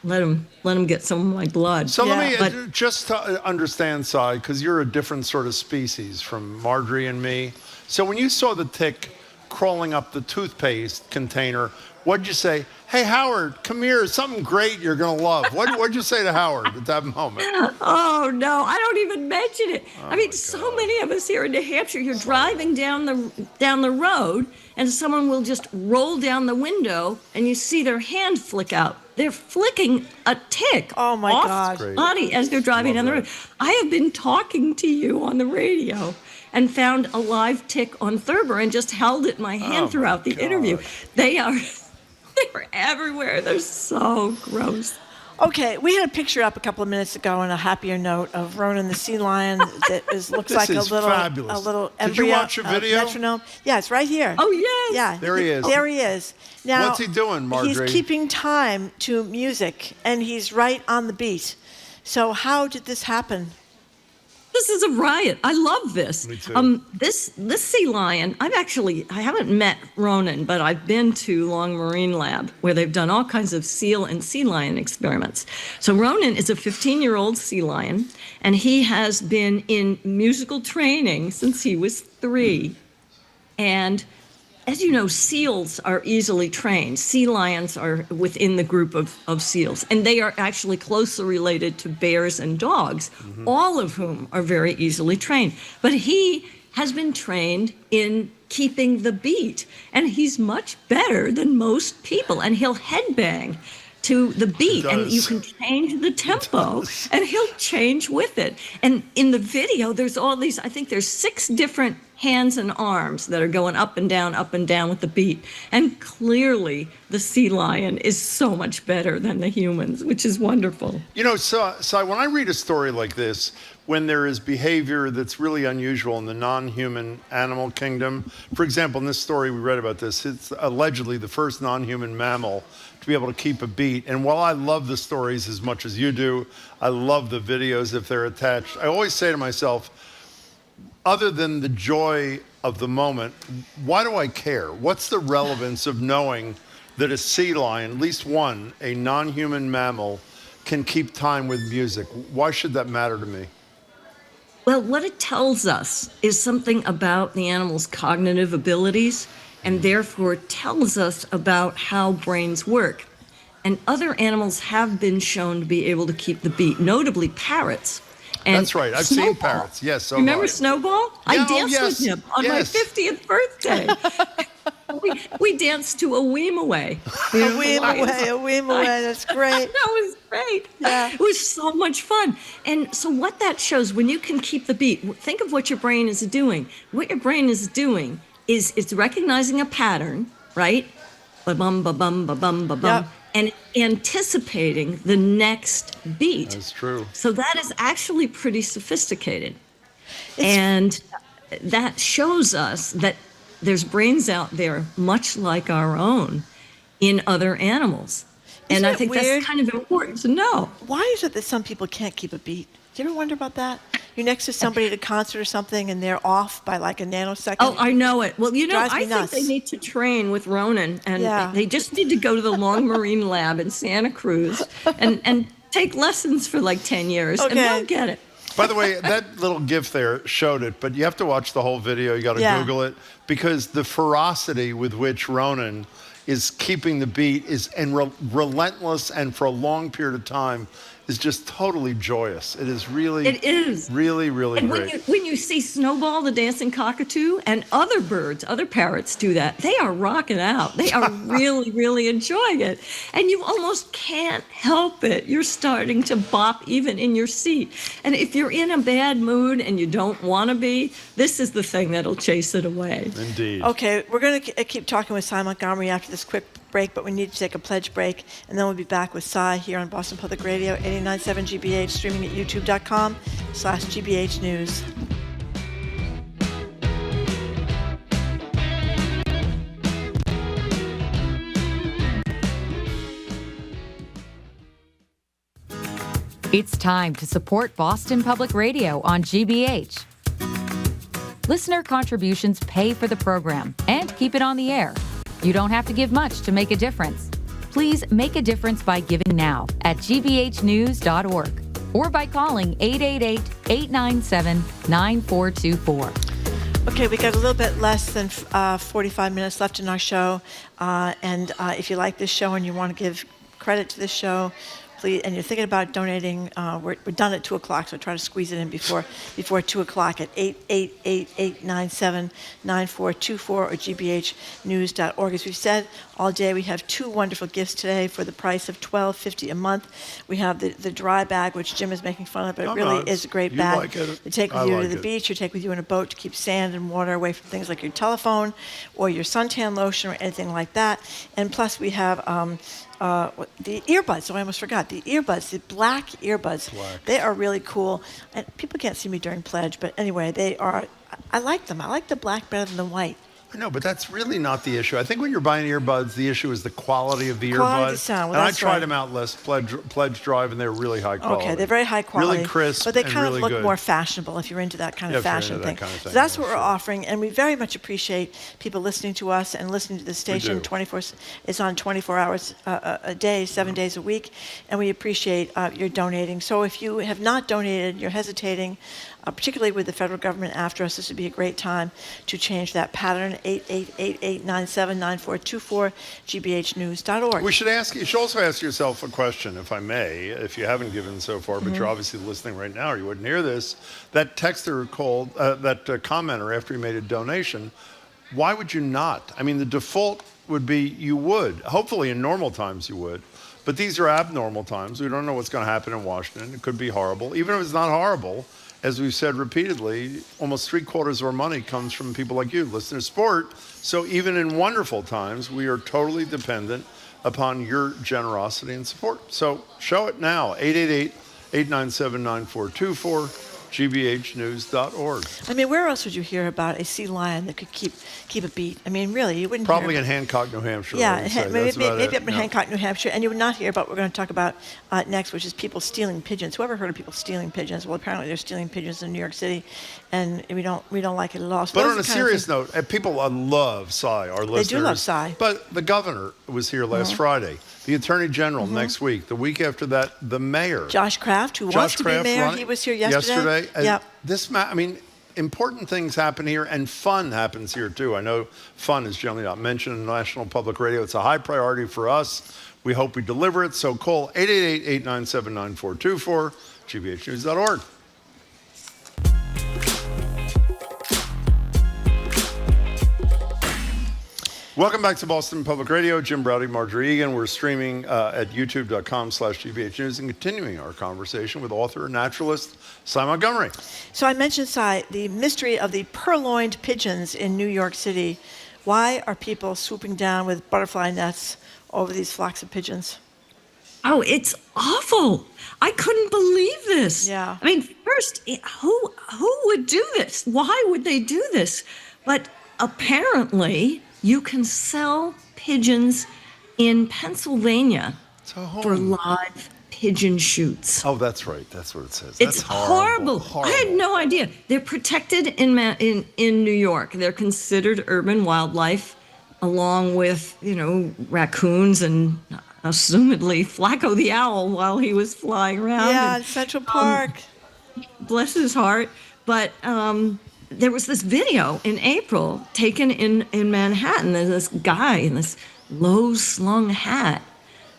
let him get some of my blood. So let me just to understand, Si, because you're a different sort of species from Marjorie and me. So when you saw the tick crawling up the toothpaste container, what'd you say? Hey, Howard, come here. Something great you're going to love. What'd you say to Howard at that moment? Oh, no, I don't even mention it. I mean, so many of us here in New Hampshire, you're driving down the road, and someone will just roll down the window, and you see their hand flick out. They're flicking a tick off the body as they're driving down the road. I have been talking to you on the radio and found a live tick on Thurber and just held it in my hand throughout the interview. They're everywhere. They're so gross. Okay, we had a picture up a couple of minutes ago on a happier note of Ronan the sea lion that looks like a little embryo. Did you watch a video? Metronome. Yeah, it's right here. Oh, yes. Yeah. There he is. There he is. Now, what's he doing, Marjorie? He's keeping time to music, and he's right on the beat. So how did this happen? This is a riot. I love this. Me too. This sea lion, I haven't met Ronan, but I've been to Long Marine Lab where they've done all kinds of seal and sea lion experiments. So Ronan is a 15-year-old sea lion, and he has been in musical training since he was 3. And as you know, seals are easily trained. Sea lions are within the group of seals, and they are actually closely related to bears and dogs, all of whom are very easily trained. But he has been trained in keeping the beat, and he's much better than most people, and he'll headbang to the beat, and you can change the tempo, and he'll change with it. And in the video, there's all these, I think there's 6 different hands and arms that are going up and down with the beat. And clearly, the sea lion is so much better than the humans, which is wonderful. You know, so when I read a story like this, when there is behavior that's really unusual in the non-human animal kingdom, for example, in this story we read about this, it's allegedly the first non-human mammal to be able to keep a beat. And while I love the stories as much as you do, I love the videos if they're attached. I always say to myself, other than the joy of the moment, why do I care? What's the relevance of knowing that a sea lion, at least one, a non-human mammal, can keep time with music? Why should that matter to me? Well, what it tells us is something about the animal's cognitive abilities, and therefore tells us about how brains work. And other animals have been shown to be able to keep the beat, notably parrots. And that's right. I've seen parrots. Yes. So remember Snowball? I danced with him on my 50th birthday. we danced to A Weem Away. A Weem Away. That's great. That was great. Yeah. It was so much fun. And so what that shows, when you can keep the beat, think of what your brain is doing. What your brain is doing is it's recognizing a pattern, right? Ba-bum, ba-bum, ba-bum, ba-bum. Yep. And anticipating the next beat. That's true. So that is actually pretty sophisticated. And that shows us that there's brains out there much like our own in other animals. And I think that's kind of important to know. Why is it that some people can't keep a beat? Do you ever wonder about that? You're next to somebody at a concert or something, and they're off by like a nanosecond. Oh, I know it. Well, you know, I think they need to train with Ronan, and they just need to go to the Long Marine Lab in Santa Cruz and take lessons for like 10 years, and they'll get it. By the way, that little GIF there showed it, but you have to watch the whole video. You got to Google it, because the ferocity with which Ronan is keeping the beat is relentless, and for a long period of time is just totally joyous. It is really, really, really and great. When you see Snowball, the dancing cockatoo, and other birds, other parrots do that, they are rocking out. They are really, really enjoying it. And you almost can't help it. You're starting to bop even in your seat. And if you're in a bad mood and you don't want to be, this is the thing that'll chase it away. Indeed. Okay, we're going to keep talking with Cy Montgomery after this quick break, but we need to take a pledge break, and then we'll be back with Cy here on Boston Public Radio, 89.7 GBH, streaming at youtube.com/GBH News. It's time to support Boston Public Radio on GBH. Listener contributions pay for the program and keep it on the air. You don't have to give much to make a difference. Please make a difference by giving now at gbhnews.org or by calling 888-897-9424. Okay, we got a little bit less than 45 minutes left in our show. And if you like this show and you want to give credit to this show, please, and you're thinking about donating, we're done at 2 o'clock, so try to squeeze it in before 2 o'clock at 888-897-9424 or gbhnews.org. As we've said all day, we have 2 wonderful gifts today for the price of $12.50 a month. We have the dry bag, which Jim is making fun of, but it really is a great bag. Like it. You take with you to the beach, you take with you in a boat to keep sand and water away from things like your telephone or your suntan lotion or anything like that. And plus we have the earbuds. Oh, I almost forgot. The earbuds, the black earbuds. They are really cool. And people can't see me during pledge, but anyway, they are. I like them. I like the black better than the white. No, but that's really not the issue. I think when you're buying earbuds, the issue is the quality of the Quality earbuds. of sound. Well, and I that's tried right. them out last pledge drive, and they're really high quality. Okay, they're very high quality. Really crisp, but they and kind really of look good. more fashionable if you're into that kind of if you're fashion into thing. that kind of thing, So that's yeah, what we're offering, and we very much appreciate people listening to us and listening to the station. 24. It's on 24 hours a day, 7 days a week, and we appreciate your donating. So if you have not donated, you're hesitating, particularly with the federal government after us, this would be a great time to change that pattern. 888-897-9424, gbhnews.org. You should also ask yourself a question, if I may, if you haven't given so far, but you're obviously listening right now, or you wouldn't hear this. That texter called, that commenter after he made a donation, why would you not? I mean, the default would be you would. Hopefully in normal times you would. But these are abnormal times. We don't know what's going to happen in Washington. It could be horrible. Even if it's not horrible, as we've said repeatedly, almost 3/4 of our money comes from people like you, listener support. So even in wonderful times, we are totally dependent upon your generosity and support. So show it now, 888-897-9424, gbhnews.org. I mean, where else would you hear about a sea lion that could keep a beat? I mean, really, you wouldn't Probably hear in Hancock, New Hampshire. Yeah, maybe up in Yeah. Hancock, New Hampshire. And you would not hear about what we're going to talk about next, which is people stealing pigeons. Whoever heard of people stealing pigeons? Well, apparently they're stealing pigeons in New York City, and we don't like it at all. So But those on are a the kind of serious things- note, people love Cy, our listeners. They do love Cy. But the governor was here last Friday. The attorney general next week. The week after that, the mayor. Josh Kraft, who wants to be mayor, he was here yesterday. Yep. Important things happen here, and fun happens here too. I know fun is generally not mentioned in national public radio. It's a high priority for us. We hope we deliver it. So call 888-897-9424, gbhnews.org. Welcome back to Boston Public Radio. Jim Browdy, Marjorie Egan. We're streaming at youtube.com/GBH News and continuing our conversation with author and naturalist Cy Montgomery. So I mentioned, Cy, the mystery of the purloined pigeons in New York City. Why are people swooping down with butterfly nets over these flocks of pigeons? Oh, it's awful. I couldn't believe this. Yeah. I mean, first, who would do this? Why would they do this? But apparently, you can sell pigeons in Pennsylvania for live pigeon shoots. Oh, that's right. That's what it says. It's That's horrible. I had no idea. They're protected in New York. They're considered urban wildlife, along with raccoons and assumedly Flacco the owl while he was flying around. Yeah, and, in Central Park. Bless his heart. But there was this video in April taken in Manhattan, and this guy in this low-slung hat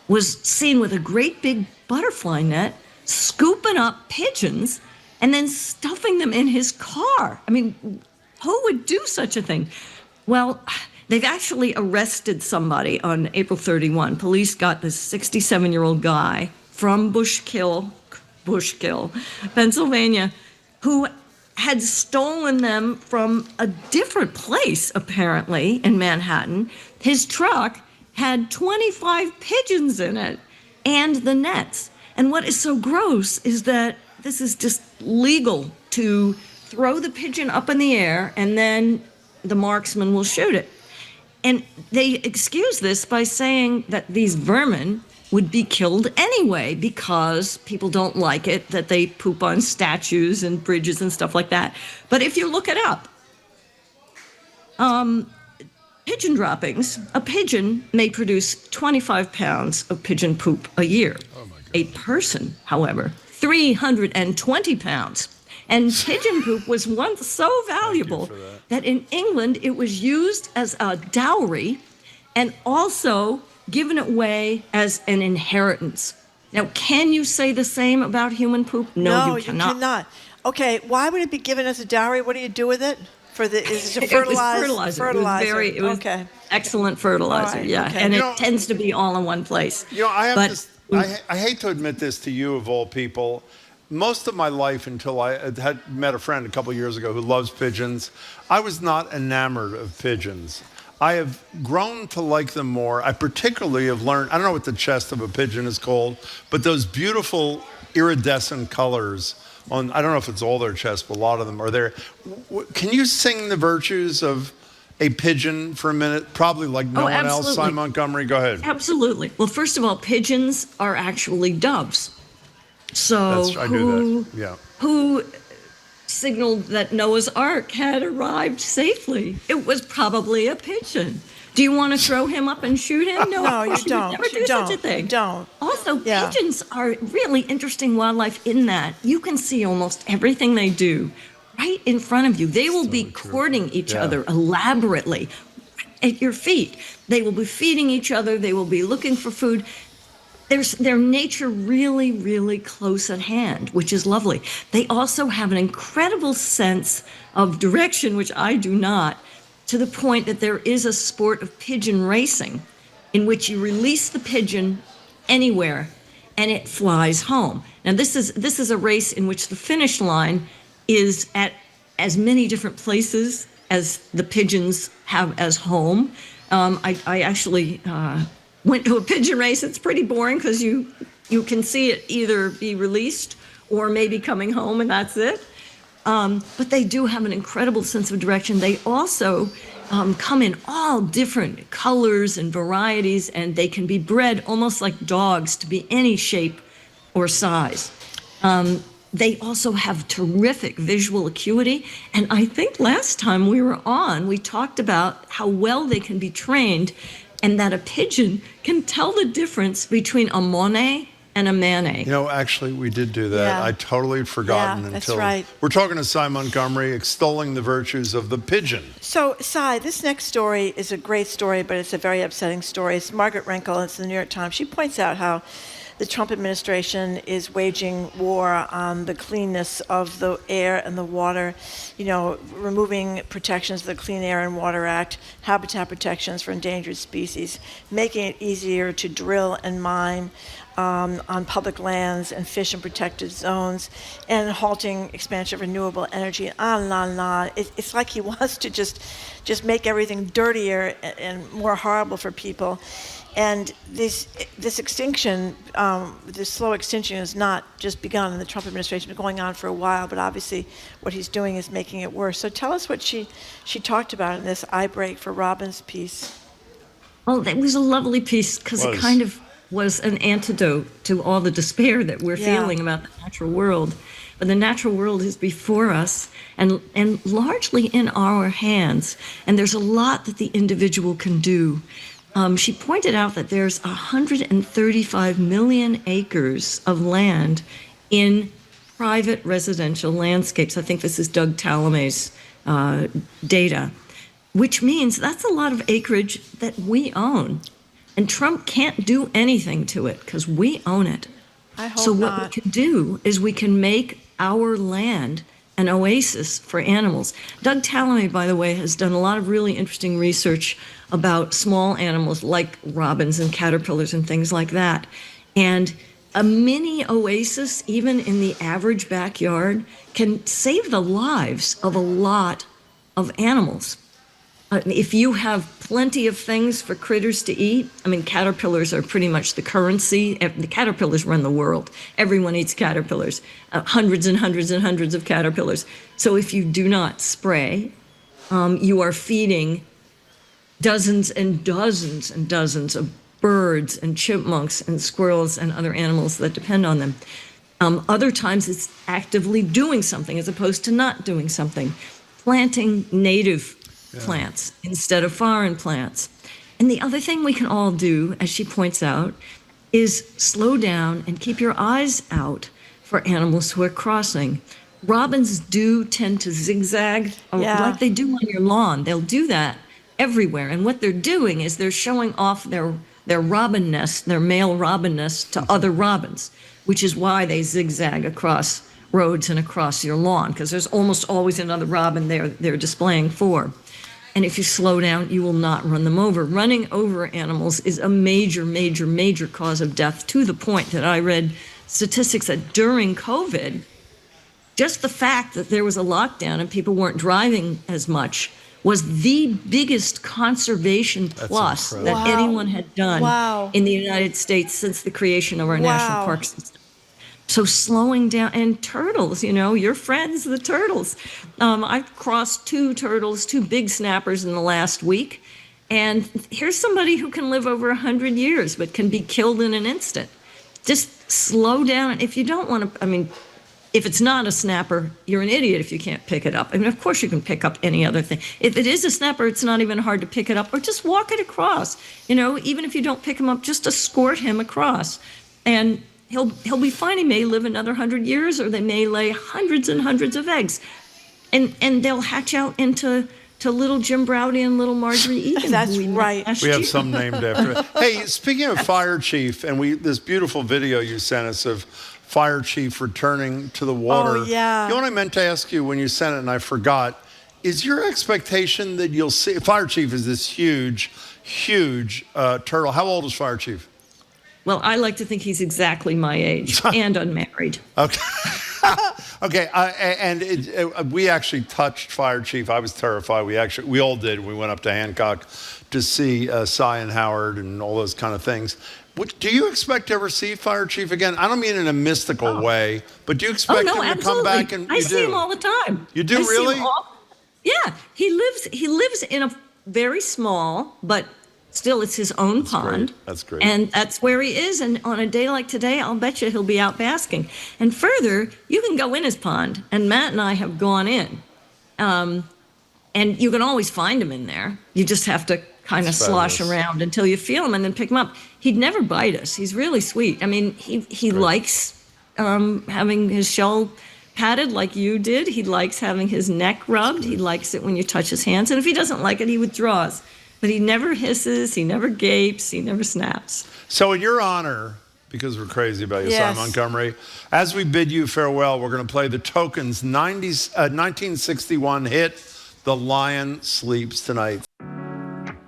was seen with a great big butterfly net scooping up pigeons and then stuffing them in his car. I mean, who would do such a thing? Well, they've actually arrested somebody on April 31. Police got this 67-year-old guy from Bushkill, Pennsylvania, who had stolen them from a different place, apparently, in Manhattan. His truck had 25 pigeons in it and the nets. And what is so gross is that this is just legal to throw the pigeon up in the air and then the marksman will shoot it. And they excuse this by saying that these vermin would be killed anyway because people don't like it that they poop on statues and bridges and stuff like that. But if you look it up, pigeon droppings, a pigeon may produce 25 pounds of pigeon poop a year. A person, however, 320 pounds. And pigeon poop was once so valuable that in England it was used as a dowry and also given away as an inheritance. Now, can you say the same about human poop? No, you cannot. You cannot. Okay, why would it be given as a dowry? What do you do with it? Is it to fertilize? It was fertilizer. It was okay. Excellent fertilizer, Right, yeah. okay. And it tends to be all in one place. I hate to admit this to you of all people. Most of my life until I had met a friend a couple years ago who loves pigeons, I was not enamored of pigeons. I have grown to like them more. I particularly have learned, I don't know what the chest of a pigeon is called, but those beautiful iridescent colors on, I don't know if it's all their chest, but a lot of them are there. Can you sing the virtues of a pigeon for a minute? Probably like no one else. Simon Montgomery, go ahead. Absolutely. Well, first of all, pigeons are actually doves. So who signaled that Noah's Ark had arrived safely? It was probably a pigeon. Do you want to throw him up and shoot him? No, you don't. Never do such a thing. You don't. Also, pigeons are really interesting wildlife in that you can see almost everything they do right in front of you. They will be courting each other elaborately at your feet. They will be feeding each other. They will be looking for food. There's their nature really, really close at hand, which is lovely. They also have an incredible sense of direction, which I do not, to the point that there is a sport of pigeon racing in which you release the pigeon anywhere and it flies home. Now, this is a race in which the finish line is at as many different places as the pigeons have as home. I actually went to a pigeon race. It's pretty boring because you can see it either be released or maybe coming home, and that's it. But they do have an incredible sense of direction. They also come in all different colors and varieties, and they can be bred almost like dogs to be any shape or size. They also have terrific visual acuity, and I think last time we were on, we talked about how well they can be trained and that a pigeon can tell the difference between a Monet and a Manet. You know, actually, we did do that. Yeah. I totally had forgotten Yeah, that's until... right. We're talking to Simon Montgomery, extolling the virtues of the pigeon. So, Cy, this next story is a great story, but it's a very upsetting story. It's Margaret Renkl, it's the New York Times. She points out how the Trump administration is waging war on the cleanness of the air and the water, removing protections of the Clean Air and Water Act, habitat protections for endangered species, making it easier to drill and mine on public lands and fish in protected zones, and halting expansion of renewable energy, on and on and on. It's like he wants to just make everything dirtier and more horrible for people. And this extinction, this slow extinction has not just begun in the Trump administration, been going on for a while, but obviously what he's doing is making it worse. So tell us what she talked about in this eye break for Robin's piece. Well, it was a lovely piece because it kind of was an antidote to all the despair that we're feeling about the natural world. But the natural world is before us and largely in our hands. And there's a lot that the individual can do. she pointed out that there's 135 million acres of land in private residential landscapes. I think this is Doug Talamay's data, which means that's a lot of acreage that we own. And Trump can't do anything to it because we own it. I hope so what not. we can do is we can make our land an oasis for animals. Doug Talamay, by the way, has done a lot of really interesting research about small animals like robins and caterpillars and things like that. And a mini oasis, even in the average backyard, can save the lives of a lot of animals. If you have plenty of things for critters to eat, I mean, caterpillars are pretty much the currency. The caterpillars run the world. Everyone eats caterpillars, hundreds and hundreds and hundreds of caterpillars. So if you do not spray, you are feeding dozens and dozens and dozens of birds and chipmunks and squirrels and other animals that depend on them. Other times it's actively doing something as opposed to not doing something. Planting native plants instead of foreign plants. And the other thing we can all do, as she points out, is slow down and keep your eyes out for animals who are crossing. Robins do tend to zigzag like they do on your lawn. They'll do that everywhere. And what they're doing is they're showing off their robin nest, their male robin nest, to other robins, which is why they zigzag across roads and across your lawn, because there's almost always another robin they're displaying for. And if you slow down, you will not run them over. Running over animals is a major, major, major cause of death, to the point that I read statistics that during COVID, just the fact that there was a lockdown and people weren't driving as much was the biggest conservation plus that anyone had done in the United States since the creation of our national park system. So slowing down, and turtles, your friends, the turtles. I've crossed two big snappers in the last week. And here's somebody who can live over 100 years, but can be killed in an instant. Just slow down. If you don't want to, if it's not a snapper, you're an idiot if you can't pick it up. Of course you can pick up any other thing. If it is a snapper, it's not even hard to pick it up, or just walk it across. Even if you don't pick him up, just escort him across. And he'll be fine. He may live another 100 years, or they may lay hundreds and hundreds of eggs. And they'll hatch out into little Jim Browdy and little Marjorie Egan. That's right. We have some named after it. Hey, speaking of fire chief, and this beautiful video you sent us of fire chief returning to the water. Oh, yeah. You know what I meant to ask you when you sent it and I forgot? Is your expectation that you'll see, fire chief is this huge, huge turtle. How old is fire chief? Well, I like to think he's exactly my age and unmarried. Okay. Okay. We actually touched Fire Chief. I was terrified. We all did. We went up to Hancock to see Cy and Howard and all those kind of things. Do you expect to ever see Fire Chief again? I don't mean in a mystical way, but do you expect him to come back? And I see him all the time. You do, really? Yeah. He lives in a very small, but still, it's his own pond. That's great. And that's where he is. And on a day like today, I'll bet you he'll be out basking. And further, you can go in his pond. And Matt and I have gone in. And you can always find him in there. You just have to kind of slosh around until you feel him and then pick him up. He'd never bite us. He's really sweet. He likes having his shell patted like you did. He likes having his neck rubbed. He likes it when you touch his hands. And if he doesn't like it, he withdraws. But he never hisses, he never gapes, he never snaps. So in your honor, because we're crazy about you, Cy Montgomery, as we bid you farewell, we're going to play the Tokens' 1961 hit, The Lion Sleeps Tonight.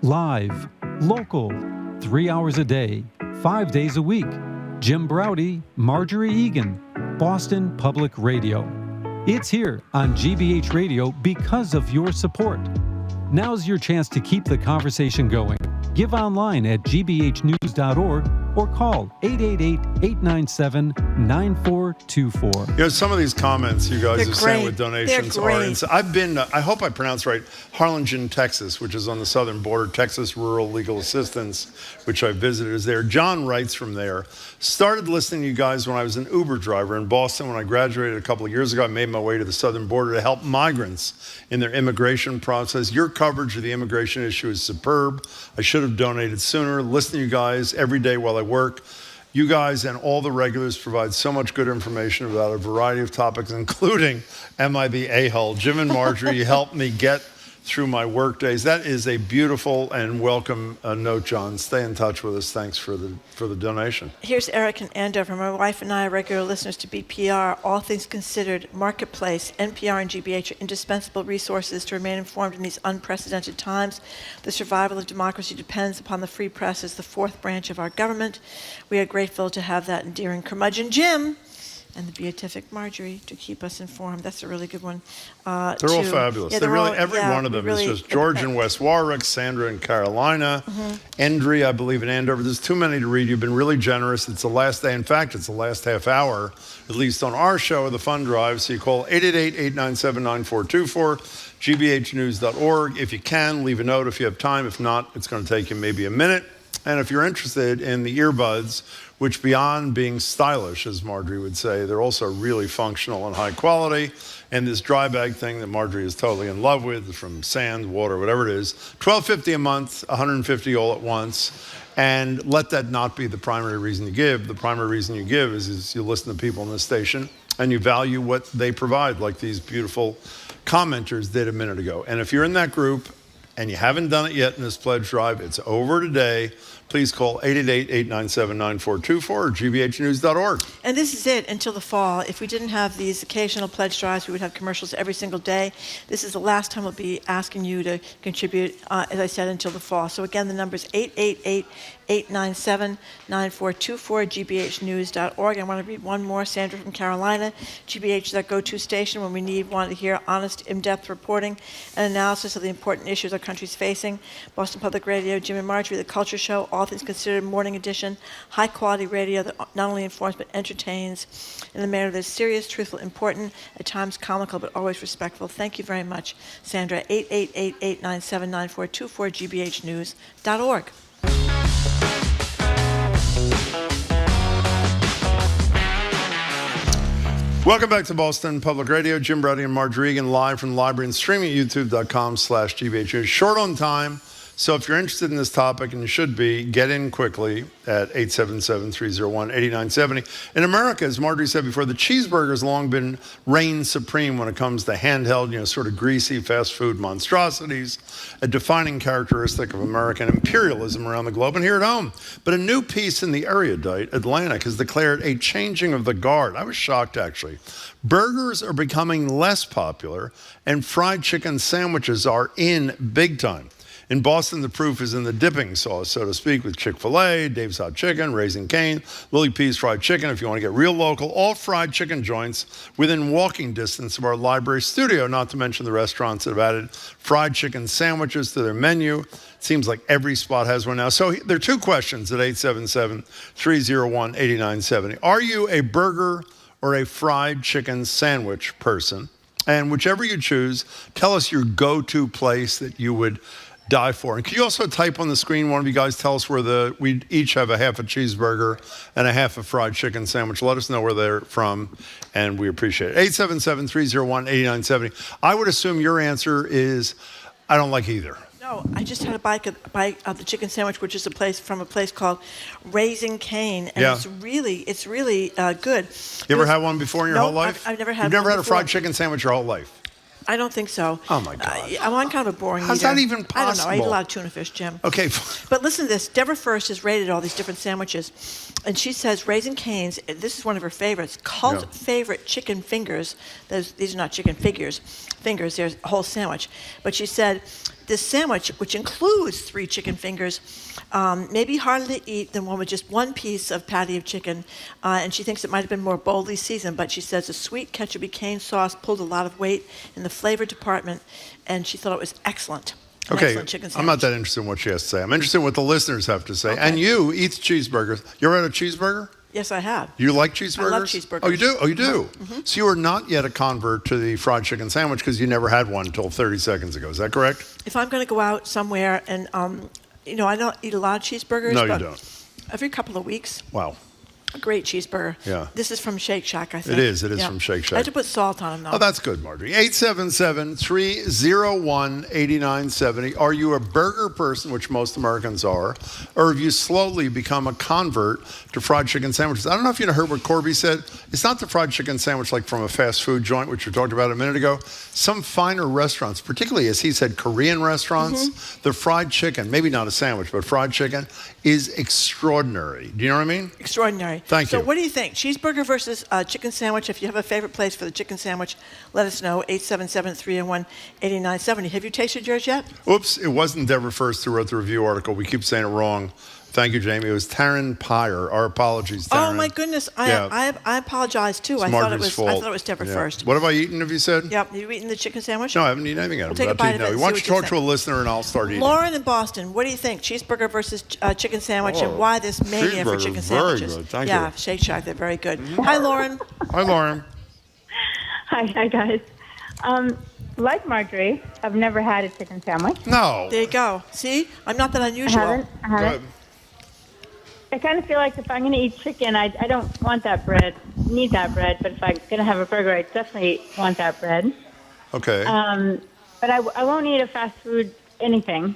Live, local, 3 hours a day, 5 days a week. Jim Browdy, Marjorie Egan, Boston Public Radio. It's here on GBH Radio because of your support. Now's your chance to keep the conversation going. Give online at gbhnews.org or call 888-897-9424. You know, some of these comments you guys They're have sent great. with donations They're are great. insane. I've been, I hope I pronounced right, Harlingen, Texas, which is on the southern border. Texas Rural Legal Assistance, which I visited, is there. John writes from there. Started listening to you guys when I was an Uber driver in Boston. When I graduated a couple of years ago, I made my way to the southern border to help migrants in their immigration process. Your coverage of the immigration issue is superb. I should have donated sooner. Listen to you guys every day while I work. You guys and all the regulars provide so much good information about a variety of topics, including Am I the A-hole? Jim and Marjorie helped me get through my work days. That is a beautiful and welcome note, John. Stay in touch with us. Thanks for the donation. Here's Eric in Andover. My wife and I are regular listeners to BPR. All things considered, Marketplace, NPR, and GBH are indispensable resources to remain informed in these unprecedented times. The survival of democracy depends upon the free press as the fourth branch of our government. We are grateful to have that endearing curmudgeon, Jim, and the beatific Marjorie to keep us informed. That's a really good one. They're all fabulous. Yeah, They really, all, every yeah, one of them really, is just George in West Warwick, Sandra in Carolina, Andrea, I believe, in Andover. There's too many to read. You've been really generous. It's the last day. In fact, it's the last half hour, at least on our show of the Fund Drive. So you call 888-897-9424, gbhnews.org. If you can, leave a note if you have time. If not, it's going to take you maybe a minute. And if you're interested in the earbuds, which beyond being stylish, as Marjorie would say, they're also really functional and high quality. And this dry bag thing that Marjorie is totally in love with, from sand, water, whatever it is, $12.50 a month, $150 all at once. And let that not be the primary reason you give. The primary reason you give is you listen to people on this station and you value what they provide, like these beautiful commenters did a minute ago. And if you're in that group and you haven't done it yet in this pledge drive, it's over today. Please call 888-897-9424 or gbhnews.org. And this is it until the fall. If we didn't have these occasional pledge drives, we would have commercials every single day. This is the last time we'll be asking you to contribute, as I said, until the fall. So again, the number is 888-897-9424, gbhnews.org. I want to read one more. Sandra from Carolina. GBH is our go-to station when we want to hear honest, in-depth reporting and analysis of the important issues our country's facing. Boston Public Radio, Jim and Marjorie, The Culture Show, All Things Considered Morning Edition, high-quality radio that not only informs but entertains in a manner that is serious, truthful, important, at times comical, but always respectful. Thank you very much, Sandra. 888-897-9424, gbhnews.org. Welcome back to Boston Public Radio. Jim Browdy and Marjorie Egan live from the library and streaming at youtube.com/GBH. Short on time. So if you're interested in this topic, and you should be, get in quickly at 877-301-8970. In America, as Marjorie said before, the cheeseburger has long been reign supreme when it comes to handheld, sort of greasy fast food monstrosities, a defining characteristic of American imperialism around the globe and here at home. But a new piece in the erudite Atlantic has declared a changing of the guard. I was shocked, actually. Burgers are becoming less popular, and fried chicken sandwiches are in big time. In Boston, the proof is in the dipping sauce, so to speak, with Chick-fil-A, Dave's Hot Chicken, Raising Cane, Lily P's Fried Chicken, if you want to get real local, all fried chicken joints within walking distance of our library studio, not to mention the restaurants that have added fried chicken sandwiches to their menu. It seems like every spot has one now. So there are two questions at 877-301-8970. Are you a burger or a fried chicken sandwich person? And whichever you choose, tell us your go-to place that you would die for. And can you also type on the screen, one of you guys tell us where we each have a half a cheeseburger and a half a fried chicken sandwich. Let us know where they're from, and we appreciate it. 877-301-8970. I would assume your answer is, I don't like either. No, I just had a bite of the chicken sandwich, which is from a place called Raising Cane, and it's really good. You ever had one before in your whole life? I've never had. You've never had a before. fried chicken sandwich your whole life? I don't think so. Oh, my God. I'm kind of a boring How's eater. that even possible? I don't know. I eat a lot of tuna fish, Jim. Okay. But listen to this. Deborah First has rated all these different sandwiches. And she says Raising Cane's, this is one of her favorites, favorite chicken fingers. These are not chicken fingers, they're a whole sandwich. But she said this sandwich, which includes 3 chicken fingers, may be harder to eat than one with just one piece of patty of chicken. And she thinks it might have been more boldly seasoned, but she says the sweet ketchup cane sauce pulled a lot of weight in the flavor department, and she thought it was excellent. Okay, excellent chicken sandwich. I'm not that interested in what she has to say. I'm interested in what the listeners have to say. Okay. And you eat cheeseburgers. You ever had a cheeseburger? Yes, I have. You like cheeseburgers? I love cheeseburgers. Oh, you do? Oh, you do? Mm-hmm. So you are not yet a convert to the fried chicken sandwich because you never had one until 30 seconds ago. Is that correct? If I'm going to go out somewhere and, I don't eat a lot of cheeseburgers. No, you but don't. Every couple of weeks, Wow. a great cheeseburger. Yeah. This is from Shake Shack, I think. It is from Shake Shack. I had to put salt on them, though. Oh, that's good, Marjorie. 877-301-8970. Are you a burger person, which most Americans are, or have you slowly become a convert to fried chicken sandwiches? I don't know if you heard what Corby said. It's not the fried chicken sandwich like from a fast food joint, which we talked about a minute ago. Some finer restaurants, particularly, as he said, Korean restaurants, the fried chicken, maybe not a sandwich, but fried chicken, is extraordinary. Do you know what I mean? Extraordinary. Thank you. So what do you think? Cheeseburger versus chicken sandwich? If you have a favorite place for the chicken sandwich, let us know. 877-301-8970. Have you tasted yours yet? Oops, it wasn't Deborah First who wrote the review article. We keep saying it wrong. Thank you, Jamie. It was Taryn Pyre. Our apologies, Taryn. Oh my goodness! I apologize too. I thought it was Deborah First. What have I eaten? Have you said? Yep. You eaten the chicken sandwich? No, I haven't eaten anything yet. We'll take a bite of it. Why don't you talk to a listener and I'll start eating. Lauren in Boston, what do you think? Cheeseburger versus chicken sandwich, and why this mania for chicken sandwiches? Very good. Thank you. Shake Shack, they're very good. Hi, Lauren. Hi, Lauren. Hi, guys. Like Marjorie, I've never had a chicken sandwich. No. There you go. See, I'm not that unusual. I haven't. I kind of feel like if I'm going to eat chicken, I don't want that bread, need that bread. But if I'm going to have a burger, I definitely want that bread. Okay. But I won't eat a fast food anything.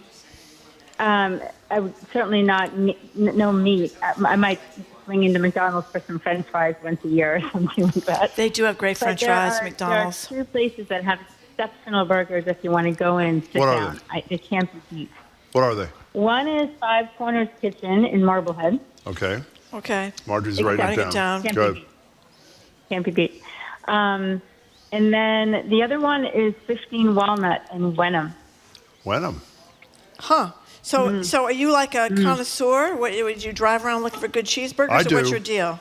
I would certainly not no meat. I might swing into McDonald's for some French fries once a year or something like that. They do have great French fries, McDonald's. There are two places that have exceptional burgers if you want to go in and sit down. It can't be beat. What are they? One is Five Corners Kitchen in Marblehead. Okay. Okay. Marjorie's writing it down. Can't be beat. And then the other one is 15 Walnut in Wenham. Wenham. Huh. So are you like a connoisseur? Would you drive around looking for good cheeseburgers? I do. What's your deal?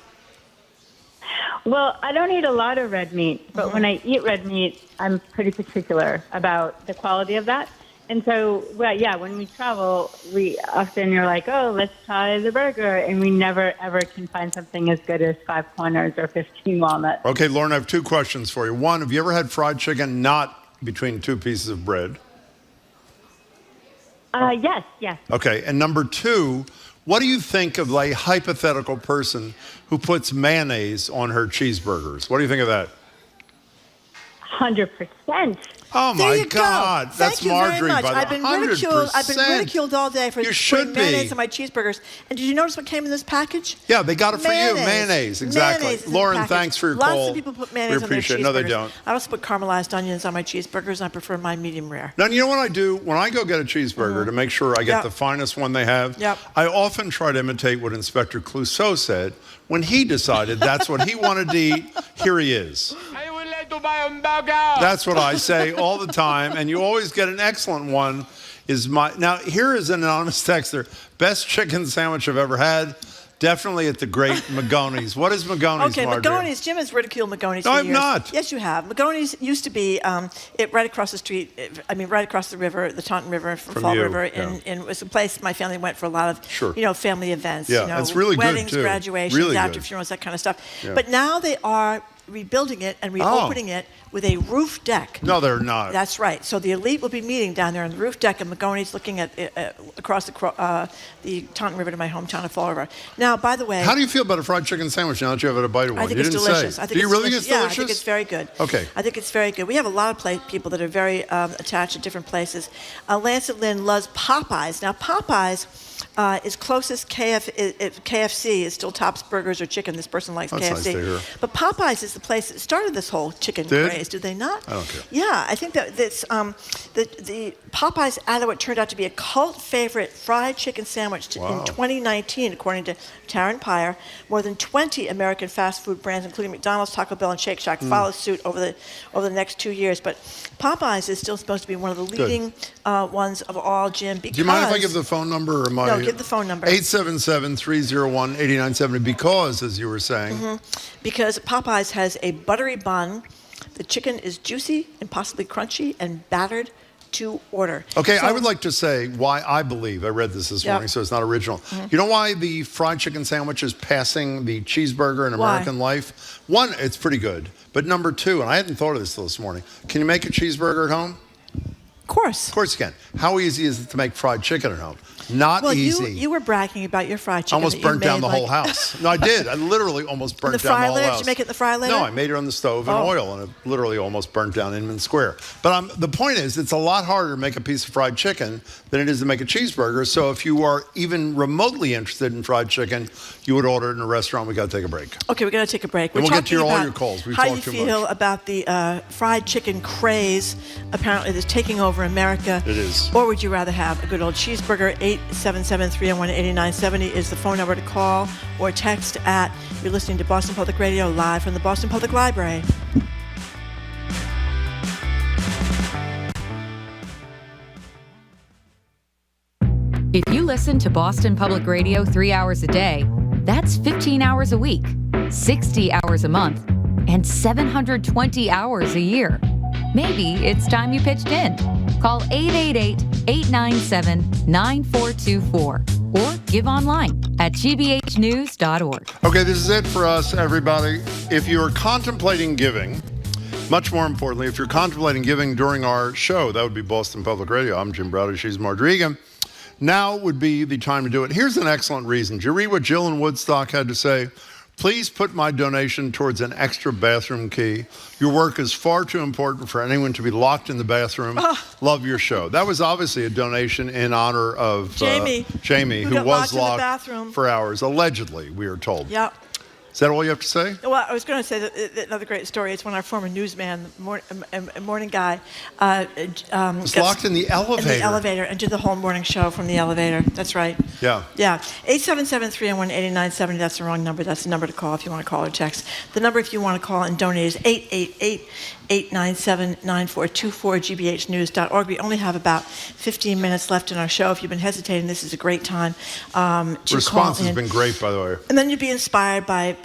Well, I don't eat a lot of red meat, but when I eat red meat, I'm pretty particular about the quality of that. And so, when we travel, we often you're like, oh, let's try the burger. And we never, ever can find something as good as Five Corners or 15 Walnut. Okay, Lauren, I have two questions for you. One, have you ever had fried chicken not between two pieces of bread? Yes. Okay, and number two, what do you think of a hypothetical person who puts mayonnaise on her cheeseburgers? What do you think of that? 100%. Oh my God, that's Marjorie. Thank you very much. By I've been ridiculed all day for you putting mayonnaise on my cheeseburgers. And did you notice what came in this package? Yeah, they got it for you. Mayonnaise, exactly. Mayonnaise Lauren, thanks for your call. Lots of people put mayonnaise on their cheeseburgers. We appreciate it. No, they don't. I also put caramelized onions on my cheeseburgers, and I prefer mine medium rare. Now, you know what I do? When I go get a cheeseburger to make sure I get the finest one they have, I often try to imitate what Inspector Clouseau said when he decided that's what he wanted to eat. Here he is. That's what I say all the time, and you always get an excellent one. Now, here is an anonymous texter. Best chicken sandwich I've ever had. Definitely at the great Magoni's. What is Magoni's, Okay, Marjorie? Magoni's. Jim has ridiculed Magoni's No, for I've years. not. Yes, you have. Magoni's used to be right across the street. Right across the river, the Taunton River from Fall River, and it was a place my family went for a lot of, family events. Yeah, it's really weddings, good too. graduations, really after good. funerals, that kind of stuff. Yeah. But now they are rebuilding it and reopening it with a roof deck. No, they're not. That's right. So the elite will be meeting down there on the roof deck, and Magoni's looking at across the Taunton River to my hometown of Fall River. Now, by the way, how do you feel about a fried chicken sandwich now that you have had a bite of one? I think you it's didn't delicious. say. I think do you it's really delicious. think it's delicious? Yeah, I think it's very good. Okay. I think it's very good. We have a lot of people that are very attached to different places. Lance and Lynn loves Popeyes. Now, Popeyes is closest KFC is still Tops Burgers or chicken. This person likes That's KFC. nice to hear. But Popeyes is the place that started this whole chicken craze. Did they not? I don't care. Yeah, I think that this the Popeyes added what turned out to be a cult favorite fried chicken sandwich in 2019, according to Taryn Pyre. More than 20 American fast food brands, including McDonald's, Taco Bell, and Shake Shack, follow suit over the next 2 years. But Popeyes is still supposed to be one of the leading ones of all, Jim. Because, do you mind if I give the phone number? Or no, give the phone number. 877-301-8970. Because, as you were saying. Because Popeyes has a buttery bun. The chicken is juicy and possibly crunchy and battered to order. Okay, So- I would like to say why I believe, I read this Yep. morning, so it's not original. You know why the fried chicken sandwich is passing the cheeseburger in Why? American life? One, it's pretty good. But number two, and I hadn't thought of this till this morning, can you make a cheeseburger at home? Of course. Of course you can. How easy is it to make fried chicken at home? Not well, easy. you were bragging about your fried I chicken. almost that you burnt down made, the whole house. No, I did. I literally almost burnt the down the fry whole later? house. Did you make it in the fry later? No, I made it on the stove in Oh. oil, and it literally almost burnt down Inman Square. But the point is, it's a lot harder to make a piece of fried chicken than it is to make a cheeseburger. So if you are even remotely interested in fried chicken, you would order it in a restaurant. We got to take a break. Okay, we're going to take a break. And We're we'll get to talking all about your calls. We've how talked you too feel much. about the fried chicken craze. Apparently, that's taking over America. It is. Or would you rather have a good old cheeseburger? 877-301-8970 is the phone number to call or text at. You're listening to Boston Public Radio live from the Boston Public Library. If you listen to Boston Public Radio 3 hours a day, that's 15 hours a week, 60 hours a month, and 720 hours a year. Maybe it's time you pitched in. Call 888-897-9424 or give online at gbhnews.org. Okay, this is it for us, everybody. If you're contemplating giving, much more importantly, if you're contemplating giving during our show, that would be Boston Public Radio. I'm Jim Browder. She's Marjorie Egan. Now would be the time to do it. Here's an excellent reason. Did you read what Jill in Woodstock had to say? Please put my donation towards an extra bathroom key. Your work is far too important for anyone to be locked in the bathroom. Love your show. That was obviously a donation in honor of Jamie, who got was locked in the locked bathroom for hours, allegedly, we are told. Yep. Is that all you have to say? Well, I was going to say that another great story. It's when our former newsman, morning guy, Was locked in the elevator. In the elevator and did the whole morning show from the elevator. That's right. Yeah. Yeah. 877-301-8970. That's the wrong number. That's the number to call if you want to call or text. The number if you want to call and donate is 888-897-9424, gbhnews.org. We only have about 15 minutes left in our show. If you've been hesitating, this is a great time to Response call has in. been great, by the way. And then you'd be inspired by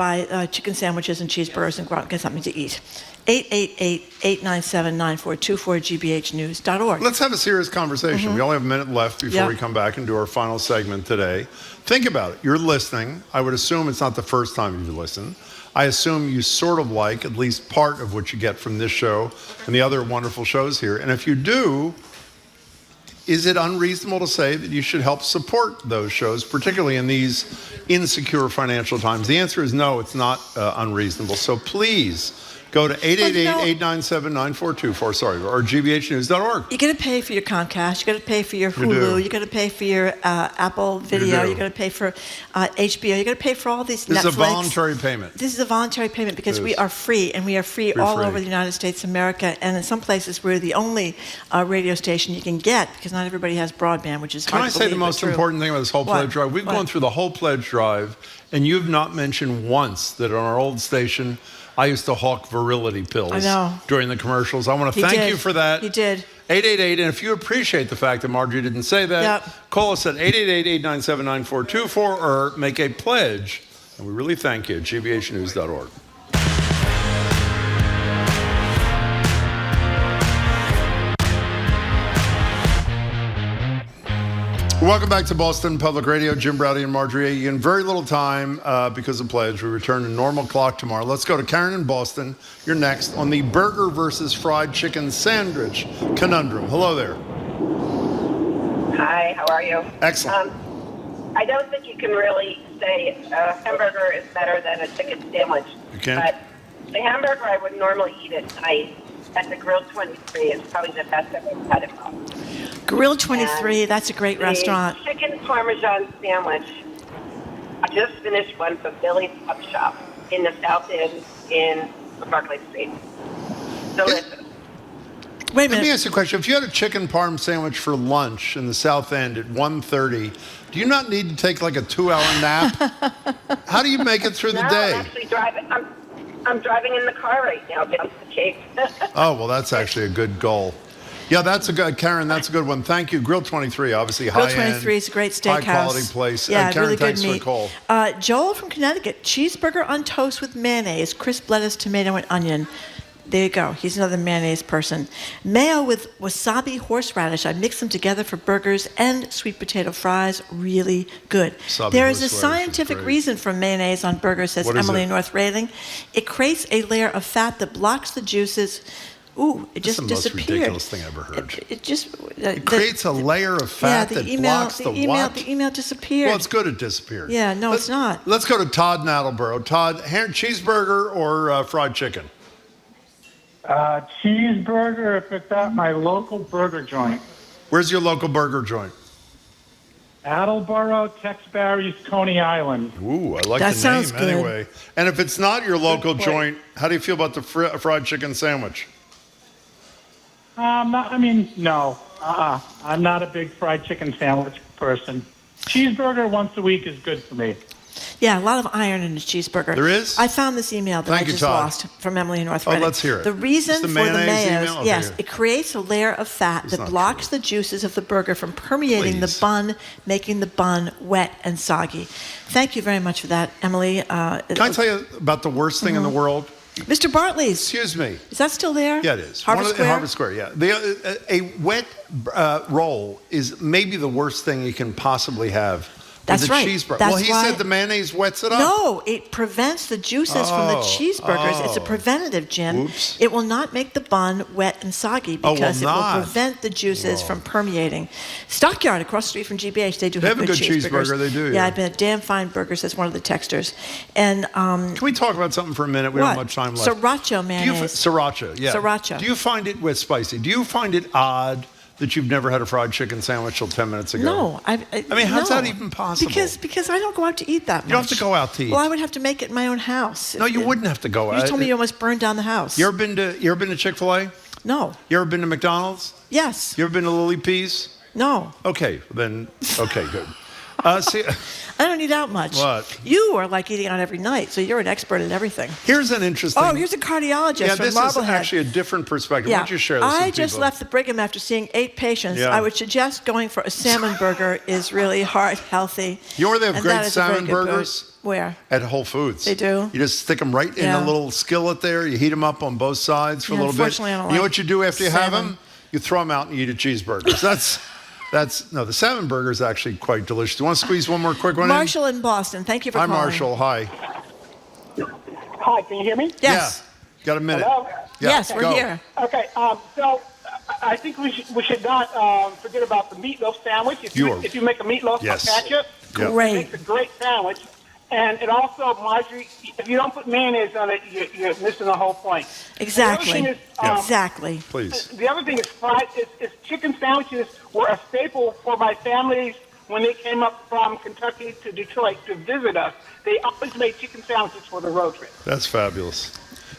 chicken sandwiches and cheeseburgers and go out and get something to eat. 888-897-9424, gbhnews.org. Let's have a serious conversation. We only have a minute left before Yeah. we come back and do our final segment today. Think about it. You're listening. I would assume it's not the first time you've listened. I assume you sort of like at least part of what you get from this show and the other wonderful shows here. And if you do, is it unreasonable to say that you should help support those shows, particularly in these insecure financial times? The answer is no, it's not unreasonable. So please go to 888-897-9424, or gbhnews.org. You got to pay for your Comcast. You got to pay for your You Hulu. do. You got to pay for your Apple Video. do. You got to pay for HBO. You got to pay for all these. This Netflix. is a voluntary payment. This is a voluntary payment because It we is. are free, and we are free We're all free. over the United States of America. And in some places, we're the only radio station you can get because not everybody has broadband, which is Can hard I to say believe, the but most true. important thing about this whole What? pledge drive? We've What? gone through the whole pledge drive, and you've not mentioned once that on our old station, I used to hawk virility pills I know. during the commercials. I want to He thank did. you for that. He did. 888, and if you appreciate the fact that Marjorie didn't say that, Yep. call us at 888-897-9424 or make a pledge. And we really thank you at gbhnews.org. Welcome back to Boston Public Radio. Jim Browdy and Marjorie Egan. Very little time because of pledge. We return to normal clock tomorrow. Let's go to Karen in Boston. You're next on the burger versus fried chicken sandwich conundrum. Hello there. Hi, how are you? Excellent. I don't think you can really say a hamburger is better than a chicken sandwich. You can't? But the hamburger I would normally eat at night at the Grill 23 is probably the best I've ever had it from. Grill 23, that's a great restaurant. The chicken parmesan sandwich, I just finished one from Billy's Pub Shop in the South End in Barclay Street. Delicious. Wait a minute. Let me ask you a question. If you had a chicken parm sandwich for lunch in the South End at 1:30, do you not need to take like a 2-hour nap? How do you make it through the No, day? I'm actually driving. I'm driving in the car right now down to the Cape. Oh, well, that's actually a good goal. Yeah, that's a good, Karen, that's a good one. Thank you. Grill 23, obviously Grill high-end, 23 is a great steakhouse. high-quality place. Yeah, Karen, really good thanks meat. for the call. Joel from Connecticut, cheeseburger on toast with mayonnaise, crisp lettuce, tomato, and onion. There you go. He's another mayonnaise person. Mayo with wasabi horseradish. I mix them together for burgers and sweet potato fries. Really good. Wasabi There is a horseradish scientific is great. reason for mayonnaise on burgers, says What is Emily it? in North Reading. It creates a layer of fat that blocks the juices. Ooh, it just That's the most disappeared. ridiculous thing I ever heard. It just It creates a layer of fat that blocks the what? The email disappeared. Well, it's good it disappeared. Yeah, no, it's not. Let's go to Todd in Attleboro. Todd, cheeseburger or fried chicken? Cheeseburger if it's at my local burger joint. Where's your local burger joint? Attleboro, Texbury's, Coney Island. Ooh, I like That the sounds name good. anyway. And if it's not your local place. joint, how do you feel about the fried chicken sandwich? No. I'm not a big fried chicken sandwich person. Cheeseburger once a week is good for me. Yeah, a lot of iron in a cheeseburger. There is? I found this email that Thank I you, just Todd. lost from Emily in North Oh, Reading. let's hear it. The reason It's the for the mayonnaise mayos, email? Okay, yes, here. it creates a layer of fat that not blocks the juices of the burger from permeating the bun, making the bun wet and soggy. Thank you very much for that, Emily. Can I tell you about the worst thing in the world? Mr. Bartley's. Excuse me. Is that still there? Yeah, it is. Harvard Square? Harvard Square, yeah. A wet roll is maybe the worst thing you can possibly have. That's with a right. cheeseburger. That's Well, he why- said the mayonnaise wets it up. No, it prevents the juices from the cheeseburgers. It's a preventative, Jim. Oops. It will not make the bun wet and soggy Oh, will because it will not. prevent the juices from permeating. Stockyard across the street from GBH, they do They have a good cheeseburgers. cheeseburger, they do, Yeah, yeah. I've been at Damn Fine Burgers. That's one of the texters. And Can we talk about something for a minute? We don't have what? much time left. Sriracha mayonnaise. Sriracha, yeah. Sriracha. Do you find it with spicy? Do you find it odd that you've never had a fried chicken sandwich till 10 minutes ago? No, I mean, how's no. that even possible? Because I don't go out to eat that much. You don't have to go out to eat. Well, I would have to make it in my own house. No, you wouldn't have to go You out. just told me you almost burned down the house. You ever been to Chick-fil-A? No. You ever been to McDonald's? Yes. You ever been to Lily Peas? No. Okay, then, okay, good. See, I don't eat out much. What? You are like eating out every night, so you're an expert at everything. Here's an interesting... Oh, here's a cardiologist Yeah, from this is Marblehead. actually a different perspective. Yeah. Why don't you share this I with just people? left the Brigham after seeing 8 patients. Yeah. I would suggest going for a salmon burger is really heart healthy. You know where they have And great that is a very salmon good burgers? food. Where? At Whole Foods. They do? You just stick them right in Yeah. a little skillet there. You heat them up on both sides for a Yeah, little bit. unfortunately, I don't You know like what you do after you have salmon. them? You throw them out and eat a cheeseburger. No, the salmon burger is actually quite delicious. Do you want to squeeze one more quick one Marshall in Boston, thank you for Hi, calling. Marshall. Hi. Hi, can you hear me? Yes. Yeah. Got a minute. Hello? Yeah, Yes, we're go. here. Okay, so I think we should not forget about the meatloaf sandwich. If you make a meatloaf Yes. from ketchup, Yeah. Great. it makes a great sandwich. And it also, Marjorie, if you don't put mayonnaise on it, you're missing the whole point. Exactly. The other thing is, Exactly. Please. The other thing is fried. Is chicken sandwiches were a staple for my families when they came up from Kentucky to Detroit to visit us. They always made chicken sandwiches for the road trip. That's fabulous.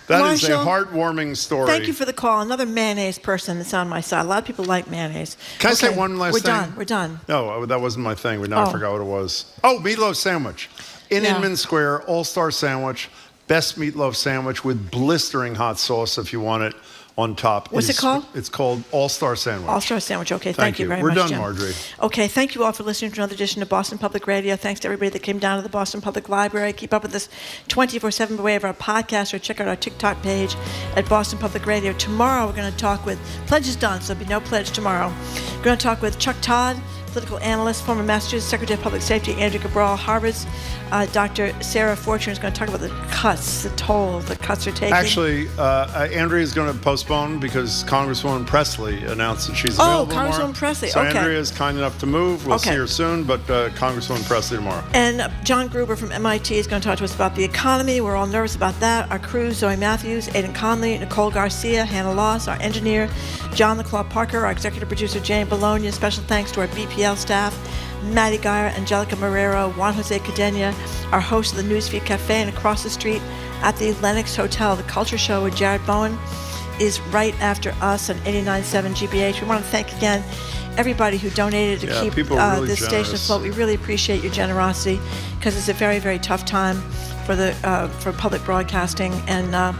That is a Marshall, heartwarming story. Thank you for the call. Another mayonnaise person that's on my side. A lot of people like mayonnaise. Can I say Okay, one last thing? We're done. No, that wasn't my thing. Now Oh. I forgot what it was. Oh, meatloaf sandwich. In Yeah. Inman Square, all-star sandwich. Best meatloaf sandwich with blistering hot sauce if you want it on top. What's it called? It's called All-Star Sandwich. All-Star Sandwich. Okay, thank you very We're much, done, Jim. Marjorie. Okay, thank you all for listening to another edition of Boston Public Radio. Thanks to everybody that came down to the Boston Public Library. Keep up with us 24/7 by way of our podcast or check out our TikTok page at Boston Public Radio. Tomorrow we're going to talk with, pledge is done, so there'll be no pledge tomorrow. We're going to talk with Chuck Todd, political analyst, former Massachusetts Secretary of Public Safety, Andrea Cabral, Harvard's Dr. Sarah Fortune is going to talk about the cuts, the toll the cuts are taking. Actually, Andrea is going to postpone because Congresswoman Presley announced that she's available tomorrow. Congresswoman Presley, So okay. Andrea is kind enough to move. We'll Okay. see her soon, but Congresswoman Presley tomorrow. And John Gruber from MIT is going to talk to us about the economy. We're all nervous about that. Our crew, Zoe Matthews, Aidan Conley, Nicole Garcia, Hannah Loss, our engineer, John LeClaw Parker, our executive producer, Jane Bologna. Special thanks to our BPL staff, Maddie Geyer, Angelica Marrero, Juan Jose Cadena, our host of the Newsfeed Cafe, and across the street at the Lennox Hotel, the Culture Show with Jared Bowen is right after us on 89.7 GBH. We want to thank again everybody who donated to keep people are really this station generous. afloat. We really appreciate your generosity because it's a very, very tough time for public broadcasting, and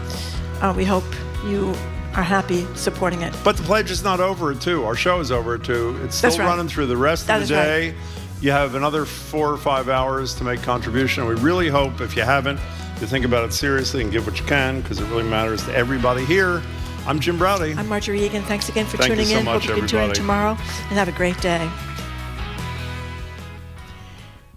we hope you are happy supporting it. But the pledge is not over at 2. Our show is over at 2. It's still That's right. running through the rest That of is the right. day. You have another 4 or 5 hours to make contribution. We really hope, if you haven't, you think about it seriously and give what you can, because it really matters to everybody here. I'm Jim Browdy. I'm Marjorie Egan. Thanks again for Thank tuning you so in. much, Hope you can tune in everybody. tomorrow, and have a great day.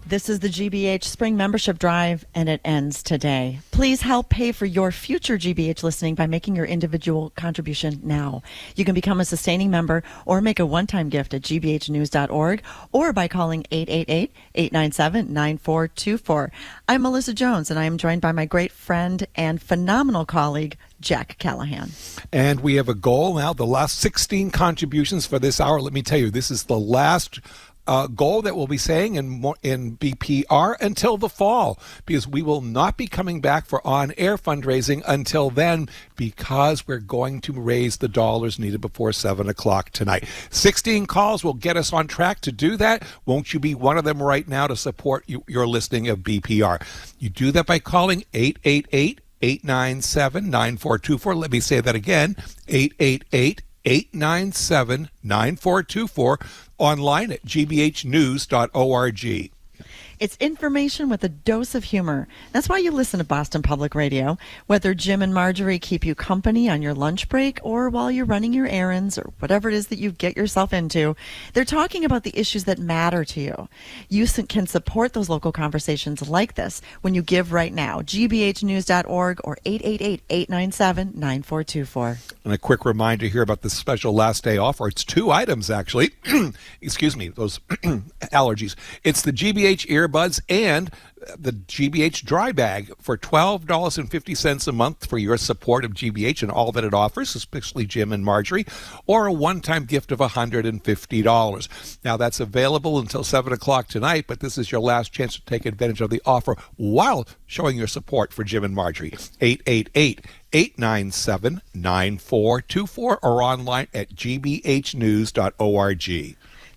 This is the GBH Spring Membership Drive, and it ends today. Please help pay for your future GBH listening by making your individual contribution now. You can become a sustaining member or make a one-time gift at gbhnews.org or by calling 888-897-9424. I'm Melissa Jones, and I am joined by my great friend and phenomenal colleague, Jack Callahan. And we have a goal now, the last 16 contributions for this hour. Let me tell you, this is the last goal that we'll be saying in BPR until the fall, because we will not be coming back for on-air fundraising until then, because we're going to raise the dollars needed before 7 o'clock tonight. 16 calls will get us on track to do that. Won't you be one of them right now to support your listening of BPR? You do that by calling 888-897-9424. Let me say that again, 888-897-9424, online at gbhnews.org. It's information with a dose of humor. That's why you listen to Boston Public Radio. Whether Jim and Marjorie keep you company on your lunch break or while you're running your errands or whatever it is that you get yourself into, they're talking about the issues that matter to you. You can support those local conversations like this when you give right now. gbhnews.org or 888-897-9424. And a quick reminder here about the special last day offer. It's 2 items, actually. Excuse me, those allergies. It's the GBH earbuds and the GBH dry bag for $12.50 a month for your support of GBH and all that it offers, especially Jim and Marjorie, or a one-time gift of $150. Now, that's available until 7 o'clock tonight, but this is your last chance to take advantage of the offer while showing your support for Jim and Marjorie. 888-897-9424 or online at gbhnews.org.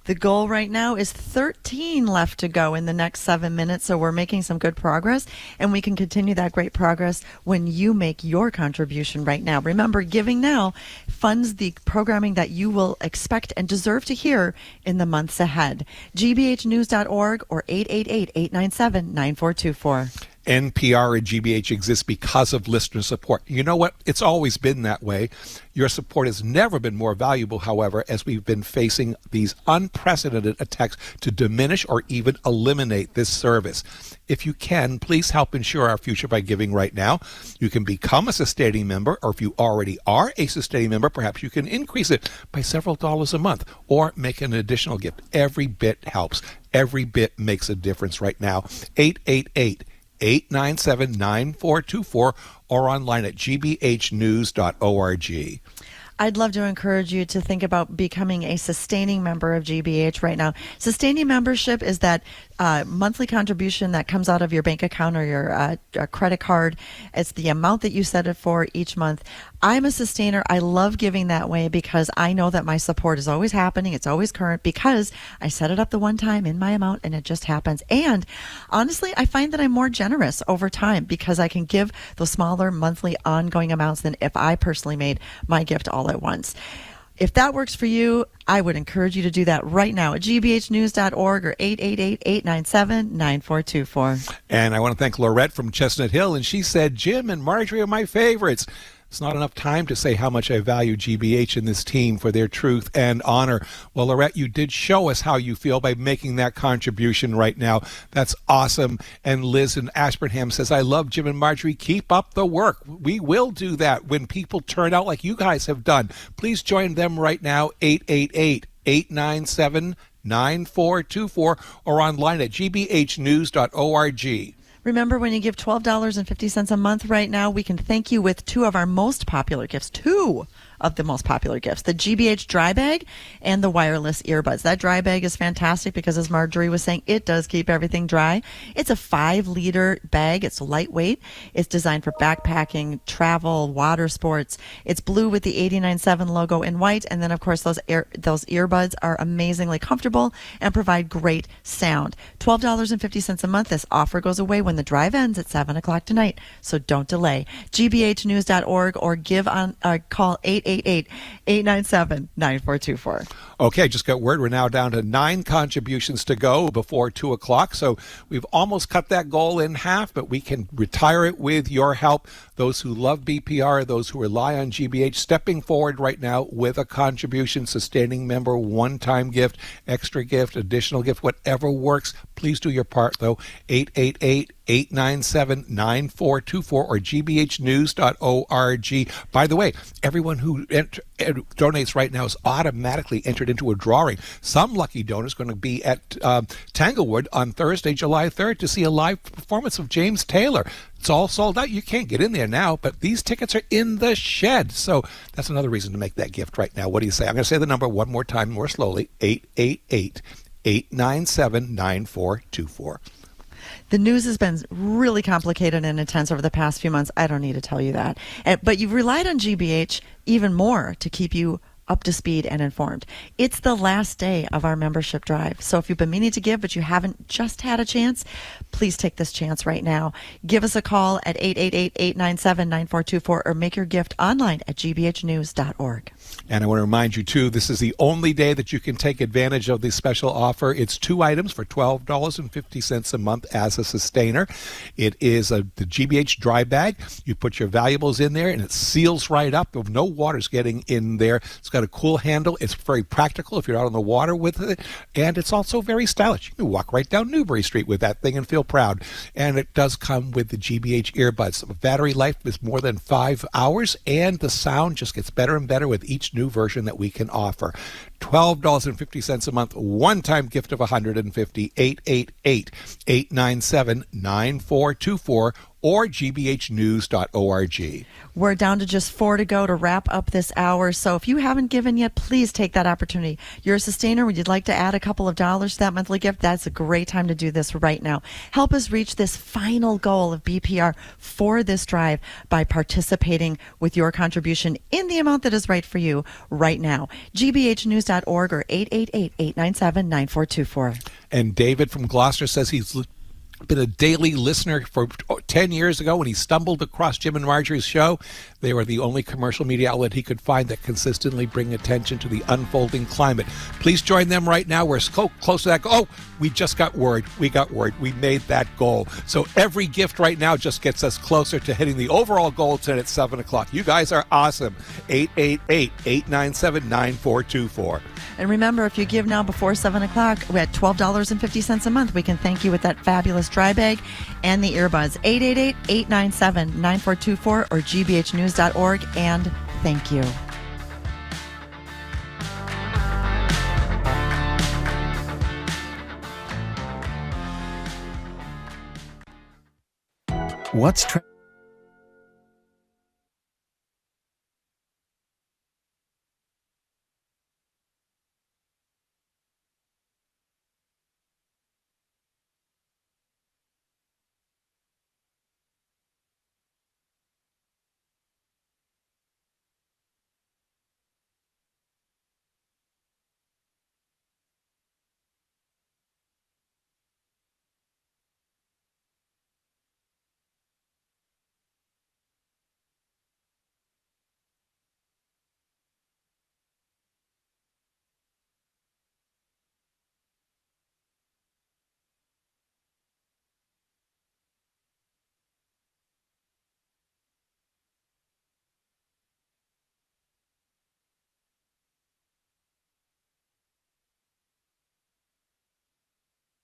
The goal right now is 13 left to go in the next 7 minutes, so we're making some good progress, and we can continue that great progress when you make your contribution right now. Remember, giving now funds the programming that you will expect and deserve to hear in the months ahead. gbhnews.org or 888-897-9424. NPR and GBH exists because of listener support. You know what? It's always been that way. Your support has never been more valuable, however, as we've been facing these unprecedented attacks to diminish or even eliminate this service. If you can, please help ensure our future by giving right now. You can become a sustaining member, or if you already are a sustaining member, perhaps you can increase it by several dollars a month or make an additional gift. Every bit helps. Every bit makes a difference right now. 888-897-9424 or online at gbhnews.org. I'd love to encourage you to think about becoming a sustaining member of GBH right now. Sustaining membership is that monthly contribution that comes out of your bank account or your credit card. It's the amount that you set it for each month. I'm a sustainer. I love giving that way because I know that my support is always happening. It's always current because I set it up the one time in my amount and it just happens. And honestly, I find that I'm more generous over time because I can give those smaller monthly ongoing amounts than if I personally made my gift all at once. If that works for you, I would encourage you to do that right now at gbhnews.org or 888-897-9424. And I want to thank Lorette from Chestnut Hill, and she said, Jim and Marjorie are my favorites. It's not enough time to say how much I value GBH and this team for their truth and honor. Well, Lorette, you did show us how you feel by making that contribution right now. That's awesome. And Liz in Ashburnham says, I love Jim and Marjorie. Keep up the work. We will do that when people turn out like you guys have done. Please join them right now, 888-897-9424 or online at gbhnews.org. Remember, when you give $12.50 a month right now, we can thank you with 2 of our most popular gifts. 2 of the most popular gifts, the GBH dry bag and the wireless earbuds. That dry bag is fantastic because, as Marjorie was saying, it does keep everything dry. It's a 5-liter bag. It's lightweight. It's designed for backpacking, travel, water sports. It's blue with the 89.7 logo in white. And then, of course, those earbuds are amazingly comfortable and provide great sound. $12.50 a month. This offer goes away when the drive ends at 7 o'clock tonight. So don't delay. gbhnews.org or call 888 888-897-9424. Okay, just got word. We're now down to 9 contributions to go before 2 o'clock. So we've almost cut that goal in half, but we can retire it with your help. Those who love BPR, those who rely on GBH, stepping forward right now with a contribution, sustaining member, one-time gift, extra gift, additional gift, whatever works. Please do your part, though. 888-897-9424 or gbhnews.org. By the way, everyone who donates right now is automatically entered into a drawing. Some lucky donors going to be at Tanglewood on Thursday, July 3rd to see a live performance of James Taylor. It's all sold out. You can't get in there now, but these tickets are in the shed. So that's another reason to make that gift right now. What do you say? I'm going to say the number one more time, more slowly. 888-897-9424. The news has been really complicated and intense over the past few months. I don't need to tell you that. But you've relied on GBH even more to keep you up to speed and informed. It's the last day of our membership drive. So if you've been meaning to give, but you haven't just had a chance, please take this chance right now. Give us a call at 888-897-9424 or make your gift online at gbhnews.org. And I want to remind you, too, this is the only day that you can take advantage of this special offer. It's 2 items for $12.50 a month as a sustainer. It is the GBH dry bag. You put your valuables in there, and it seals right up. No water's getting in there. It's got a cool handle. It's very practical if you're out on the water with it. And it's also very stylish. You can walk right down Newbury Street with that thing and feel proud. And it does come with the GBH earbuds. Battery life is more than 5 hours, and the sound just gets better and better with each new version that we can offer. $12.50 a month, one-time gift of $150. 888-897-9424 or gbhnews.org. We're down to just 4 to go to wrap up this hour. So if you haven't given yet, please take that opportunity. You're a sustainer. Would you like to add a couple of dollars to that monthly gift? That's a great time to do this right now. Help us reach this final goal of BPR for this drive by participating with your contribution in the amount that is right for you right now. gbhnews.org or 888-897-9424. And David from Gloucester says he's been a daily listener for 10 years ago when he stumbled across Jim and Marjorie's show. They were the only commercial media outlet he could find that consistently bring attention to the unfolding climate. Please join them right now. We're so close to that goal. Oh, we just got word. We got word. We made that goal. So every gift right now just gets us closer to hitting the overall goal tonight at 7 o'clock. You guys are awesome. 888-897-9424. And remember, if you give now before 7 o'clock, we're at $12.50 a month. We can thank you with that fabulous dry bag and the earbuds. 888-897-9424 or gbhnews.org. And thank you. What's